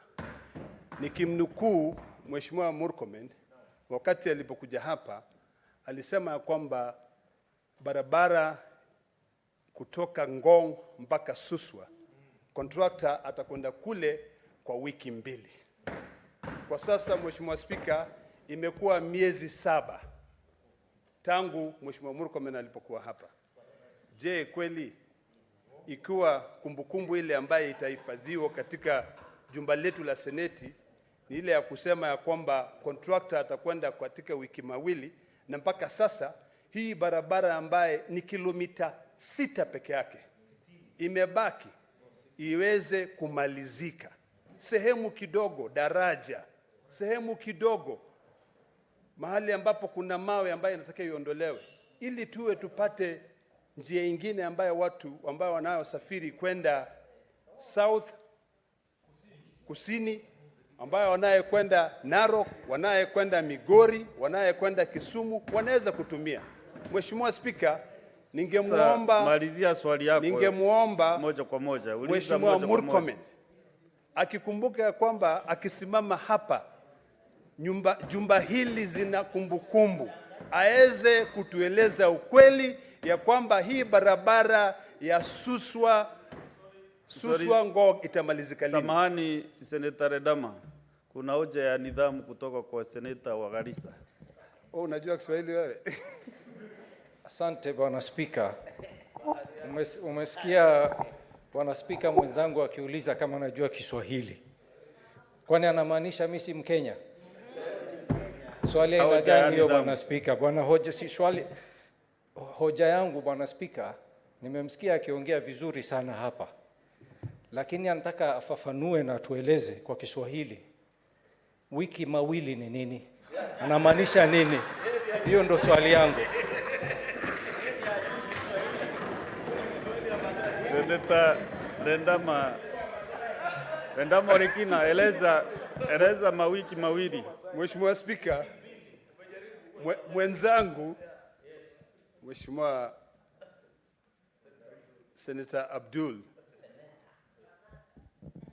Nikimnukuu Mheshimiwa Murkomen, wakati alipokuja hapa, alisema kwamba barabara kutoka Ngong mpaka Suswa, contractor atakwenda kule kwa wiki 2. Kwa sasa, Mheshimiwa Speaker, imekuwa miezi 7 tangu Mheshimiwa Murkomen alipokuwa hapa. Je, kweli ikiwa kumbukumbu ile ambaye itahifadhiwa katika jumba letu la Seneti ni ile ya kusema ya kwamba contractor atakwenda katika wiki 2, na mpaka sasa hii barabara ambaye ni kilomita 6 peke yake imebaki iweze kumalizika. Sehemu kidogo daraja, sehemu kidogo mahali ambapo kuna mawe ambayo inatakiwa iondolewe, ili tuwe tupate njia nyingine ambayo watu ambao wanayosafiri kwenda south, kusini, ambayo wanayekwenda Narok, wanayekwenda Migori, wanayekwenda Kisumu wanaweza kutumia. Mheshimiwa Spika, ningemuomba malizia swali yako. Ningemuomba moja kwa moja. Mheshimiwa Murkomen akikumbuka kwamba akisimama hapa jumba hili zina kumbukumbu, aweze kutueleza ukweli ya kwamba hii barabara ya Suswa Ngong itamalizika lini. Samahani Senator Redama, kuna hoja ya nidhamu kutoka kwa Senator wa Garissa. Unajua Kiswahili wewe? Asante Bwana Spika. Umesikia Bwana Spika mwenzangu akiuliza kama najua Kiswahili. Kwani anamaanisha mimi si Mkenya? Swali aina gani hiyo Bwana Spika? Bwana hoja si swali. Hoja yangu Bwana Spika, nimemsikia akiongea vizuri sana hapa. Lakini anataka afafanue na tueleze kwa Kiswahili. Wiki mawili ni nini? Anamaanisha nini? Hiyo ndo swali yangu. Senator Rendama Orikina, eleza mawiki mawili. Mheshimiwa Spika, mwenzangu Mheshimiwa Senator Abdul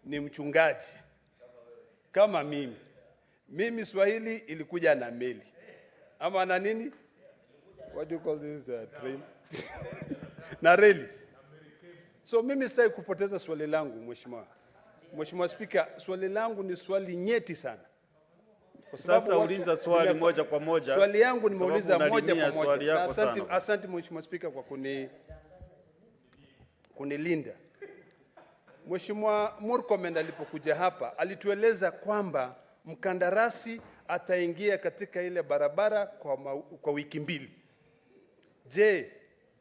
ni mchungaji kama mimi. Mimi Swahili ilikuja na meli. Ama na nini? What do you call this train? Na reli. So mimi sitaki kupoteza swali langu Mheshimiwa Spika, swali langu ni swali nyeti sana. Sasa uliza swali moja kwa moja. Swali yangu nimeuliza moja kwa moja. Asante Mheshimiwa Spika kwa kunilinda. Mheshimiwa Murkomen alipokuja hapa alitueleza kwamba mkandarasi ataingia katika ile barabara kwa wiki 2. Je,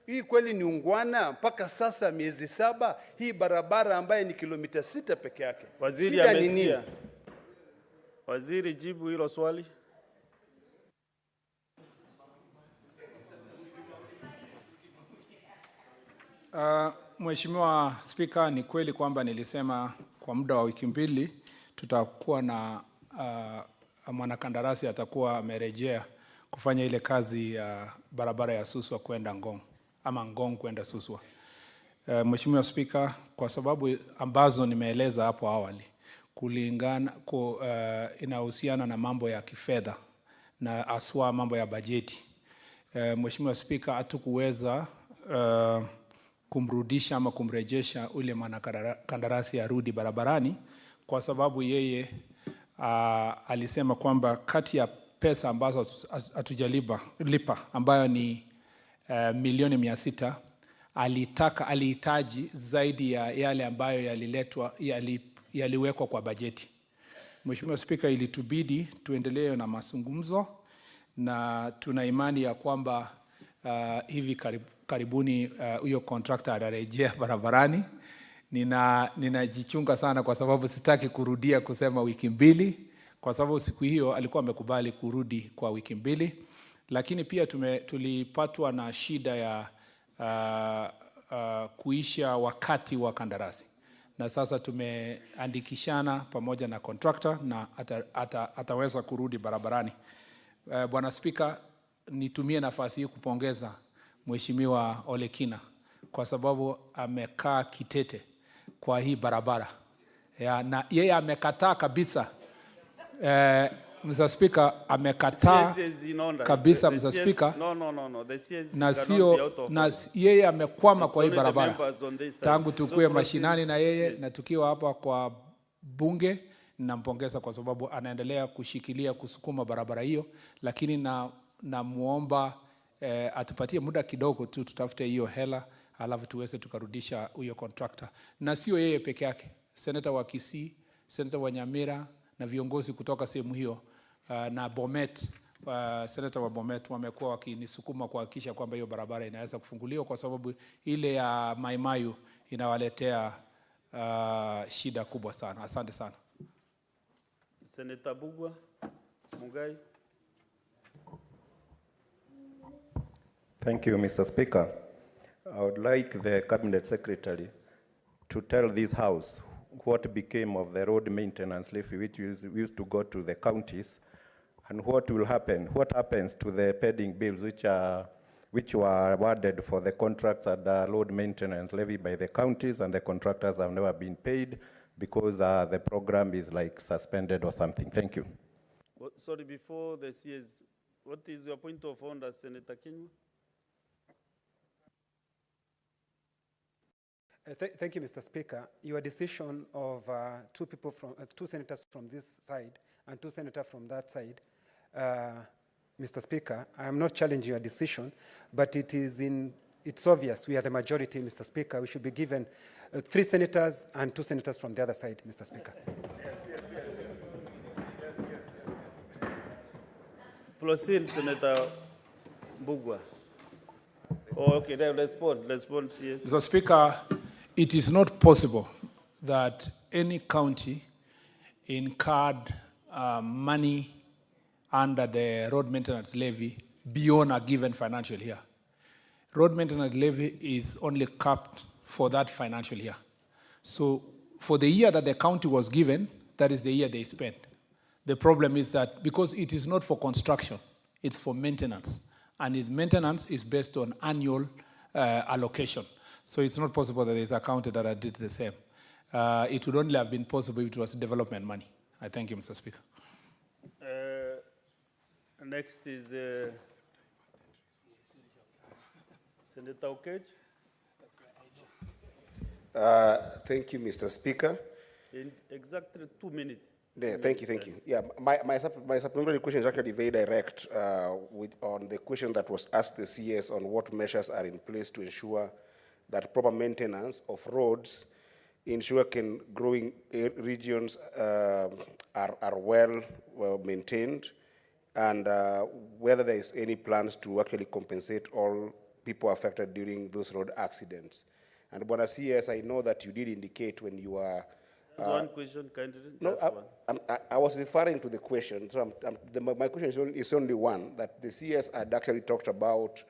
hii kweli ni ungwana? Mpaka sasa miezi 7 hii barabara ambaye ni kilomita 6 peke yake. Waziri amesikia. Waziri, jibu hilo swali. Mheshimiwa Spika, ni kweli kwamba nilisema kwa muda wa wiki 2 tutakuwa na mwanakandarasi atakuwa amerejea kufanya ile kazi ya barabara ya Suswa kwenda Ngong ama Ngong kwenda Suswa. Mheshimiwa Spika, kwa sababu ambazo nimeeleza hapo awali, kulingana inahusiana na mambo ya kifedha na aswa mambo ya bajeti. Mheshimiwa Spika, hatukuweza kumrudisha ama kumrejesha ule mwanakandarasi arudi barabarani kwa sababu yeye alisema kwamba kati ya pesa ambazo hatujalipa ambayo ni milioni 600 alihitaji zaidi ya yale ambayo yaliwekwa kwa bajeti. Mheshimiwa Spika, ilitubidi tuendelee na mazungumzo na tuna imani ya kwamba hivi karibuni huyo contractor atarejea barabarani. Ninajichunga sana kwa sababu sitaki kurudia kusema wiki 2 kwa sababu siku hiyo alikuwa amekubali kurudi kwa wiki 2, lakini pia tulipatwa na shida ya kuisha wakati wa kandarasi, na sasa tumeandikishana pamoja na contractor na ataweza kurudi barabarani. Bwana Spika, nitumie nafasi hii kupongeza Mheshimiwa Olekina kwa sababu amekaa kitete kwa hii barabara na yeye amekataa kabisa. Mr. Speaker, amekataa kabisa Mr. Speaker. Na sio na yeye amekwama kwa hii barabara tangu tukue mashinani na yeye na tukiwa hapa kwa bunge. Nampongeza kwa sababu anaendelea kushikilia kusukuma barabara hiyo, lakini namuomba atupatie muda kidogo tu tutafute hiyo hela alafu tuweze tukarudisha huyo contractor. Na sio yeye peke yake, Senator wa Kisii, Senator wa Nyamira na viongozi kutoka sehemu hiyo na Bomet, Senator wa Bomet wamekuwa wakinisukuma kuhakikisha kwamba hiyo barabara inaweza kufunguliwa kwa sababu ile ya Maimayu inawaletea shida kubwa sana. Asante sana. Senator Bugwa, Mugai. Thank you, Mr. Speaker. I would like the Cabinet Secretary to tell this House what became of the road maintenance levy which used to go to the counties, and what will happen, what happens to the pending bills which were awarded for the contracts and road maintenance levy by the counties, and the contractors have never been paid because the program is like suspended or something. Thank you. Sorry, before the CS, what is your point of order, Senator Kinyua? Thank you, Mr. Speaker. Your decision of two senators from this side and two senators from that side, Mr. Speaker, I am not challenging your decision, but it's obvious we are the majority, Mr. Speaker. We should be given 3 senators and 2 senators from the other side, Mr. Speaker. Proceed, Senator Bugwa. Oh, okay, then respond, yes. Mr. Speaker, it is not possible that any county incurred money under the road maintenance levy beyond a given financial year. Road maintenance levy is only capped for that financial year. So for the year that the county was given, that is the year they spent. The problem is that because it is not for construction, it's for maintenance. And maintenance is based on annual allocation. So it's not possible that there's a county that did the same. It would only have been possible if it was development money. I thank you, Mr. Speaker. Next is Senator Okej. Thank you, Mr. Speaker. In exactly 2 minutes. Yeah, thank you. Yeah, my supplementary question is actually very direct on the question that was asked the CS on what measures are in place to ensure that proper maintenance of roads in sugarcane growing regions are well maintained, and whether there is any plans to actually compensate all people affected during those road accidents. And Bwana CS, I know that you did indicate when you are one question, kindly. No, I was referring to the question. So my question is only one, that the CS had actually talked about,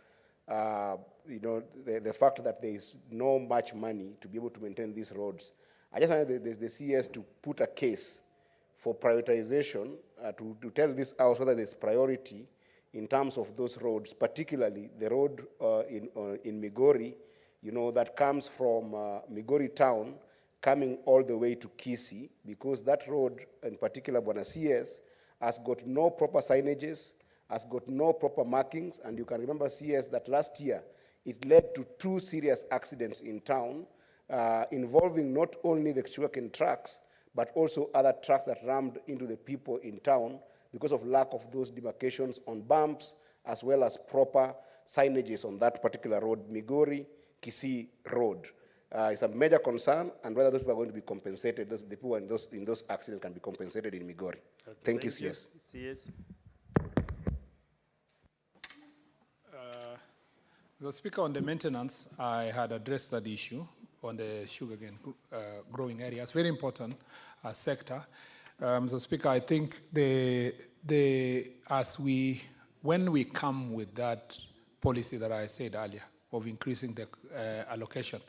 the fact that there is no much money to be able to maintain these roads. I just wanted the CS to put a case for prioritization, to tell this house whether there's priority in terms of those roads, particularly the road in Migori, that comes from Migori town, coming all the way to Kisii, because that road, in particular, Bwana CS, has got no proper signages, has got no proper markings, and you can remember, CS, that last year, it led to 2 serious accidents in town, involving not only the sugarcane trucks, but also other trucks that rammed into the people in town because of lack of those demarcations on bumps, as well as proper signages on that particular road, Migori-Kisii Road. It's a major concern, and whether those people are going to be compensated, the people in those accidents can be compensated in Migori. Okay, thank you, CS. CS. The Speaker, on the maintenance, I had addressed that issue on the sugarcane growing areas. Very important sector. Mr. Speaker, I think when we come with that policy that I said earlier of increasing the allocation,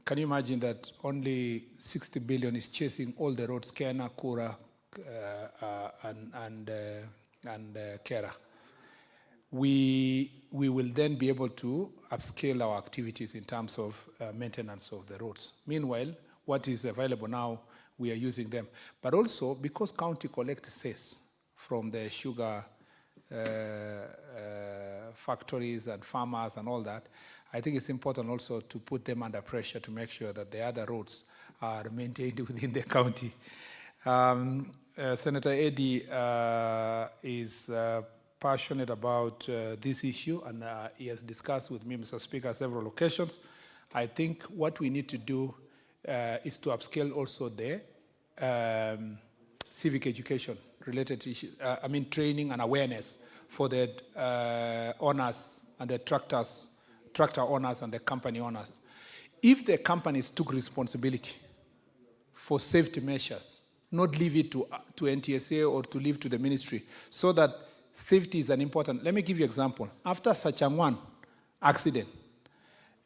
can you imagine that only 60 billion is chasing all the roads, Kena, Kura, and Kera? We will then be able to upscale our activities in terms of maintenance of the roads. Meanwhile, what is available now, we are using them. But also, because county collects cess from the sugar factories and farmers and all that, I think it's important also to put them under pressure to make sure that the other roads are maintained within the county. Senator Eddy is passionate about this issue, and he has discussed with me, Mr. Speaker, several occasions. I think what we need to do is to upscale also the civic education related issues, training and awareness for the owners and the tractor owners and the company owners. if the companies took responsibility for safety measures, not leave it to NTSA or to leave to the ministry, so that safety is an important. Let me give you an example. After Sachangwan accident,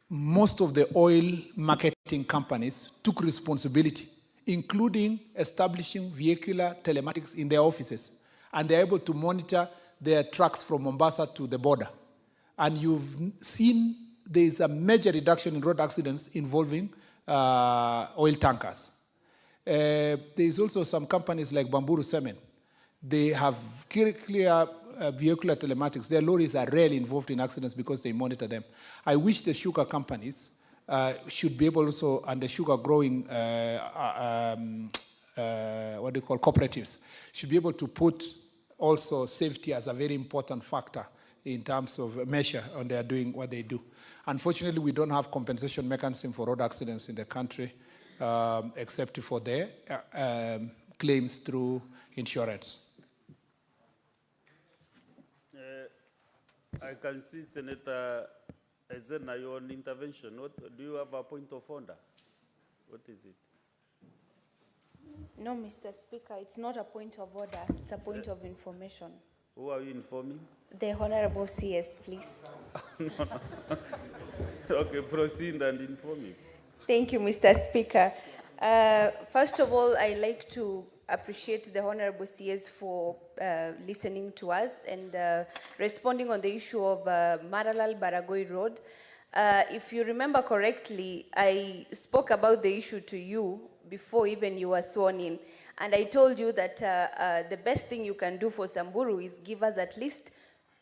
most of the oil marketing companies took responsibility, including establishing vehicular telematics in their offices, and they're able to monitor their trucks from Mombasa to the border. And you've seen there is a major reduction in road accidents involving oil tankers. There is also some companies like Bamburu Cement. They have clear vehicular telematics. Their lorries are rarely involved in accidents because they monitor them. I wish the sugar companies should be able also, and the sugar growing, cooperatives, should be able to put also safety as a very important factor in terms of measure when they are doing what they do. Unfortunately, we don't have compensation mechanism for road accidents in the country, except for their claims through insurance. I can see Senator Ezena, your intervention. Do you have a point of order? What is it? No, Mr. Speaker, it's not a point of order. It's a point of information. Who are you informing? The Honorable CS, please. No. Okay, proceed and inform me. Thank you, Mr. Speaker. First of all, I'd like to appreciate the Honorable CS for listening to us and responding on the issue of Maralal Baragoi Road. If you remember correctly, I spoke about the issue to you before even you were sworn in. And I told you that the best thing you can do for Samburu is give us at least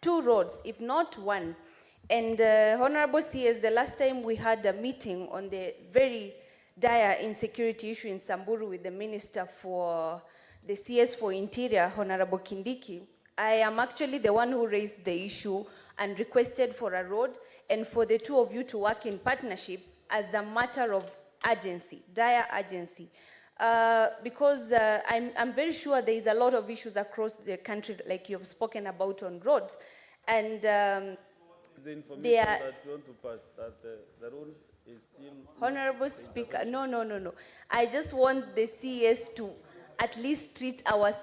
2 roads, if not 1. And Honorable CS, the last time we had a meeting on the very dire insecurity issue in Samburu with the Minister for the CS for Interior, Honorable Kindiki, I am actually the one who raised the issue and requested for a road and for the 2 of you to work in partnership as a matter of urgency, dire urgency. Because I'm very sure there is a lot of issues across the country, like you've spoken about on roads. And the information that you want to pass, that the road is still... Honorable Speaker, no. I just want the CES to at least treat our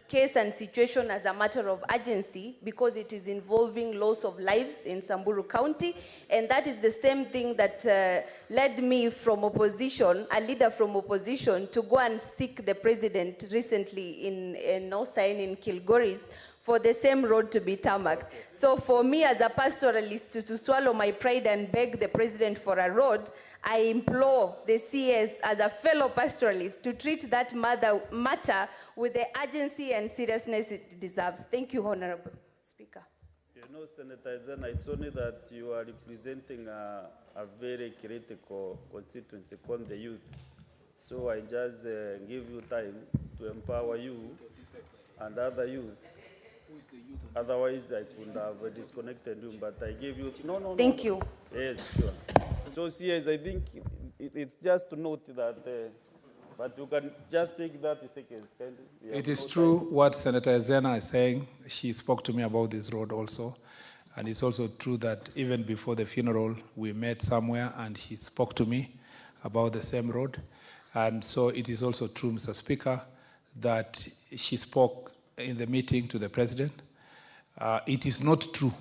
case and situation as a matter of urgency, because it is involving loss of lives in Samburu County, and that is the same thing that led me from opposition, a leader from opposition, to go and seek the president recently in Osain in Kilgoris for the same road to be tarmacked. So for me as a pastoralist to swallow my pride and beg the president for a road, I implore the CS as a fellow pastoralist to treat that matter with the urgency and seriousness it deserves. Thank you, Honorable Speaker. You know, Senator Zena, it's only that you are representing a very critical constituency called the youth. So I just give you time to empower you and other youth. Otherwise, I could have disconnected you, but I gave you... No. Thank you. Yes, sure. So, CS, I think it's just to note that, but you can just take 30 seconds, can you? It is true what Senator Zena is saying. She spoke to me about this road also. And it's also true that even before the funeral, we met somewhere and he spoke to me about the same road. And so it is also true, Mr. Speaker, that she spoke in the meeting to the president. It is not true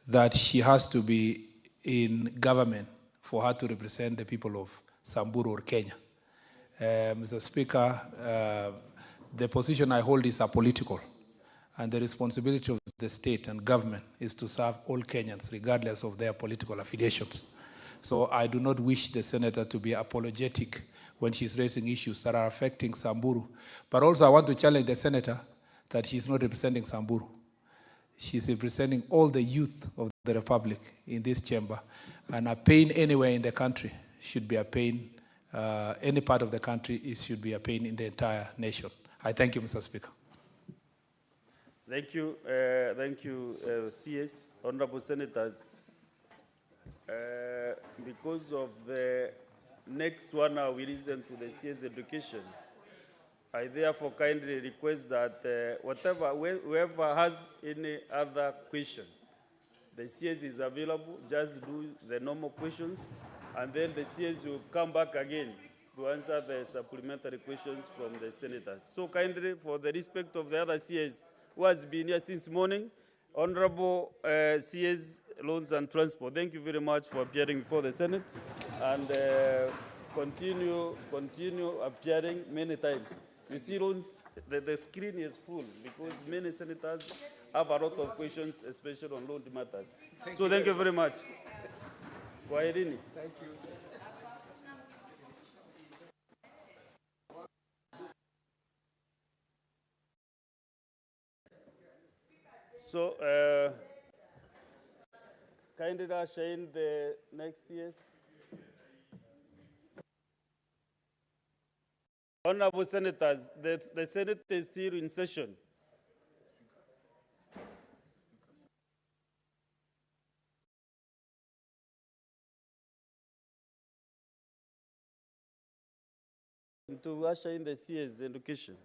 that she has to be in government for her to represent the people of Samburu or Kenya. Mr. Speaker, the position I hold is apolitical, and the responsibility of the state and government is to serve all Kenyans, regardless of their political affiliations. So I do not wish the senator to be apologetic when she's raising issues that are affecting Samburu. But also I want to challenge the senator that she's not representing Samburu. She's representing all the youth of the Republic in this chamber. And a pain anywhere in the country should be a pain, any part of the country, it should be a pain in the entire nation. I thank you, Mr. Speaker. Thank you, CS, Honorable Senators. Because of the next 1 hour we listen to the CS education, I therefore kindly request that whoever has any other question, the CS is available. Just do the normal questions, and then the CS will come back again to answer the supplementary questions from the senators. So kindly, for the respect of the other CS who has been here since morning, Honorable CS Loans and Transport, thank you very much for appearing before the Senate, and continue appearing many times. You see, loans, the screen is full because many senators have a lot of questions, especially on loan matters. Thank you very much. Kwaherini. Thank you. So, kindly usher in the next CS. Honorable Senators, the Senate is still in session. To usher in the CS education.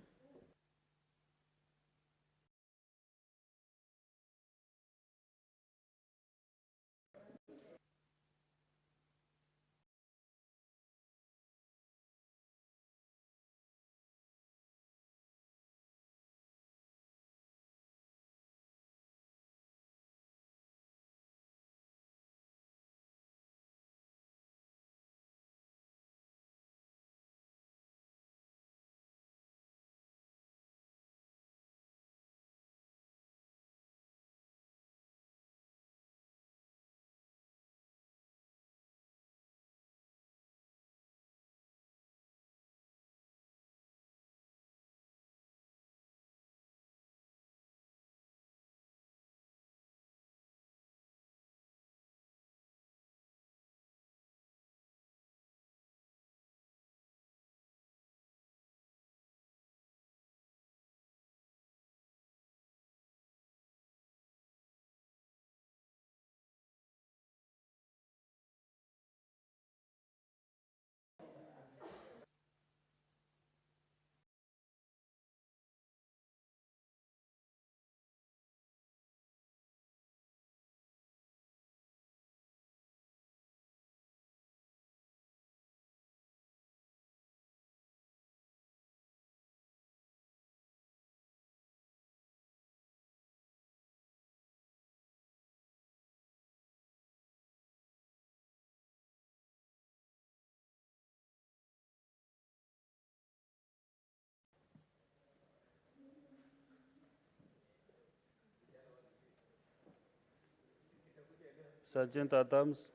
Sergeant Adams.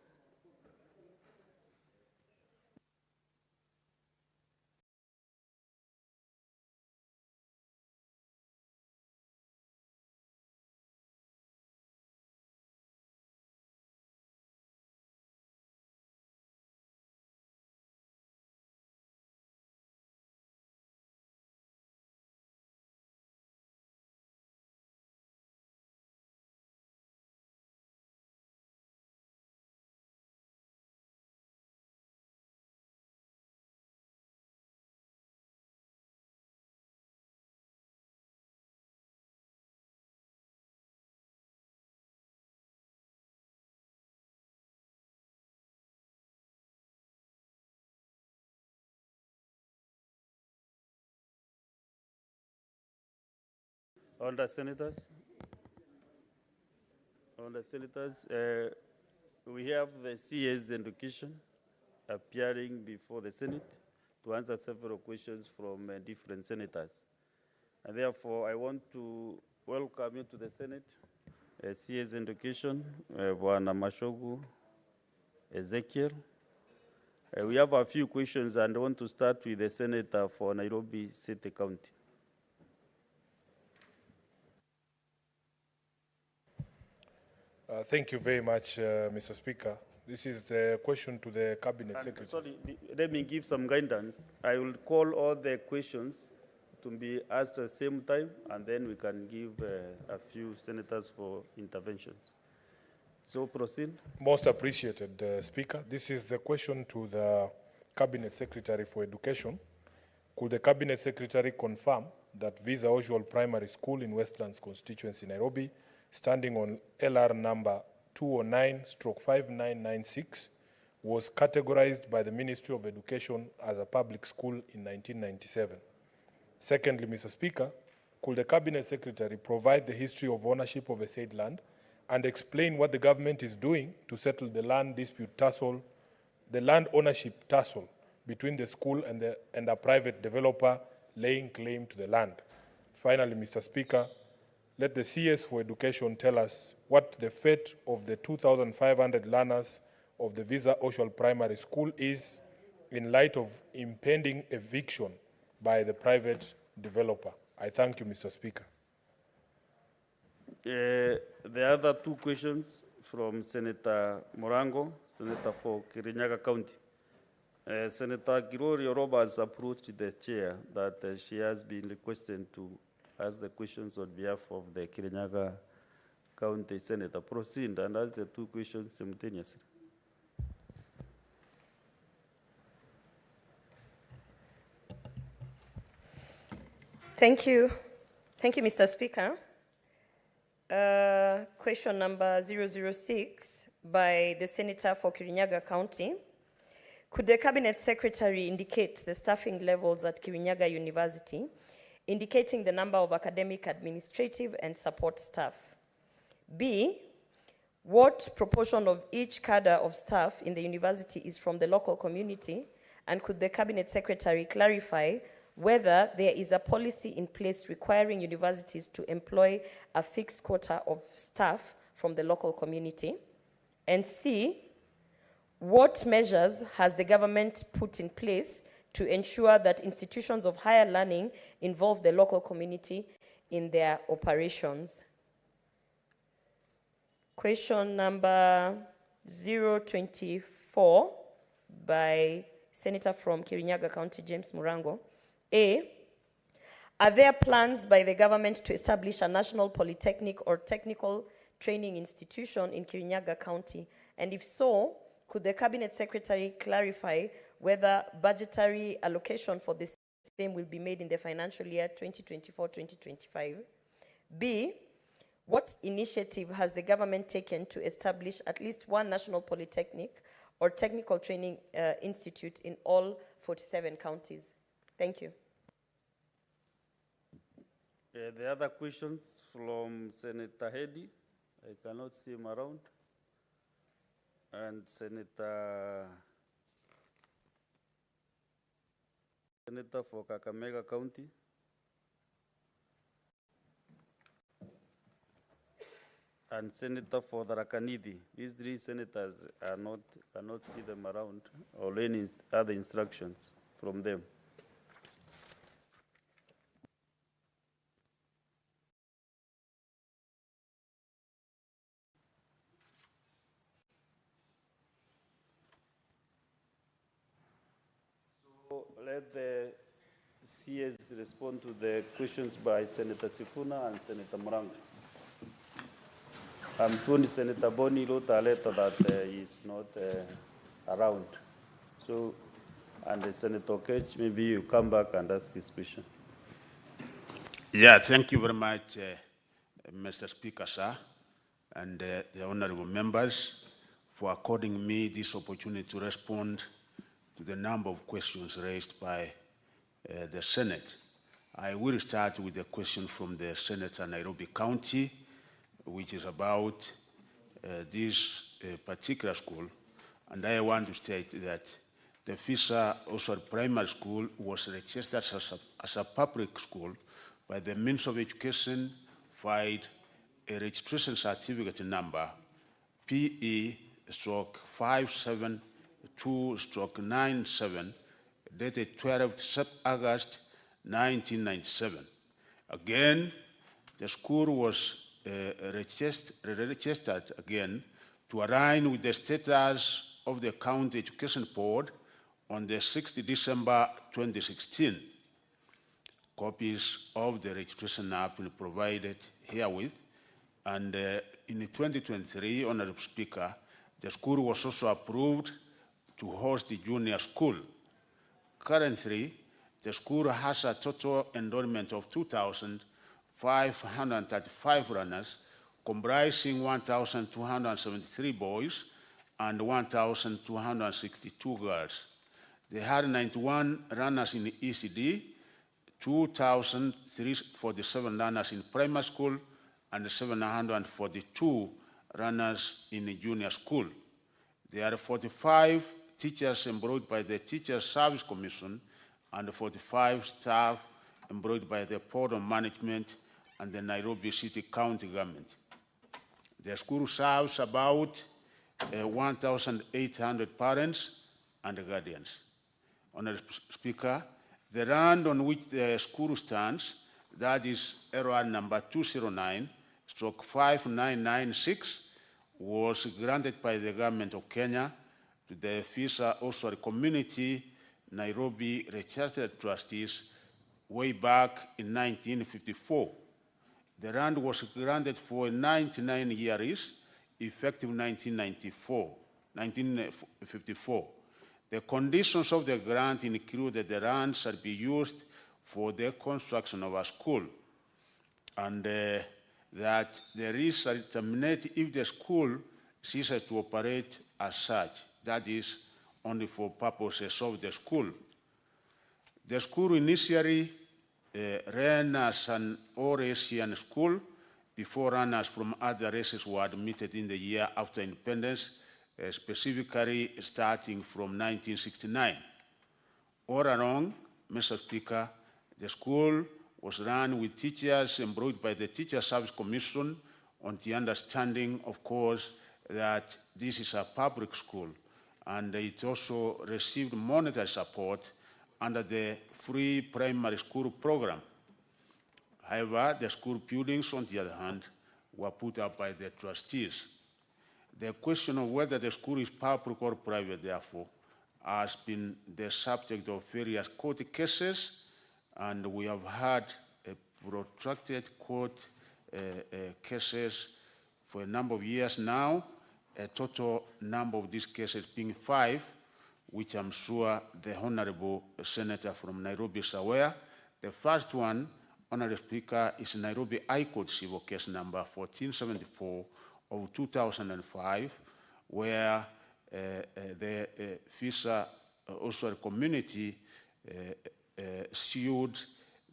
All the senators, we have the CS education appearing before the Senate to answer several questions from different senators. And therefore, I want to welcome you to the Senate, CS education, Bwana Mashogu, Ezekiel. We have a few questions and I want to start with the Senator for Nairobi City County. Thank you very much, Mr. Speaker. This is the question to the Cabinet Secretary. Sorry, let me give some guidance. I will call all the questions to be asked at the same time, and then we can give a few senators for interventions. So proceed. Most appreciated, Speaker. This is the question to the Cabinet Secretary for Education. Could the Cabinet Secretary confirm that Visa Usual Primary School in Westlands constituency, Nairobi, standing on LR number 209/5996, was categorized by the Ministry of Education as a public school in 1997. Secondly, Mr. Speaker, could the Cabinet Secretary provide the history of ownership of a said land and explain what the government is doing to settle the land dispute tussle, the land ownership tussle between the school and a private developer laying claim to the land? Finally, Mr. Speaker, let the CS for Education tell us what the fate of the 2,500 learners of the Visa Oshal Primary School is in light of impending eviction by the private developer. I thank you, Mr. Speaker. The other two questions from Senator Morango, Senator for Kirinyaga County. Senator Kirori Oroba has approached the chair that she has been requested to ask the questions on behalf of the Kirinyaga County Senator. Proceed and ask the two questions simultaneously. Thank you. Thank you, Mr. Speaker. Question number 006 by the Senator for Kirinyaga County. Could the Cabinet Secretary indicate the staffing levels at Kirinyaga University, indicating the number of academic, administrative, and support staff? B, what proportion of each cadre of staff in the university is from the local community? And could the Cabinet Secretary clarify whether there is a policy in place requiring universities to employ a fixed quota of staff from the local community? And C, what measures has the government put in place to ensure that institutions of higher learning involve the local community in their operations? Question number 024 by Senator from Kirinyaga County, James Murango. A, are there plans by the government to establish a national polytechnic or technical training institution in Kirinyaga County? And if so, could the Cabinet Secretary clarify whether budgetary allocation for this same will be made in the financial year 2024-2025? B, what initiative has the government taken to establish at least one national polytechnic or technical training institute in all 47 counties? Thank you. The other questions from Senator Hedy. I cannot see him around. And Senator for Kakamega County. And Senator for Tharaka-Nithi. These three senators are not, cannot see them around or any other instructions from them. So let the CS respond to the questions by Senator Sifuna and Senator Morango. I'm told Senator Boni wrote a letter that he is not around. So, and Senator Okech, maybe you come back and ask his question. Yeah, thank you very much, Mr. Speaker, sir, and the honorable members for according me this opportunity to respond to the number of questions raised by the Senate. I will start with a question from the Senator Nairobi County, which is about this particular school. And I want to state that the Visa Oshal Primary School was registered as a public school by the Ministry of Education, filed a registration certificate number PE/572/97, dated 12th August 1997. Again, the school was registered again to align with the status of the County Education Board on the 6th December 2016. Copies of the registration have been provided herewith, and in 2023, Honorable Speaker, the school was also approved to host the junior school. Currently, the school has a total enrollment of 2,535 runners, comprising 1,273 boys and 1,262 girls. They had 91 runners in ECD, 2,347 runners in primary school, and 742 runners in junior school. There are 45 teachers employed by the Teachers Service Commission and 45 staff employed by the Board of Management and the Nairobi City County Government. The school serves about 1,800 parents and guardians. Honorable Speaker, the land on which the school stands, that is error number 209/5996, was granted by the Government of Kenya to the Fisa Oswald Community Nairobi Registered Trustees way back in 1954. The land was granted for 99 years, effective 1954. The conditions of the grant include that the land shall be used for the construction of a school, and that there is a terminate if the school ceases to operate as such, that is, only for purposes of the school. The school initially ran as an all-Asian school before runners from other races were admitted in the year after independence, specifically starting from 1969. All along, Mr. Speaker, the school was run with teachers employed by the Teacher Service Commission on the understanding, of course, that this is a public school, and it also received monetary support under the free primary school program. However, the school buildings, on the other hand, were put up by the trustees. The question of whether the school is public or private, therefore, has been the subject of various court cases, and we have had protracted court cases for a number of years now, a total number of these cases being 5, which I'm sure the Honorable Senator from Nairobi is aware. The first one, Honorable Speaker, is Nairobi High Court civil case number 1474 of 2005, where the Fisa Oswald community sued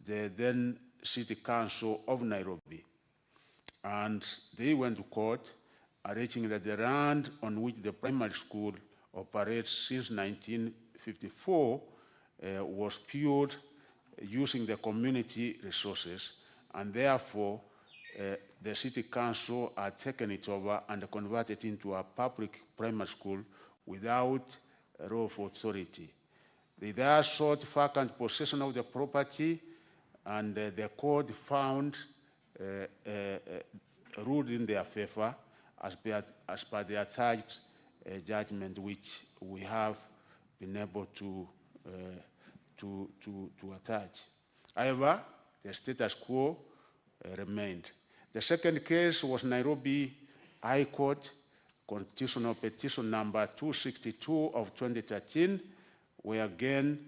the then City Council of Nairobi. And they went to court alleging that the land on which the primary school operates since 1954 was built using the community resources, and therefore the City Council had taken it over and converted it into a public primary school without a role of authority. They thus sought vacant possession of the property, and the court found, ruled in their favor as per the attached judgment which we have been able to attach. However, the status quo remained. The second case was Nairobi High Court Constitutional Petition number 262 of 2013, where again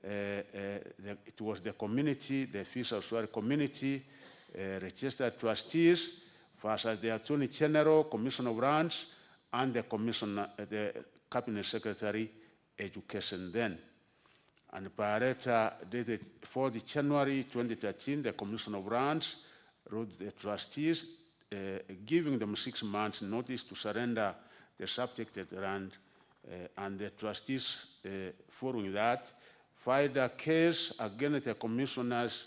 it was the community, the Fisa Oswald community, registered trustees, versus the Attorney General, Commission of Lands, and the Cabinet Secretary, Education then. And by letter dated 4th January 2013, the Commission of Lands wrote the trustees, giving them 6 months notice to surrender the subjected land, and the trustees, following that, filed a case against the commissioners,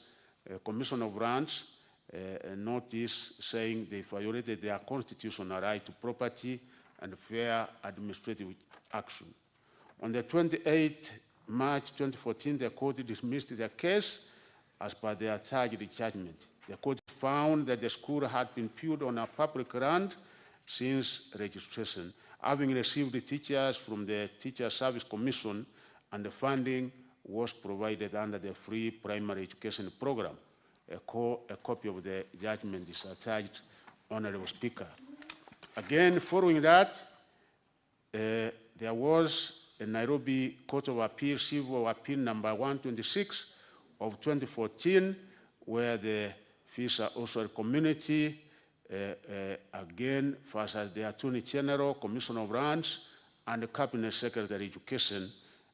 Commission of Lands, a notice saying they violated their constitutional right to property and fair administrative action. On the 28th March 2014, the court dismissed the case as per the attached judgment. The court found that the school had been built on a public land since registration, having received teachers from the Teacher Service Commission, and the funding was provided under the free primary education program. A copy of the judgment is attached, Honorable Speaker. Again, following that, there was a Nairobi Court of Appeal, Civil Appeal number 126 of 2014, where the Fisa Oswald community, again, versus the Attorney General, Commission of Lands, and the Cabinet Secretary Education.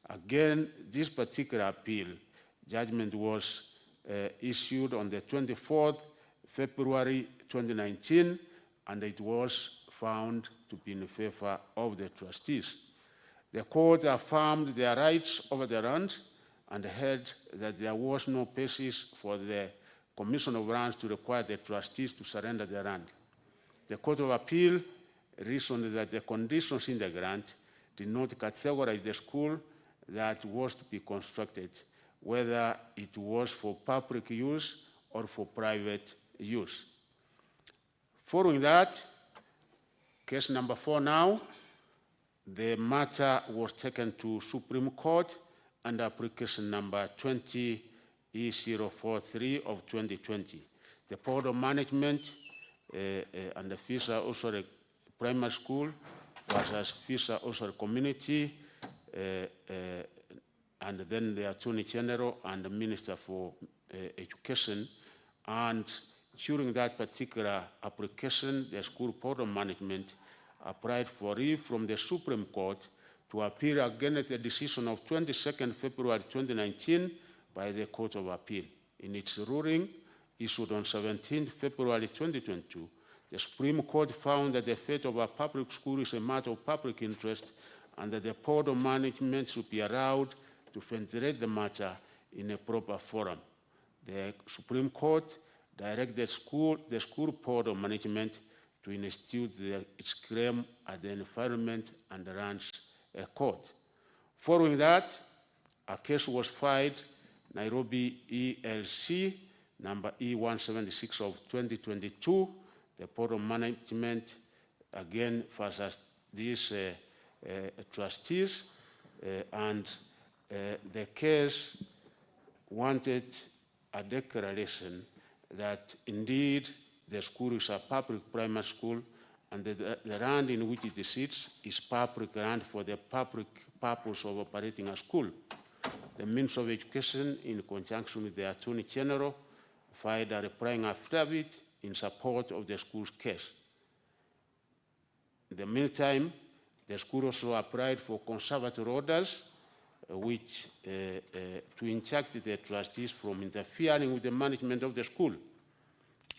Again, this particular appeal judgment was issued on the 24th February 2019, and it was found to be in favor of the trustees. The court affirmed their rights over the land and held that there was no basis for the Commission of Lands to require the trustees to surrender their land. The Court of Appeal reasoned that the conditions in the grant did not categorize the school that was to be constructed, whether it was for public use or for private use. Following that, case number 4 now, the matter was taken to Supreme Court under application number 20E043 of 2020. The Board of Management and the Fisher Osore Primary School versus Fisher Osore Community, and then the Attorney General and the Minister for Education. And during that particular application, the School Board of Management applied for leave from the Supreme Court to appeal against the decision of 22nd February 2019 by the Court of Appeal. In its ruling, issued on 17th February 2022, the Supreme Court found that the fate of a public school is a matter of public interest and that the Board of Management should be allowed to ventilate the matter in a proper forum. The Supreme Court directed the School Board of Management to institute its claim at the Environment and Lands Court. Following that, a case was filed, Nairobi ELC number E176 of 2022. The Board of Management again versus these trustees, and the case wanted a declaration that indeed the school is a public primary school and the land in which it sits is public land for the public purpose of operating a school. The Minister of Education, in conjunction with the Attorney General, filed a replying affidavit in support of the school's case. In the meantime, the school also applied for conservative orders which to instruct the trustees from interfering with the management of the school.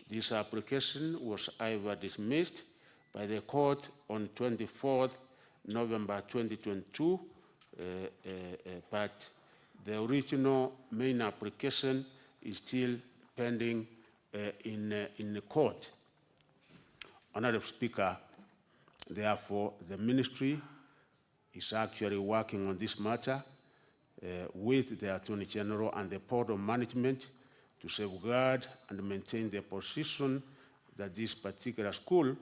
This application was either dismissed by the court on 24th November 2022, but the original main application is still pending in the court. Honorable Speaker, therefore, the ministry is actually working on this matter with the Attorney General and the Board of Management to safeguard and maintain the position that this particular school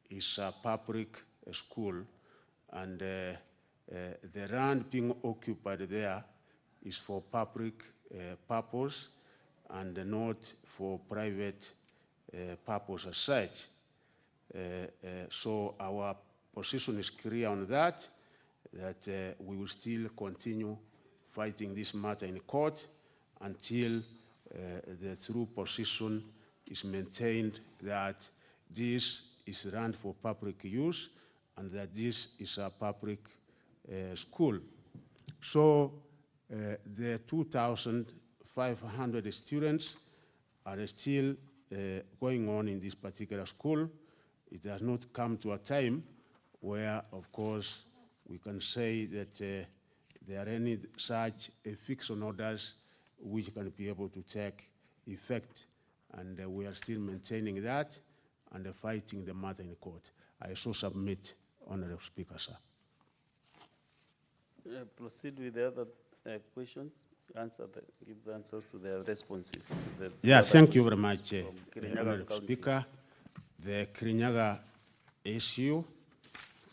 is a public school, and the land being occupied there is for public purpose and not for private purpose as such. So our position is clear on that we will still continue fighting this matter in court until the true position is maintained that this is land for public use and that this is a public school. So the 2,500 students are still going on in this particular school. It has not come to a time where, of course, we can say that there are any such eviction orders which can be able to take effect. And we are still maintaining that and fighting the matter in court. I so submit, Honorable Speaker, sir. Proceed with the other questions. Give the answers to the responses. Thank you very much, Honorable Speaker. The Kirinyaga issue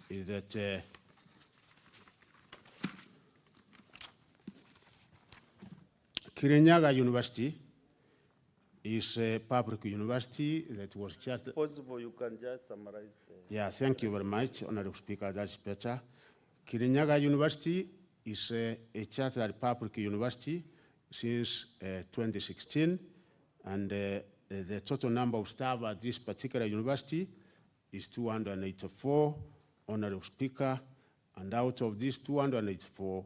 is that Kirinyaga University is a public university that was chartered. If possible, you can just summarize. Thank you very much, Honorable Speaker. That's better. Kirinyaga University is a chartered public university since 2016, and the total number of staff at this particular university is 284, Honorable Speaker, And out of these 284,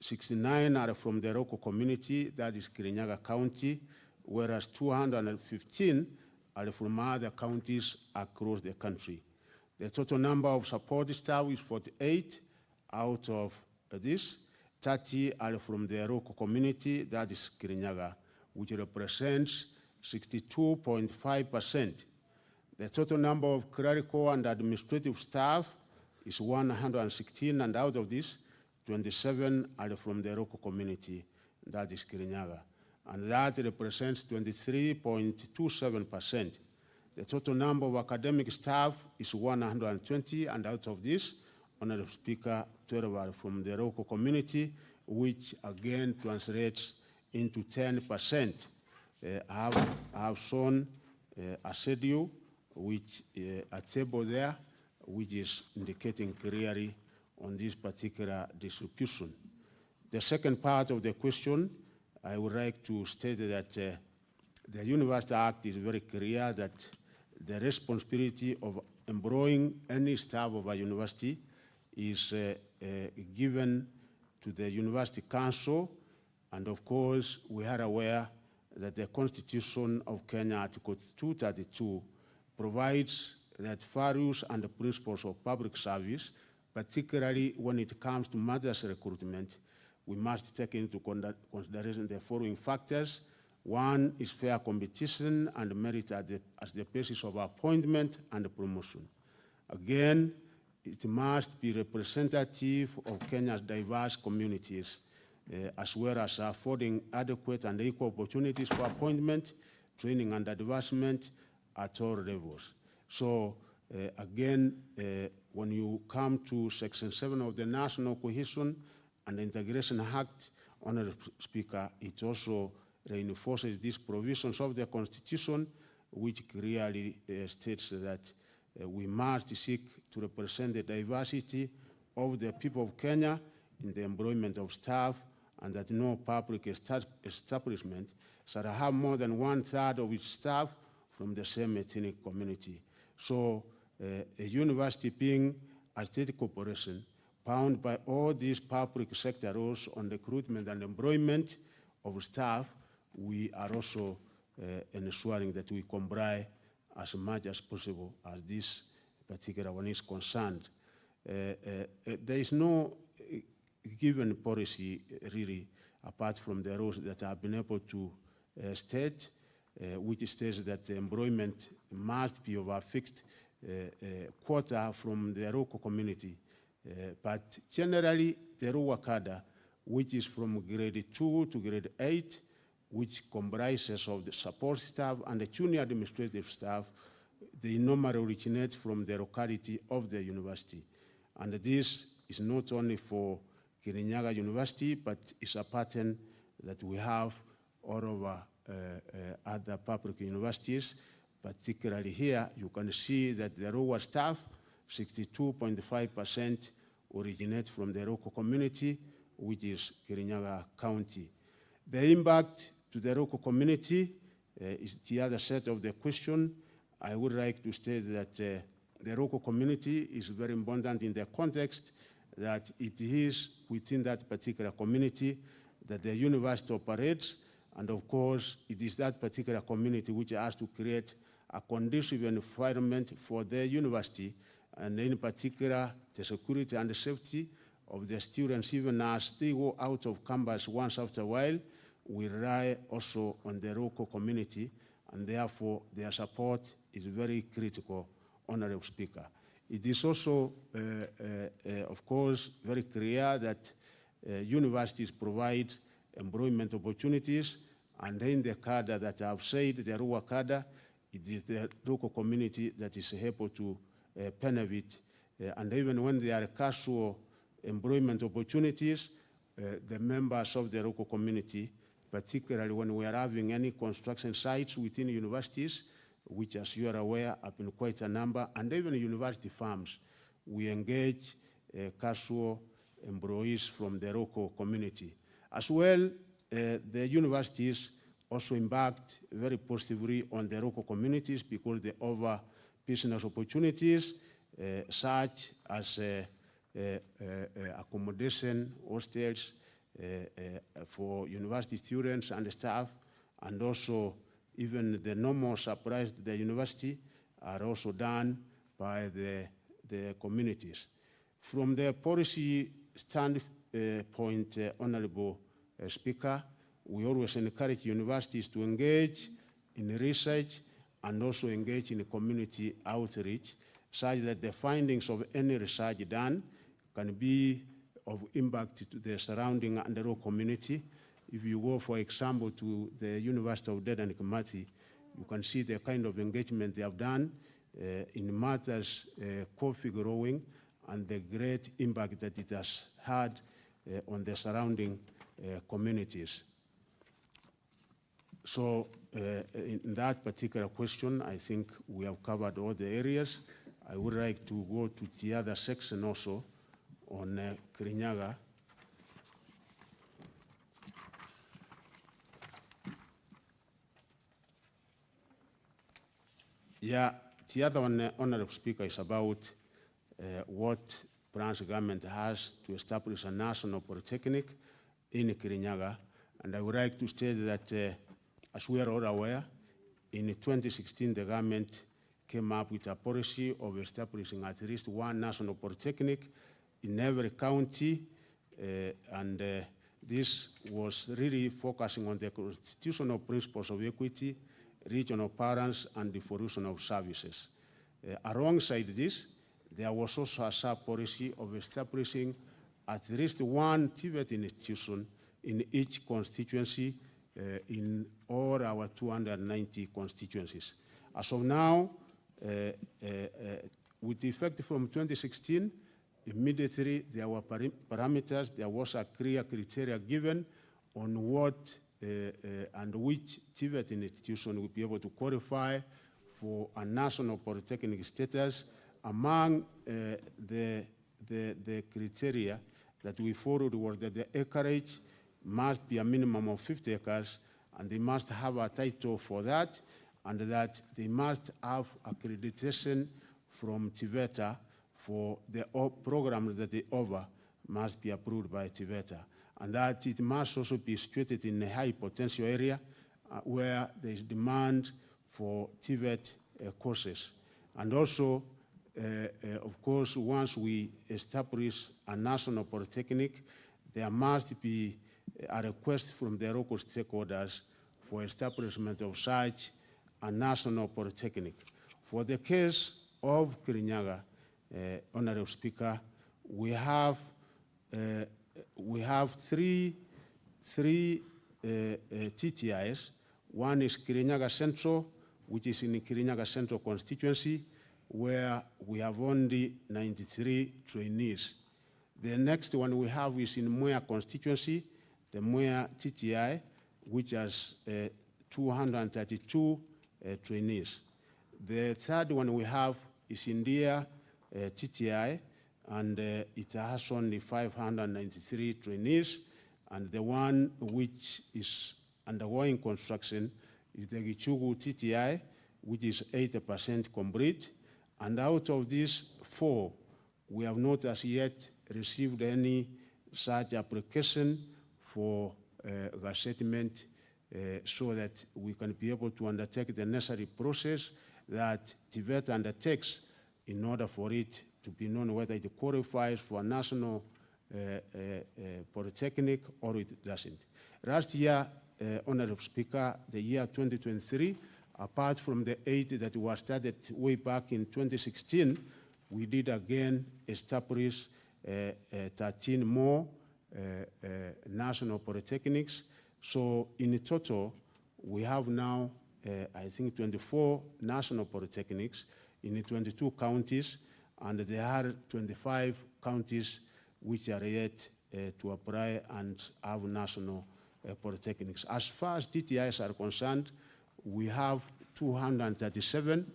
69 are from the local community, that is Kirinyaga County, whereas 215 are from other counties across the country. The total number of support staff is 48. Out of this, 30 are from the local community, that is Kirinyaga, which represents 62.5%. The total number of clerical and administrative staff is 116, and out of this, 27 are from the local community, that is Kirinyaga, and that represents 23.27%. The total number of academic staff is 120, and out of this, Honorable Speaker, 12 are from the local community, which again translates into 10%. I have shown a schedule, which a table there, which is indicating clearly on this particular distribution. The second part of the question, I would like to state that the University Act is very clear that the responsibility of employing any staff of a university is given to the University Council, and of course we are aware that the Constitution of Kenya, Article 232, provides that values and the principles of public service, particularly when it comes to matters recruitment, we must take into consideration the following factors. One is fair competition and merit as the basis of appointment and promotion. Again, it must be representative of Kenya's diverse communities, as well as affording adequate and equal opportunities for appointment, training, and advancement at all levels. So, again, when you come to Section 7 of the National Cohesion and Integration Act, Honorable Speaker, it also reinforces these provisions of the Constitution, which clearly states that we must seek to represent the diversity of the people of Kenya in the employment of staff, and that no public establishment shall have more than 1/3 of its staff from the same ethnic community. So a university being a state corporation bound by all these public sector rules on recruitment and employment of staff, we are also ensuring that we comply as much as possible as this particular one is concerned. There is no given policy really apart from the rules that I've been able to state, which states that the employment must be of a fixed quota from the local community. But generally, the lower cadre, which is from grade 2 to grade 8, which comprises of the support staff and the junior administrative staff, they normally originate from the locality of the university. And this is not only for Kirinyaga University, but it's a pattern that we have all over other public universities. Particularly here, you can see that the lower staff, 62.5%, originate from the local community, which is Kirinyaga County. The impact to the local community is the other set of the question. I would like to state that the local community is very important in the context that it is within that particular community that the university operates, and of course, it is that particular community which has to create a conducive environment for the university, and in particular, the security and the safety of the students, even as they go out of campus once after a while. We rely also on the local community, and therefore their support is very critical, Honorable Speaker. It is also, of course, very clear that universities provide employment opportunities, and in the cadre that I have said, the lower cadre, it is the local community that is able to benefit. And even when there are casual employment opportunities, the members of the local community, particularly when we are having any construction sites within universities, which, as you are aware, have been quite a number, and even university farms, we engage casual employees from the local community. As well, the universities also impact very positively on the local communities because they offer business opportunities, such as accommodation, hostels for university students and staff, and also even the normal supplies to the university are also done by the communities. From the policy standpoint, Honorable Speaker, we always encourage universities to engage in research and also engage in community outreach, such that the findings of any research done can be of impact to the surrounding and the rural community. If you go, for example, to the University of Dedan Kimathi, you can see the kind of engagement they have done in matters coffee growing and the great impact that it has had on the surrounding communities. So in that particular question, I think we have covered all the areas. I would like to go to the other section also on Kirinyaga. Yeah, the other one, Honorable Speaker, is about what branch government has to establish a national polytechnic in Kirinyaga. And I would like to state that, as we are all aware, in 2016, the government came up with a policy of establishing at least one national polytechnic in every county, and this was really focusing on the constitutional principles of equity, regional balance, and the diffusion of services. Alongside this, there was also a sub-policy of establishing at least one TVET institution in each constituency in all our 290 constituencies. As of now, with effect from 2016, immediately there were parameters, there was a clear criteria given on what and which TVET institution will be able to qualify for a national polytechnic status. Among the criteria that we followed was that the acreage must be a minimum of 50 acres, and they must have a title for that, and that they must have accreditation from TVETA for the programs that they offer must be approved by TVETA, and that it must also be situated in a high potential area where there is demand for TVET courses. And also, of course, once we establish a national polytechnic, there must be a request from the local stakeholders for establishment of such a national polytechnic. For the case of Kirinyaga, Honorable Speaker, we have three TTIs. One is Kirinyaga Central, which is in the Kirinyaga Central constituency, where we have only 93 trainees. The next one we have is in Mboya constituency, the Mboya TTI, which has 232 trainees. The third one we have is in India TTI, and it has only 593 trainees. And the one which is undergoing construction is the Gichugu TTI, which is 80% complete. And out of these 4, we have not as yet received any such application for resettlement so that we can be able to undertake the necessary process that TVET undertakes in order for it to be known whether it qualifies for a national polytechnic or it doesn't. Last year, Honorable Speaker, the year 2023, apart from the 8 that were started way back in 2016, we did again establish 13 more national polytechnics. So in total, we have now, I think, 24 national polytechnics in 22 counties, and there are 25 counties which are yet to apply and have national polytechnics. As far as TTIs are concerned, we have 237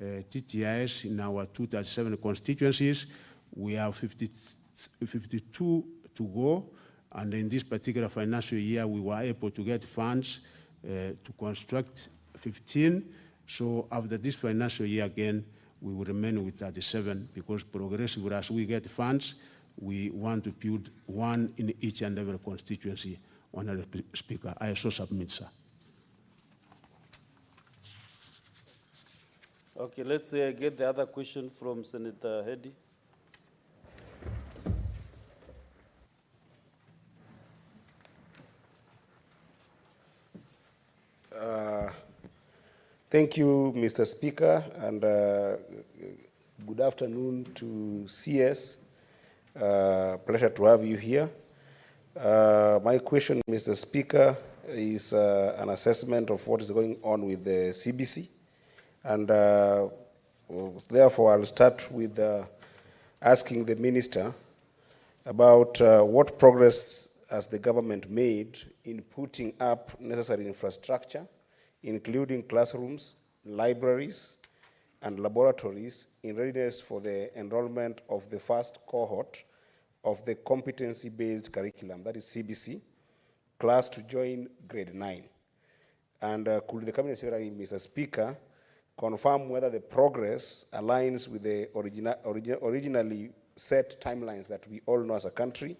TTIs in our 237 constituencies. We have 52 to go, and in this particular financial year, we were able to get funds to construct 15. So after this financial year again, we will remain with 37 because progressively as we get funds, we want to build one in each and every constituency. Honorable Speaker, I so submit, sir. Okay, let's get the other question from Senator Hedy. Thank you, Mr. Speaker, and good afternoon to CS. Pleasure to have you here. My question, Mr. Speaker, is an assessment of what is going on with the CBC. And therefore, I'll start with asking the Minister about what progress has the government made in putting up necessary infrastructure, including classrooms, libraries, and laboratories in readiness for the enrollment of the first cohort of the competency-based curriculum, that is CBC, class to join grade 9. And could the Cabinet Secretary, Mr. Speaker, confirm whether the progress aligns with the originally set timelines that we all know as a country,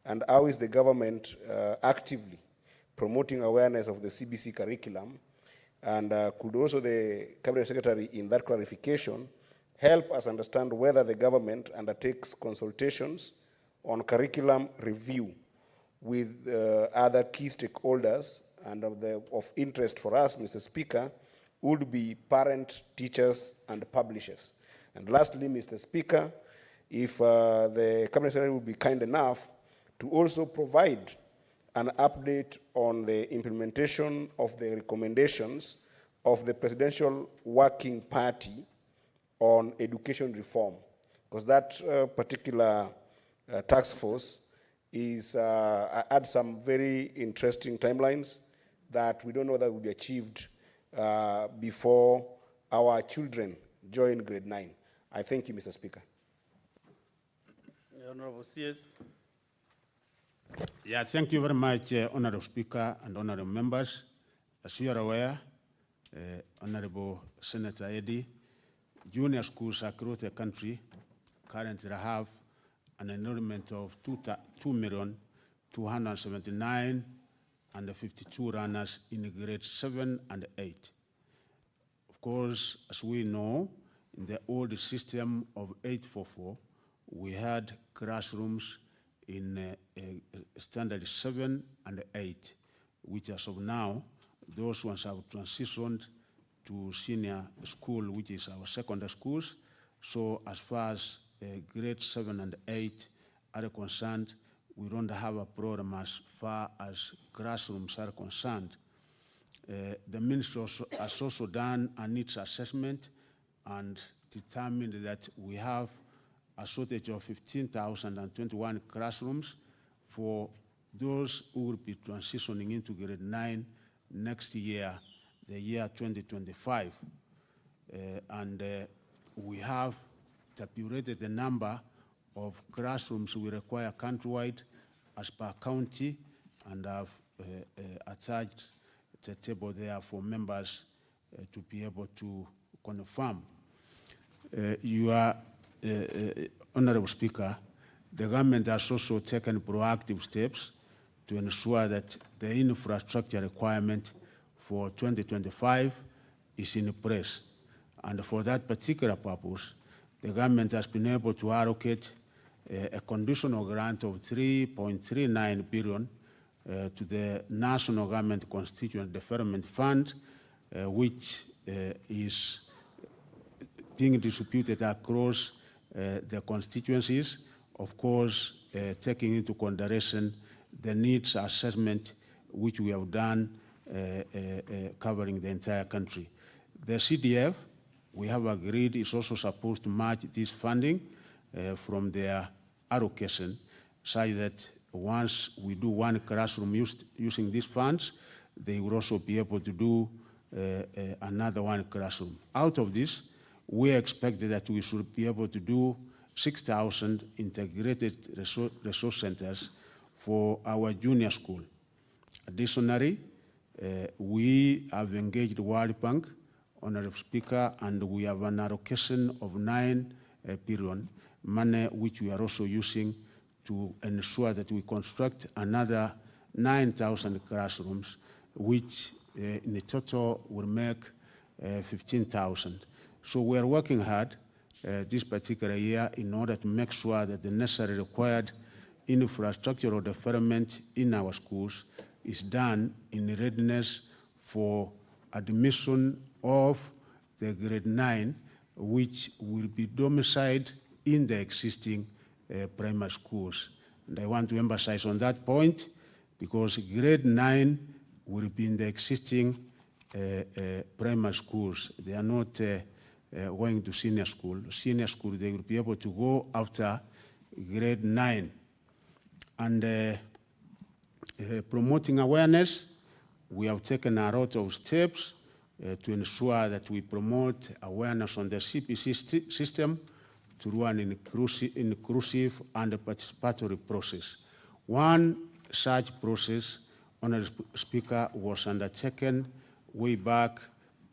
and how is the government actively promoting awareness of the CBC curriculum? And could also the Cabinet Secretary, in that clarification, help us understand whether the government undertakes consultations on curriculum review with other key stakeholders, and of interest for us, Mr. Speaker, would be parents, teachers, and publishers. And lastly, Mr. Speaker, if the Cabinet Secretary would be kind enough to also provide an update on the implementation of the recommendations of the Presidential Working Party on education reform, because that particular task force is had some very interesting timelines that we don't know that will be achieved before our children join grade 9. I thank you, Mr. Speaker. Honorable CS. Yeah, thank you very much, Honorable Speaker and Honorable members. As you are aware, Honorable Senator Hedy, junior schools across the country currently have an enrollment of 2,279,052 runners in grades 7 and 8. Of course, as we know, in the old system of 844, we had classrooms in standard 7 and 8, which as of now, those ones have transitioned to senior school, which is our secondary schools. So as far as grade 7 and 8 are concerned, we don't have a problem as far as classrooms are concerned. The Ministry has also done a needs assessment and determined that we have a shortage of 15,021 classrooms for those who will be transitioning into grade 9 next year, the year 2025. We have tabulated the number of classrooms we require countrywide as per county, and have attached the table there for members to be able to confirm. Honorable Speaker, the government has also taken proactive steps to ensure that the infrastructure requirement for 2025 is in place. And for that particular purpose, the government has been able to allocate a conditional grant of 3.39 billion to the National Government Constituent Development Fund, which is being distributed across the constituencies, of course, taking into consideration the needs assessment which we have done covering the entire country. The CDF, we have agreed, is also supposed to match this funding from their allocation, such that once we do one classroom using these funds, they will also be able to do another one classroom. Out of this, we expect that we should be able to do 6,000 integrated resource centers for our junior school. Additionally, we have engaged World Bank, Honorable Speaker, and we have an allocation of 9 billion, money which we are also using to ensure that we construct another 9,000 classrooms, which in total will make 15,000. So we are working hard this particular year in order to make sure that the necessary required infrastructural development in our schools is done in readiness for admission of the grade 9, which will be domiciled in the existing primary schools. And I want to emphasize on that point because grade 9 will be in the existing primary schools. They are not going to senior school. Senior school, they will be able to go after grade 9. And promoting awareness, we have taken a lot of steps to ensure that we promote awareness on the CPC system through an inclusive and participatory process. One such process, Honourable Speaker, was undertaken way back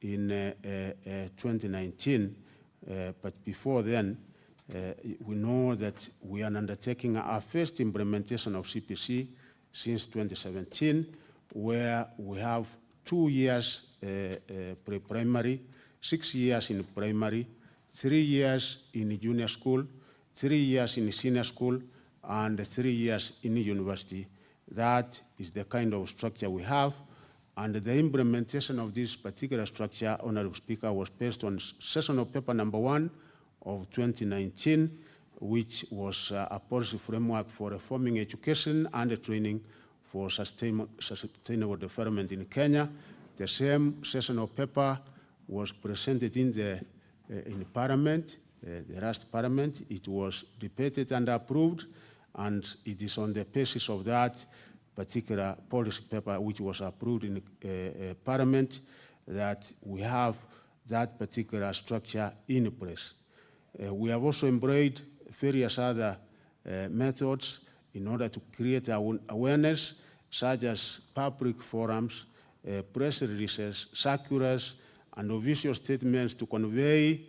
in 2019, but before then, we know that we are undertaking our first implementation of CPC since 2017, where we have 2 years pre-primary, 6 years in primary, 3 years in junior school, 3 years in senior school, and 3 years in university. That is the kind of structure we have, and the implementation of this particular structure, Honourable Speaker, was based on sessional paper number 1 of 2019, which was a policy framework for reforming education and training for sustainable development in Kenya. The same sessional paper was presented in Parliament, the last Parliament. It was debated and approved, and it is on the basis of that particular policy paper, which was approved in Parliament, that we have that particular structure in place. We have also embraced various other methods in order to create awareness, such as public forums, press releases, circulars, and official statements to convey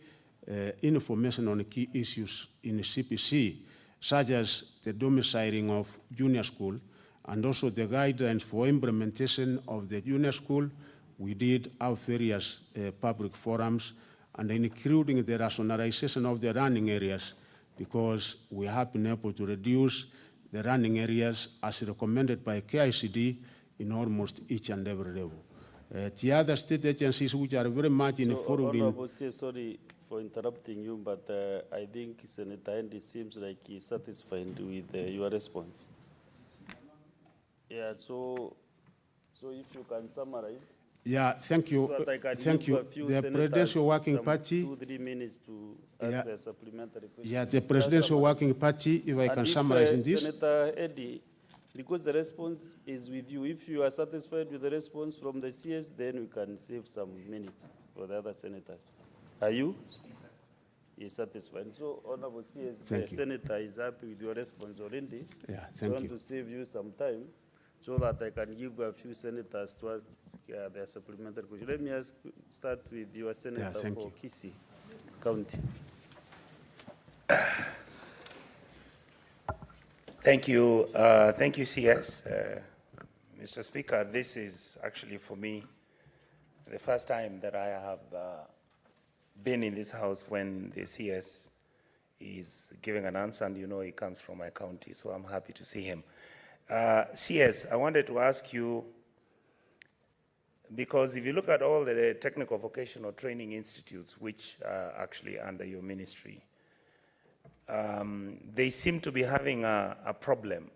information on key issues in CPC, such as the domiciling of junior school, and also the guidelines for implementation of the junior school. We did our various public forums, and including the rationalization of the running areas, because we have been able to reduce the running areas as recommended by KICD in almost each and every level. The other state agencies which are very much involved in... Sorry for interrupting you, but I think Senator Nandi seems like he's satisfied with your response. Yeah, so if you can summarize. Yeah, thank you. So that I can thank you. The Presidential Working Party. 2-3 minutes to ask the supplementary question. Yeah, the Presidential Working Party, if I can summarize in this. Senator Eddie, because the response is with you, if you are satisfied with the response from the CS, then we can save some minutes for the other senators. Are you? Is satisfied. So, Honorable CS, the Senator is happy with your response already. Yeah, thank you. I want to save you some time so that I can give a few senators to ask their supplementary question. Let me start with your senator for Kisii County. Thank you. Thank you, CS. Mr. Speaker, this is actually for me the first time that I have been in this house when the CS is giving an answer, and you know he comes from my county, so I'm happy to see him. CS, I wanted to ask you, because if you look at all the technical vocational training institutes which are actually under your ministry, they seem to be having a problem,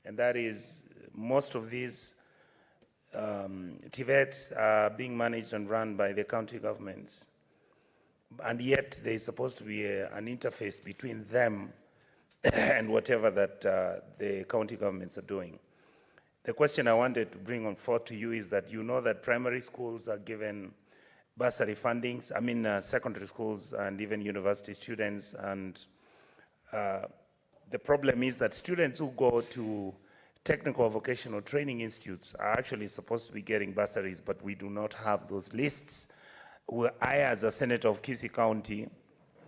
and that is most of these TVETs are being managed and run by the county governments, and yet there is supposed to be an interface between them and whatever that the county governments are doing. The question I wanted to bring on forth to you is that you know that primary schools are given bursary fundings, secondary schools and even university students, and the problem is that students who go to technical vocational training institutes are actually supposed to be getting bursaries, but we do not have those lists. I, as a senator of Kisii County,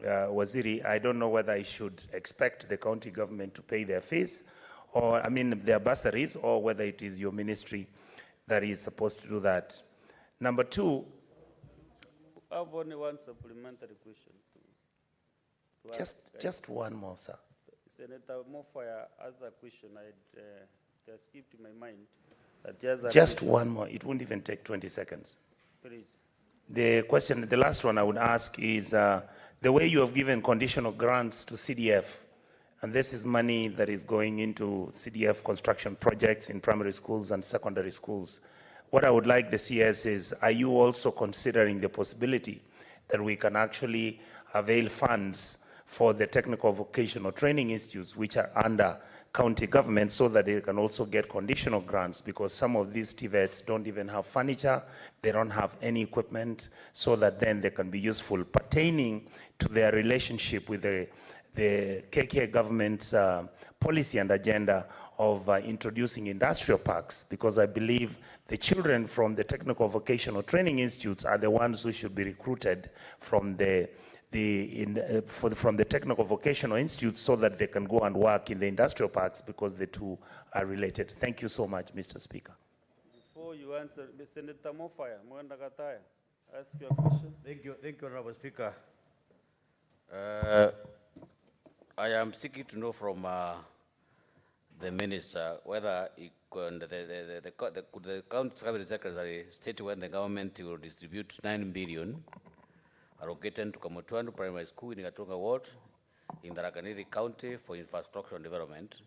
Waziri, I don't know whether I should expect the county government to pay their fees, or, I mean, their bursaries, or whether it is your ministry that is supposed to do that. Number two, I have only one supplementary question. To ask. just one more, sir. Senator Mofaya asked a question. It has skipped my mind. Just one more. It won't even take 20 seconds. Please. The question, the last one I would ask is, the way you have given conditional grants to CDF, and this is money that is going into CDF construction projects in primary schools and secondary schools. What I would like the CS is, are you also considering the possibility that we can actually avail funds for the technical vocational training institutes which are under county government so that they can also get conditional grants, because some of these TVETs don't even have furniture, they don't have any equipment, so that then they can be useful pertaining to their relationship with the KK government's policy and agenda of introducing industrial parks, because I believe the children from the technical vocational training institutes are the ones who should be recruited from from the technical vocational institutes so that they can go and work in the industrial parks, because the two are related. Thank you so much, Mr. Speaker. Before you answer, Senator Mofaya, Mwenda Kataya, ask your question. Thank you, Honorable Speaker. I am seeking to know from the minister whether the county cabinet secretary stated when the government will distribute 9 billion allocated to Kamutwandu Primary School in Gatunga Ward in the Rakanidi County for infrastructure development,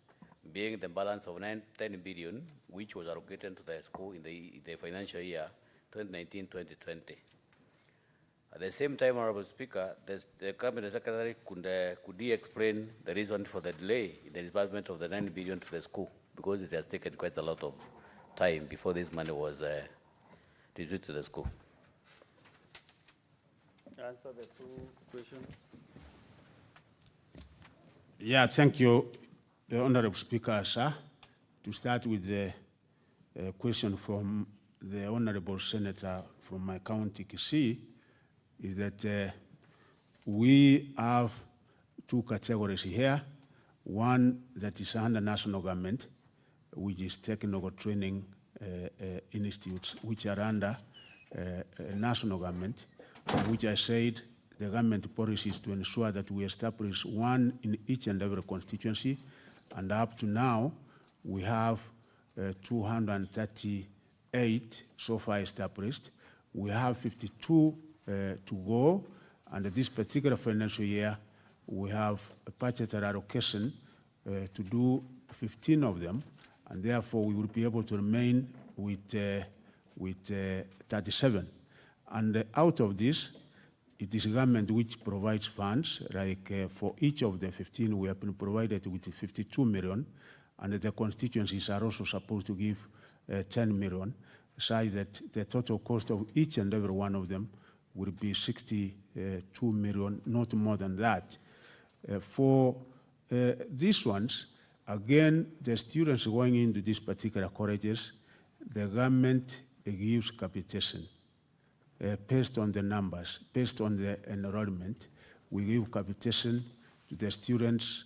being the balance of 10 billion, which was allocated to the school in the financial year 2019-2020. At the same time, Honorable Speaker, the Cabinet Secretary could he explain the reason for the delay in the disbursement of the 9 billion to the school, because it has taken quite a lot of time before this money was distributed to the school. Answer the two questions. Yeah, thank you, Honorable Speaker, sir. To start with the question from the Honorable Senator from my county, Kisii, is that we have two categories here. One that is under national government, which is technical training institutes, which are under national government, which I said the government policy is to ensure that we establish one in each and every constituency, and up to now we have 238 so far established. We have 52 to go, and this particular financial year we have a budgetary allocation to do 15 of them, and therefore we will be able to remain with 37. And out of this, it is government which provides funds, like for each of the 15, we have been provided with 52 million, and the constituencies are also supposed to give 10 million, so that the total cost of each and every one of them will be 62 million, not more than that. For these ones, again, the students going into these particular colleges, the government gives capitation. Based on the numbers, based on the enrollment, we give capitation to the students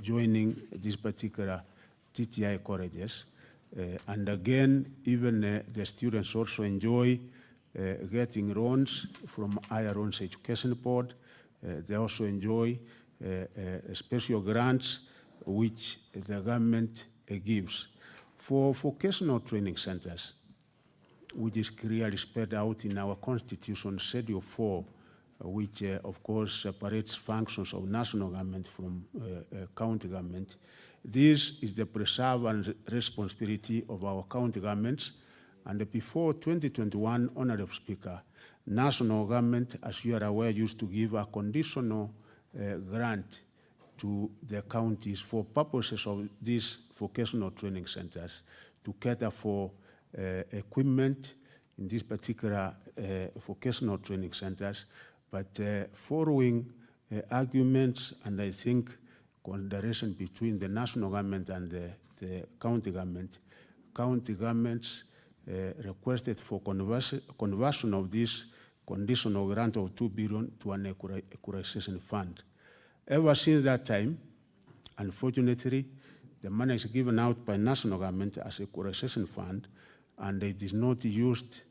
joining these particular TTI colleges. And again, even the students also enjoy getting loans from Higher Loans Education Board. They also enjoy special grants which the government gives. For vocational training centers, which is clearly spelled out in our Constitution, Schedule 4, which of course separates functions of national government from county government. This is the preserve and responsibility of our county governments. And before 2021, Honorable Speaker, national government, as you are aware, used to give a conditional grant to the counties for purposes of these vocational training centers to cater for equipment in these particular vocational training centers, but following arguments and I think consideration between the national government and the county governments requested for conversion of these conditional grant of 2 billion to an equalization fund. Ever since that time, unfortunately, the money is given out by national government as equalization fund, and it is not used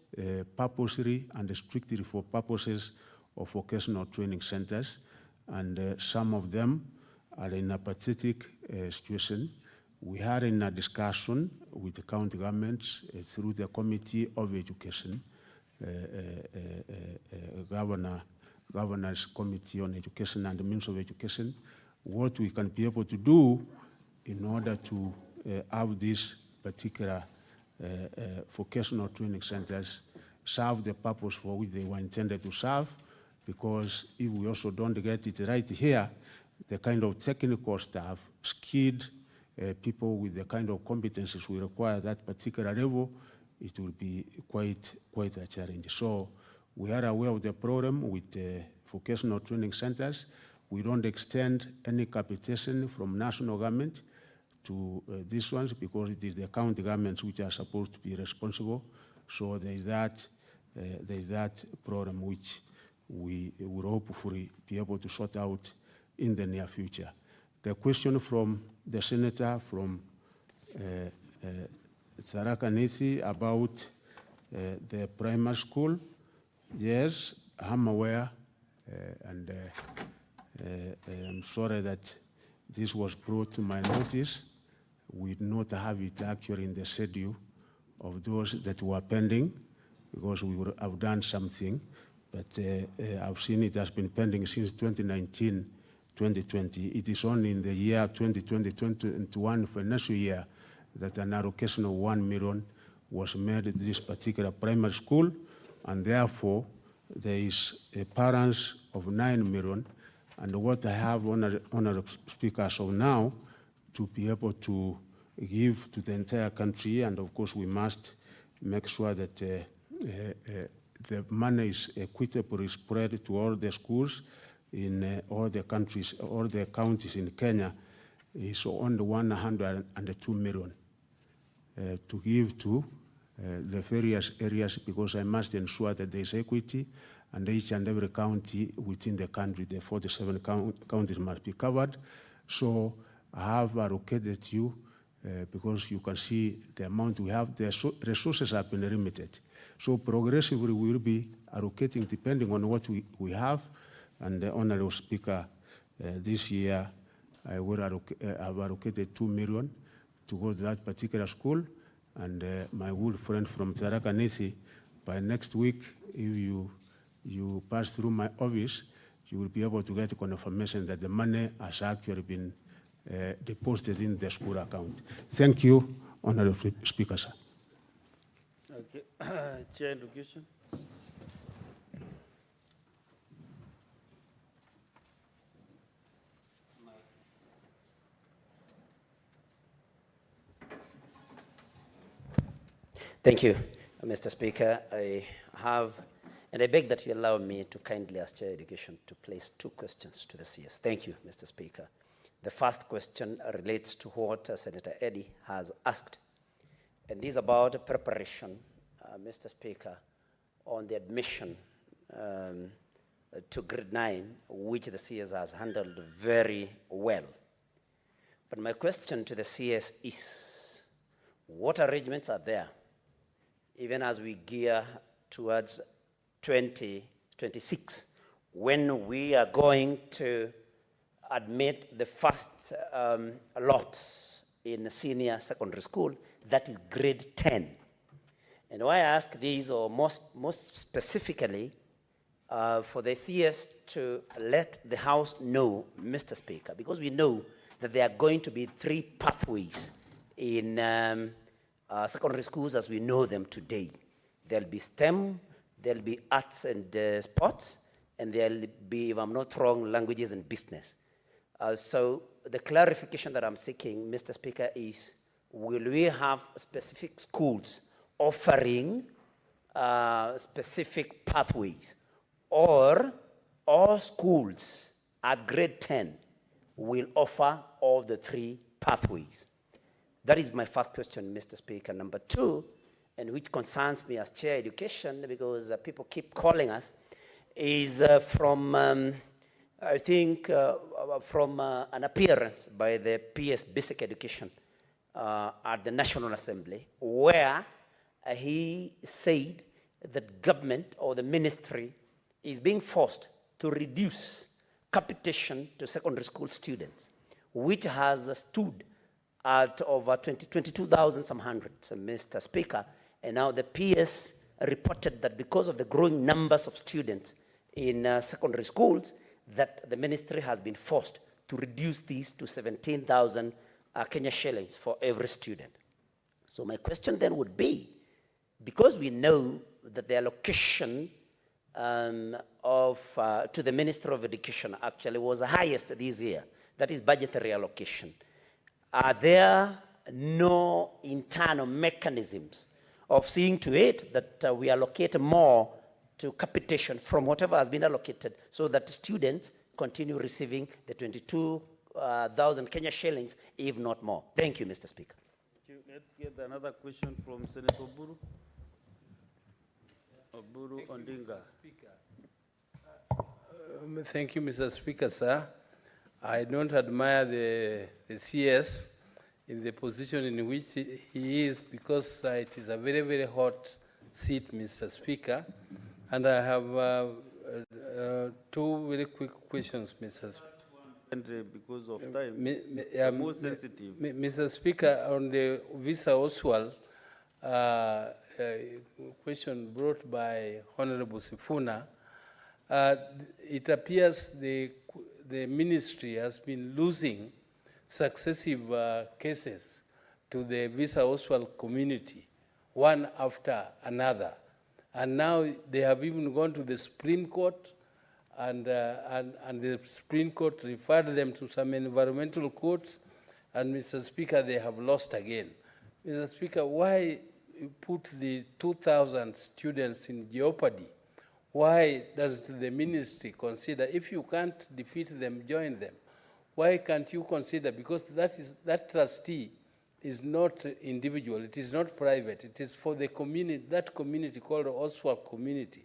purposely and strictly for purposes of vocational training centers, and some of them are in a pathetic situation. We had in a discussion with the county governments through the Committee of Education, Governor's Committee on Education and the Ministry of Education, what we can be able to do in order to have these particular vocational training centers serve the purpose for which they were intended to serve, because if we also don't get it right here, the kind of technical staff, skilled people with the kind of competencies we require at that particular level, it will be quite a challenge. So we are aware of the problem with vocational training centers. We don't extend any capitation from national government to these ones because it is the county governments which are supposed to be responsible. So there is that problem which we will hopefully be able to sort out in the near future. The question from the senator from Tharaka Nithi about the primary school, yes, I'm aware, and I'm sorry that this was brought to my notice. We did not have it actually in the schedule of those that were pending, because we would have done something, but I've seen it has been pending since 2019, 2020. It is only in the year 2020-2021 financial year that an allocation of 1 million was made to this particular primary school, and therefore there is a balance of 9 million. And what I have, Honourable Speaker, as of now, to be able to give to the entire country, and of course we must make sure that the money is equitably spread to all the schools in all the countries, all the counties in Kenya, is only 102 million to give to the various areas, because I must ensure that there is equity, and each and every county within the country, the 47 counties must be covered. So I have allocated you, because you can see the amount we have, the resources have been limited. So progressively we will be allocating depending on what we have. And the Honourable Speaker, this year I will have allocated 2 million to go to that particular school. And my good friend from Tharaka Nithi, by next week, if you pass through my office, you will be able to get confirmation that the money has actually been deposited in the school account. Thank you, Honourable Speaker, sir. Okay. Chair Education. Thank you, Mr. Speaker. I have, and I beg that you allow me to kindly ask Chair Education to place 2 questions to the CS. Thank you, Mr. Speaker. The first question relates to what Senator Eddy has asked, and this is about preparation, Mr. Speaker, on the admission to grade 9, which the CS has handled very well. But my question to the CS is, what arrangements are there, even as we gear towards 2026, when we are going to admit the first lot in senior secondary school, that is grade 10. And why I ask this, or most specifically, for the CS to let the House know, Mr. Speaker, because we know that there are going to be 3 pathways in secondary schools as we know them today. There'll be STEM, there'll be arts and sports, and there'll be, if I'm not wrong, languages and business. So the clarification that I'm seeking, Mr. Speaker, is will we have specific schools offering specific pathways, or all schools at grade 10 will offer all the 3 pathways? That is my first question, Mr. Speaker. Number 2, and which concerns me as Chair Education, because people keep calling us is from, I think, from an appearance by the PS Basic Education at the National Assembly, where he said that government or the ministry is being forced to reduce capitation to secondary school students, which has stood at over 22,000 some hundreds, Mr. Speaker. And now the PS reported that because of the growing numbers of students in secondary schools, that the ministry has been forced to reduce these to 17,000 Kenya shillings for every student. So my question then would be, because we know that the allocation to the Minister of Education actually was the highest this year, that is budgetary allocation, are there no internal mechanisms of seeing to it that we allocate more to capitation from whatever has been allocated so that students continue receiving the 22,000 Kenya shillings, if not more? Thank you, Mr. Speaker. Thank you. Let's get another question from Senator Oburu. Oburu Ondinga. Thank you, Mr. Speaker, sir. I don't admire the CS in the position in which he is, because it is a very, very hot seat, Mr. Speaker. And I have two very quick questions, Mr. Speaker. And because of time, more sensitive. Mr. Speaker, on the Visa Oswald question brought by Honorable Sifuna, it appears the ministry has been losing successive cases to the Visa Oswald community, one after another. And now they have even gone to the Supreme Court, and the Supreme Court referred them to some environmental courts, and Mr. Speaker, they have lost again. Mr. Speaker, why put the 2,000 students in jeopardy? Why does the ministry consider, if you can't defeat them, join them? Why can't you consider, because that trustee is not individual, it is not private, it is for the community, that community called the Oswald community.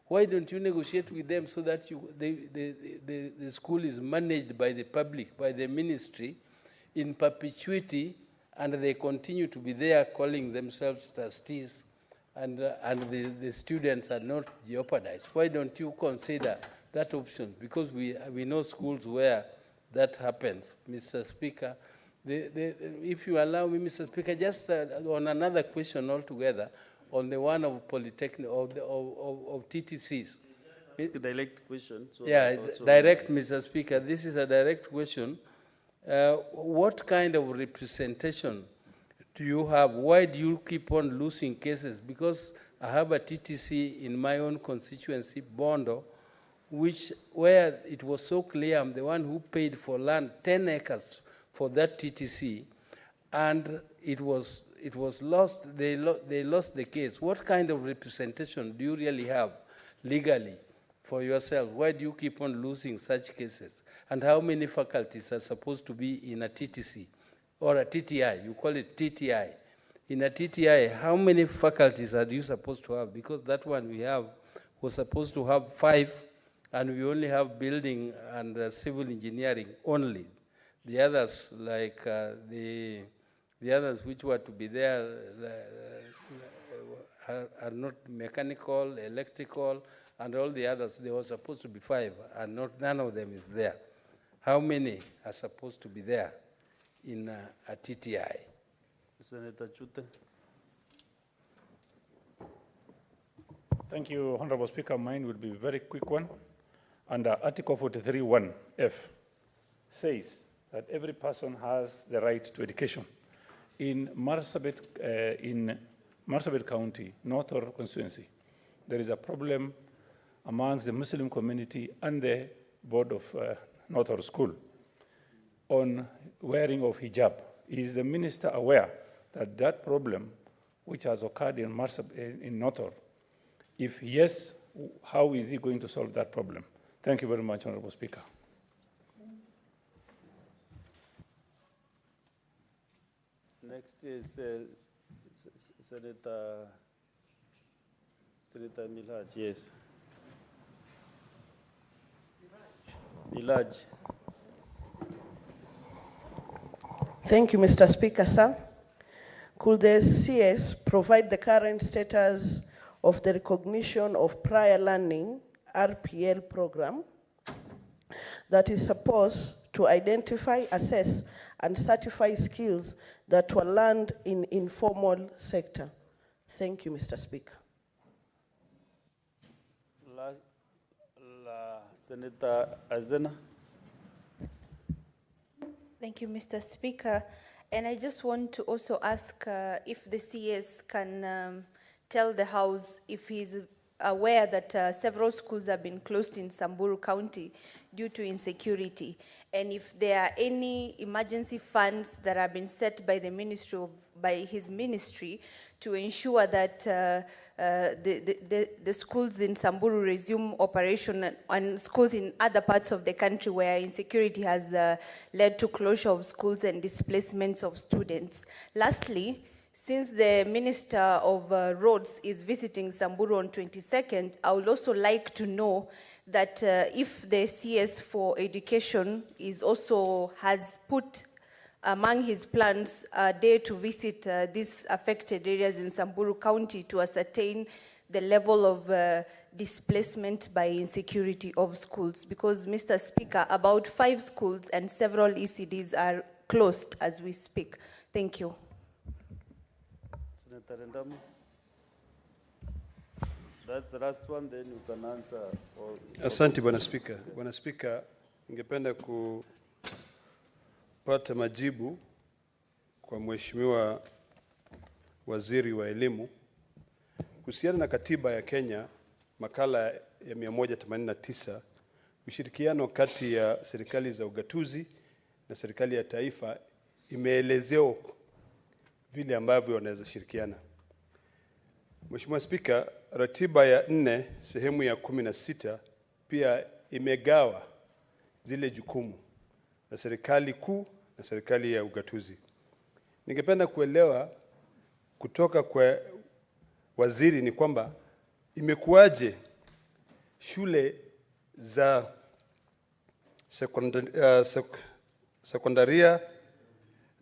Why don't you negotiate with them so that the school is managed by the public, by the ministry, in perpetuity, and they continue to be there calling themselves trustees, and the students are not jeopardized? Why don't you consider that option? Because we know schools where that happens, Mr. Speaker. If you allow me, Mr. Speaker, just on another question altogether, on the one of Polytechnic, of TTCs. It's a direct question. So yeah, direct, Mr. Speaker. This is a direct question. What kind of representation do you have? Why do you keep on losing cases? Because I have a TTC in my own constituency, Bondo, where it was so clear I'm the one who paid for land, 10 acres for that TTC, and it was lost. They lost the case. What kind of representation do you really have legally for yourself? Why do you keep on losing such cases? And how many faculties are supposed to be in a TTC or a TTI? You call it TTI. In a TTI, how many faculties are you supposed to have? Because that one we have was supposed to have 5, and we only have building and civil engineering only. The others, like the others which were to be there, are not mechanical, electrical, and all the others. There was supposed to be 5, and none of them is there. How many are supposed to be there in a TTI? Senator Chute. Thank you, Honorable Speaker. Mine will be a very quick one. Under Article 43(1)(f) says that every person has the right to education. In Marsabit County, North Horr constituency, there is a problem amongst the Muslim community and the board of North Horr School on wearing of hijab. Is the minister aware that that problem, which has occurred in North Horr, if yes, how is he going to solve that problem? Thank you very much, Honorable Speaker. Next is Senator Milhaj, yes. Village. Thank you, Mr. Speaker, sir. Could the CS provide the current status of the recognition of prior learning RPL program that is supposed to identify, assess, and certify skills that were learned in informal sector? Thank you, Mr. Speaker. Senator Azena. Thank you, Mr. Speaker. And I just want to also ask if the CS can tell the House if he's aware that several schools have been closed in Samburu County due to insecurity, and if there are any emergency funds that have been set by the by his ministry to ensure that the schools in Samburu resume operation, and schools in other parts of the country where insecurity has led to closure of schools and displacements of students. Lastly, since the Minister of Roads is visiting Samburu on 22nd, I would also like to know that if the CS for Education has put among his plans a day to visit these affected areas in Samburu County to ascertain the level of displacement by insecurity of schools. Because, Mr. Speaker, about 5 schools and several ECDs are closed as we speak. Thank you. Senator Ndamu. That's the last one, then you can answer. Asante, Bwana Speaker. Bwana Speaker, ningependa kupata majibu kwa Mheshimiwa Waziri wa Elimu kuhusiana na katiba ya Kenya, makala ya 189, ushirikiano kati ya serikali za ugatuzi na serikali ya taifa imeelezewa vile ambavyo wanaweza shirikiana. Mheshimiwa Speaker, ratiba ya 4 sehemu ya 16 pia imegawa zile jukumu za serikali kuu na serikali ya ugatuzi. Ningependa kuelewa kutoka kwa waziri ni kwamba imekuwaje shule za sekondaria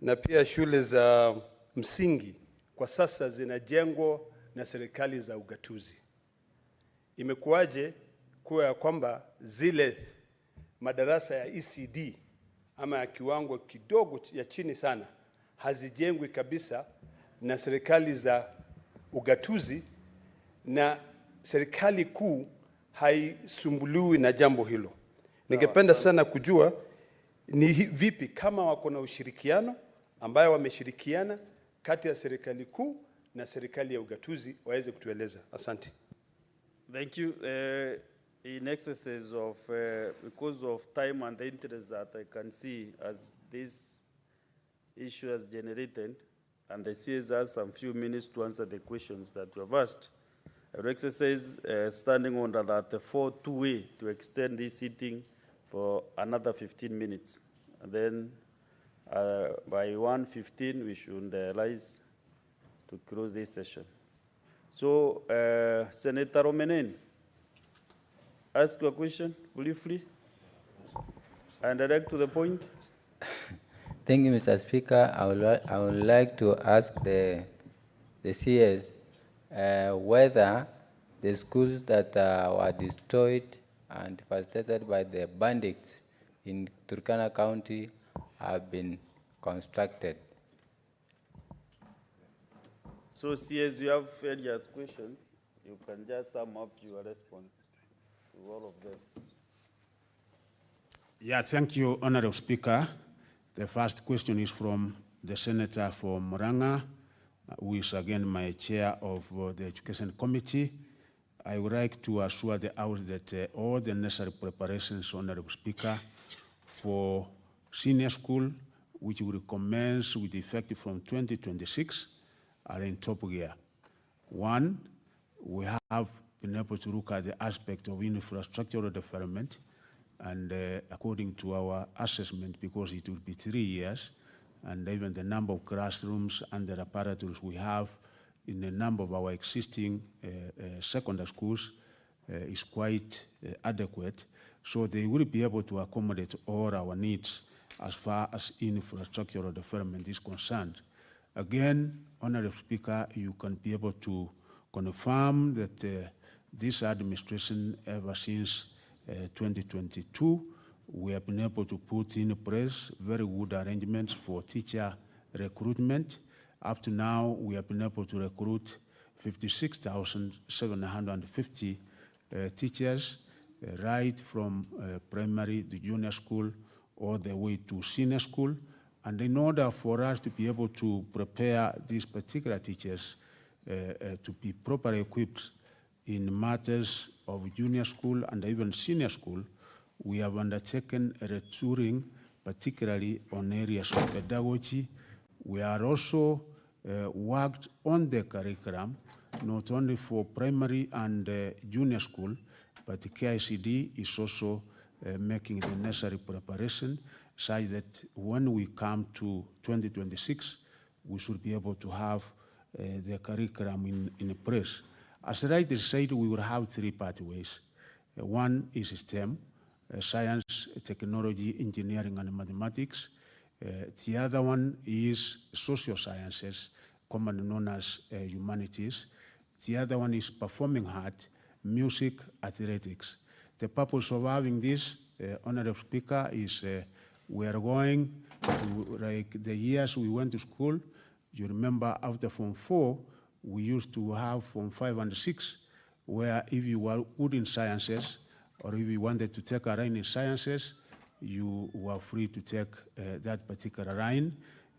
na pia shule za msingi kwa sasa zinajengwa na serikali za ugatuzi. Imekuwaje kuwa ya kwamba zile madarasa ya ECD ama ya kiwango kidogo ya chini sana hazijengwi kabisa na serikali za ugatuzi, na serikali kuu haisumbuliwi na jambo hilo? Ningependa sana kujua ni vipi kama wako na ushirikiano ambayo wameshirikiana kati ya serikali kuu na serikali ya ugatuzi, waweze kutueleza. Asante. Thank you. In excesses of, because of time and the interest that I can see as this issue has generated, and the CS has some few minutes to answer the questions that you have asked, I will exercise standing under that 4-2A to extend this sitting for another 15 minutes. And then by 1:15, we should rise to close this session. So, Senator Romenen, ask your question briefly and direct to the point. Thank you, Mr. Speaker. I would like to ask the CS whether the schools that were destroyed and devastated by the bandits in Turkana County have been constructed. So, CS, you have various questions. You can just sum up your response to all of them. Yeah, thank you, Honorable Speaker. The first question is from the Senator for Muranga, who is again my chair of the Education Committee. I would like to assure the House that all the necessary preparations, Honorable Speaker, for senior school, which will commence with effect from 2026, are in top gear. One, we have been able to look at the aspect of infrastructural development, and according to our assessment, because it will be 3 years, and even the number of classrooms and the apparatus we have in a number of our existing secondary schools is quite adequate. So they will be able to accommodate all our needs as far as infrastructural development is concerned. Again, Honorable Speaker, you can be able to confirm that this administration, ever since 2022, we have been able to put in place very good arrangements for teacher recruitment. Up to now, we have been able to recruit 56,750 teachers, right from primary to junior school all the way to senior school. And in order for us to be able to prepare these particular teachers to be properly equipped in matters of junior school and even senior school, we have undertaken a retooling, particularly on areas of pedagogy. We are also worked on the curriculum, not only for primary and junior school, but the KICD is also making the necessary preparation such that when we come to 2026, we should be able to have the curriculum in place. As rightly said, we will have three pathways. One is STEM, science, technology, engineering, and mathematics. The other one is social sciences, commonly known as humanities. The other one is performing art, music, athletics. The purpose of having this, Honorable Speaker, is we are going to, like the years we went to school, you remember after Form 4, we used to have Form 5 and 6, where if you were good in sciences, or if you wanted to take a line in sciences, you were free to take that particular line,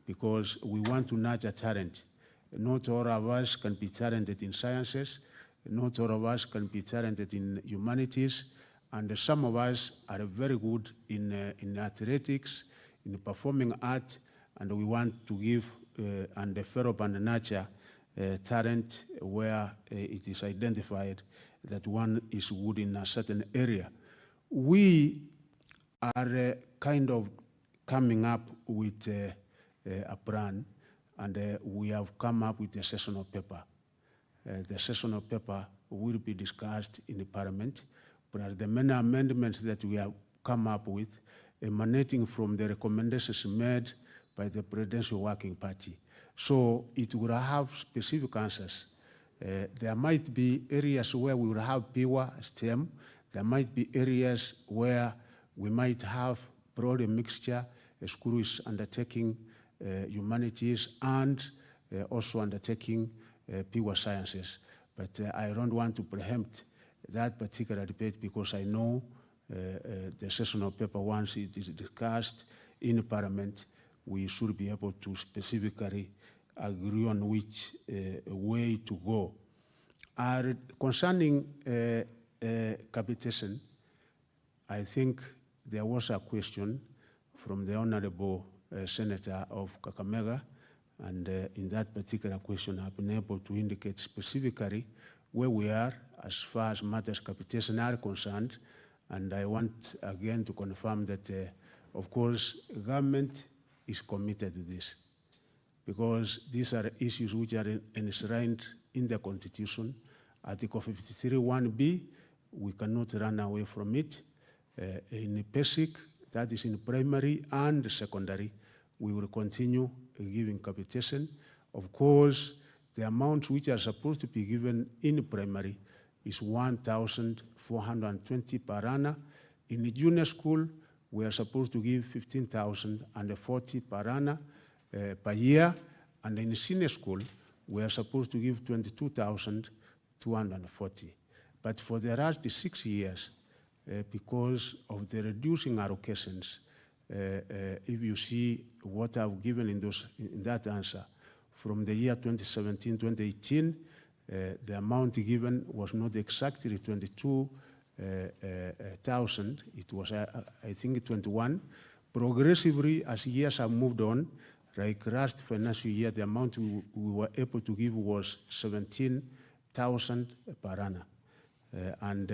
because we want to nurture talent. Not all of us can be talented in sciences, not all of us can be talented in humanities, and some of us are very good in athletics, in performing art, and we want to give and develop and nurture talent where it is identified that one is good in a certain area. We are kind of coming up with a plan, and we have come up with a sessional paper. The sessional paper will be discussed in the Parliament, but the many amendments that we have come up with emanating from the recommendations made by the Presidential Working Party. So it will have specific answers. There might be areas where we will have pure STEM. There might be areas where we might have broad mixture. A school is undertaking humanities and also undertaking pure sciences. But I don't want to preempt that particular debate, because I know the sessional paper, once it is discussed in Parliament, we should be able to specifically agree on which way to go. Concerning capitation, I think there was a question from the Honorable Senator of Kakamega, and in that particular question, I've been able to indicate specifically where we are as far as matters capitation are concerned, and I want again to confirm that, of course, government is committed to this, because these are issues which are enshrined in the Constitution. Article 53(1)(b), we cannot run away from it. In basic, that is in primary and secondary, we will continue giving capitation. Of course, the amounts which are supposed to be given in primary is 1,420 per annum. In the junior school, we are supposed to give 15,040 per annum per year, and in senior school, we are supposed to give 22,240. But for the last 6 years, because of the reducing allocations, if you see what I've given in that answer, from the year 2017-2018, the amount given was not exactly 22,000. It was, I think, 21. Progressively, as years have moved on, like last financial year, the amount we were able to give was 17,000 per annum. And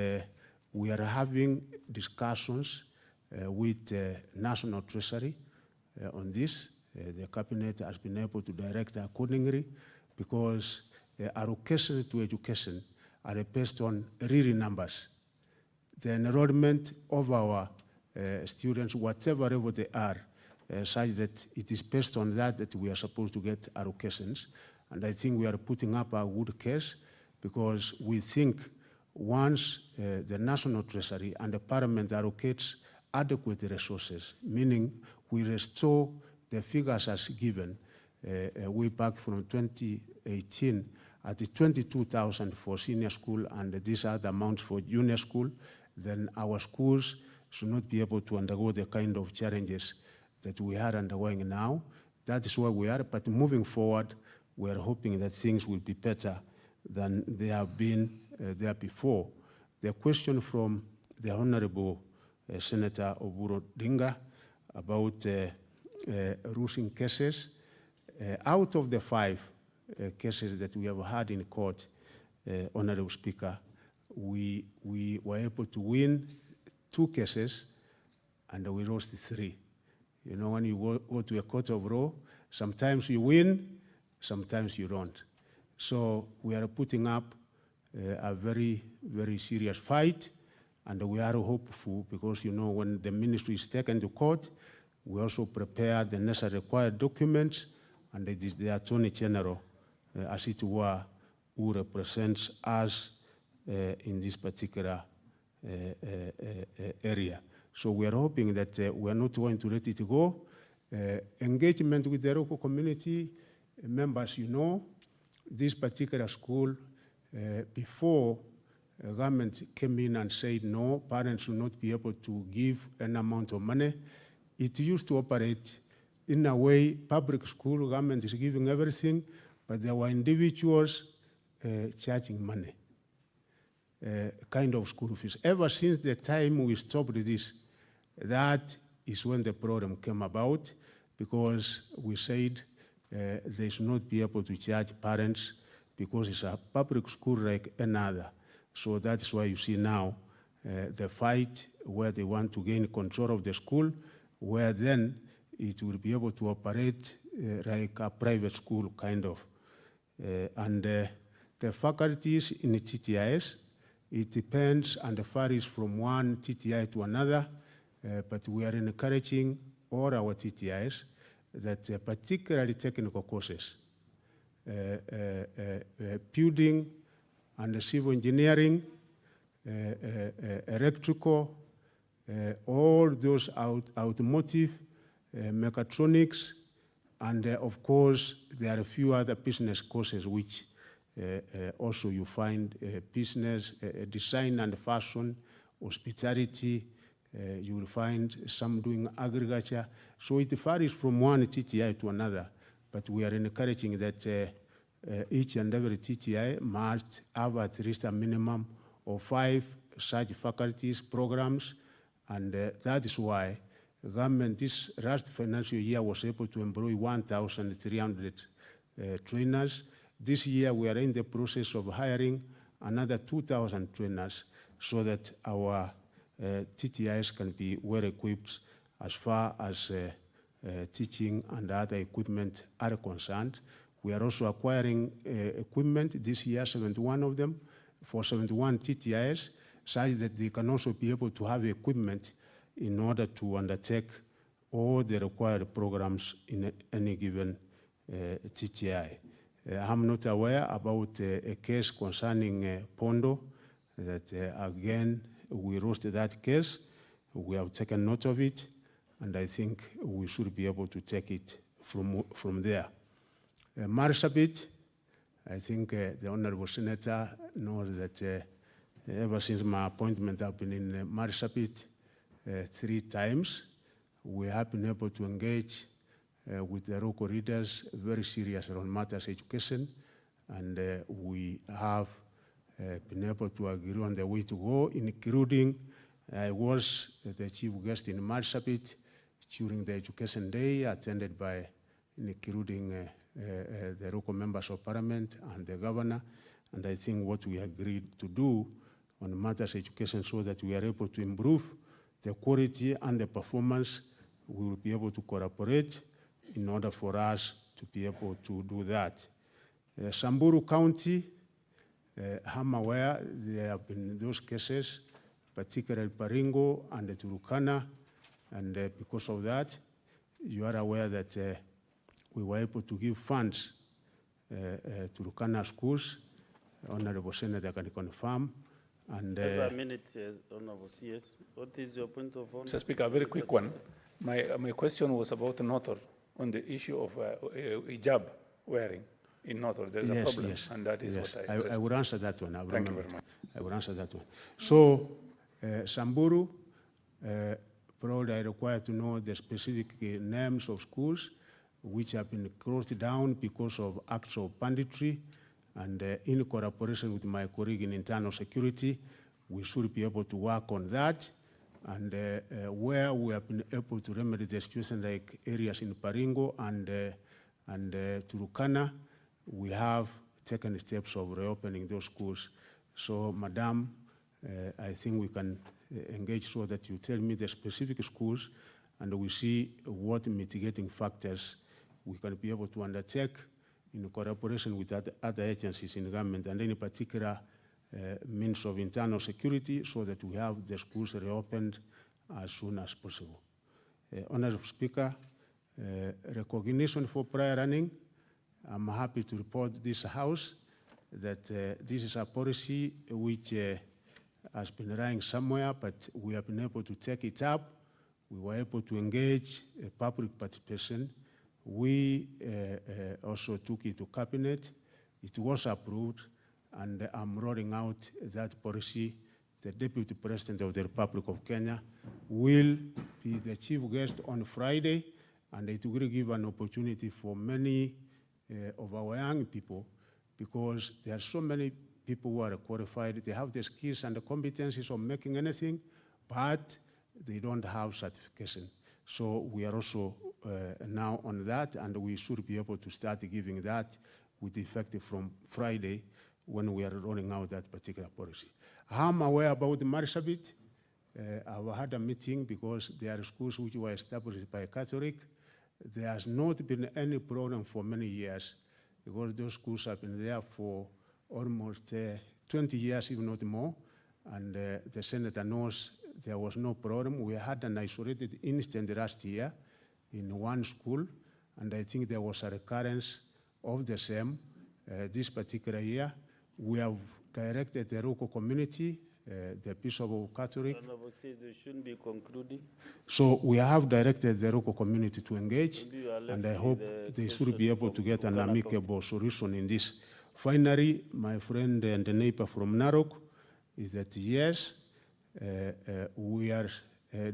we are having discussions with National Treasury on this. The Cabinet has been able to direct accordingly, because allocations to education are based on real numbers. the enrollment of our students, whatever level they are, such that it is based on that that we are supposed to get allocations. And I think we are putting up a good case because we think once the National Treasury and the Parliament allocates adequate resources, meaning we restore the figures as given way back from 2018 at the 22,000 for senior school and these are the amounts for junior school, then our schools should not be able to undergo the kind of challenges that we are undergoing now. That is where we are, but moving forward, we are hoping that things will be better than they have been there before. The question from the Honorable Senator Oburu Dinga about ruling cases, out of the 5 cases that we have had in court, Honorable Speaker, we were able to win 2 cases and we lost 3. You know, when you go to a court of law, sometimes you win, sometimes you don't. So we are putting up a very, very serious fight, and we are hopeful because, you know, when the ministry is taken to court, we also prepare the necessary required documents, and it is the Attorney General, as it were, who represents us in this particular area. So we are hoping that we are not going to let it go. Engagement with the local community members, you know, this particular school, before government came in and said no, parents should not be able to give an amount of money, it used to operate in a way, public school, government is giving everything, but there were individuals charging money, kind of school fees. Ever since the time we stopped this, that is when the problem came about, because we said they should not be able to charge parents because it's a public school like another. So that is why you see now the fight where they want to gain control of the school, where then it will be able to operate like a private school, kind of. And the faculties in the TTIs, it depends and varies from one TTI to another, but we are encouraging all our TTIs that particularly technical courses, building and civil engineering, electrical, all those automotive, mechatronics, and of course, there are a few other business courses which also you find business, design and fashion, hospitality, you will find some doing agriculture. So it varies from one TTI to another, but we are encouraging that each and every TTI must have at least a minimum of 5 such faculties, programs, and that is why the government this last financial year was able to employ 1,300 trainers. This year we are in the process of hiring another 2,000 trainers so that our TTIs can be well equipped as far as teaching and other equipment are concerned. We are also acquiring equipment this year, 71 of them, for 71 TTIs, such that they can also be able to have equipment in order to undertake all the required programs in any given TTI. I'm not aware about a case concerning Pondo, that again, we lost that case. We have taken note of it, and I think we should be able to take it from there. Marsabit, I think the Honorable Senator knows that ever since my appointment, I've been in Marsabit 3 times. We have been able to engage with the local leaders, very serious on matters education, and we have been able to agree on the way to go, including I was the chief guest in Marsabit during the Education Day, attended by including the local members of parliament and the governor, and I think what we agreed to do on matters education so that we are able to improve the quality and the performance, we will be able to cooperate in order for us to be able to do that. Samburu County, I'm aware there have been those cases, particularly Baringo and Turkana. And because of that, you are aware that we were able to give funds to Turkana schools. Honorable Senator can confirm. And Just a minute, Honorable CS. What is your point of order? Mr. Speaker, a very quick one. My question was about Notor on the issue of hijab wearing in Notor. There's a problem, and that is what I will answer that one. Thank you very much. I will answer that one. So, Samburu, probably I require to know the specific names of schools which have been closed down because of acts of banditry, and in cooperation with my colleague in internal security, we should be able to work on that. And where we have been able to remedy the situation, like areas in Baringo and Turkana, we have taken steps of reopening those schools. So, Madam, I think we can engage so that you tell me the specific schools, and we see what mitigating factors we can be able to undertake in collaboration with other agencies in government, and any particular means of internal security, so that we have the schools reopened as soon as possible. Honorable Speaker, recognition for prior running, I'm happy to report this House that this is a policy which has been running somewhere, but we have been able to take it up. We were able to engage public participation. We also took it to Cabinet. It was approved, and I'm rolling out that policy. The Deputy President of the Republic of Kenya will be the chief guest on Friday, and it will give an opportunity for many of our young people, because there are so many people who are qualified. They have the skills and the competencies of making anything, but they don't have certification. So we are also now on that, and we should be able to start giving that with effect from Friday when we are rolling out that particular policy. I'm aware about the Marsabit. I've had a meeting because there are schools which were established by Catholic. There has not been any problem for many years, because those schools have been there for almost 20 years, if not more, and the Senator knows there was no problem. We had an isolated incident last year in one school, and I think there was a recurrence of the same this particular year. We have directed the local community, the Bishop of Catholic. Honorable says we shouldn't be concluding. So we have directed the local community to engage, and I hope they should be able to get an amicable solution in this. Finally, my friend and the neighbor from Narok is that yes, we are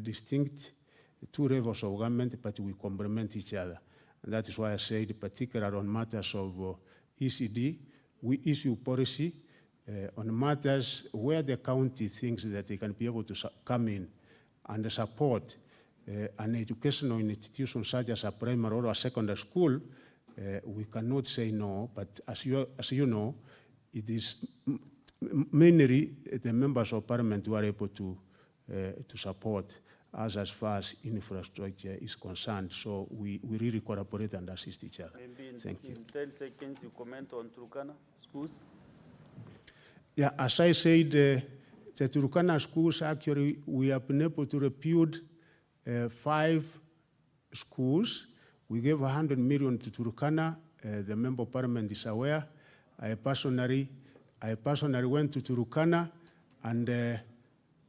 distinct two levels of government, but we complement each other. And that is why I said, particularly on matters of ECD, we issue policy on matters where the county thinks that they can be able to come in and support an educational institution such as a primary or a secondary school. We cannot say no, but as you know, it is mainly the members of parliament who are able to support us as far as infrastructure is concerned. So we really collaborate and assist each other. Maybe Thank you. in 10 seconds, you comment on Turkana schools. Yeah, as I said, the Turkana schools, actually, we have been able to repute 5 schools. We gave 100 million to Turkana. The member of parliament is aware. I personally went to Turkana, and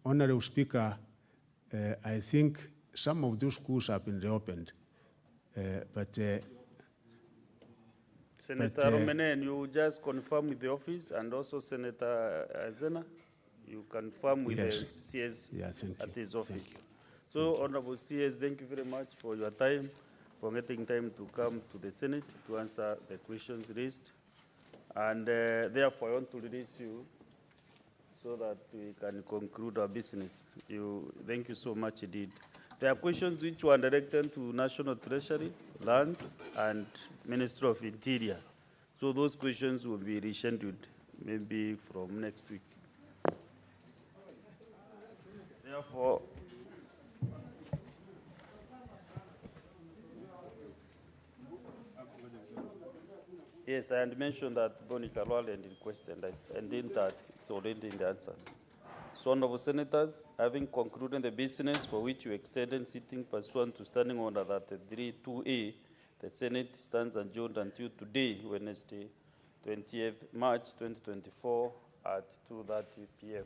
Honorable Speaker, I think some of those schools have been reopened. Senator Romenen, you just confirm with the office, and also Senator Zena, you confirm with the CS at his office. So, Honorable CS, thank you very much for your time, for getting time to come to the Senate to answer the questions raised. And therefore, I want to release you so that we can conclude our business. Thank you so much indeed. There are questions which were directed to National Treasury, Lands, and Ministry of Interior. So those questions will be rescheduled, maybe from next week. Therefore, yes, I had mentioned that Bonnie Karwal and in question, and in that it's already in the answer. So, honorable senators, having concluded the business for which you extended sitting pursuant to Standing Order 33-2A, the Senate stands adjourned until today, Wednesday, 20th March 2024 at 2:30 p.m.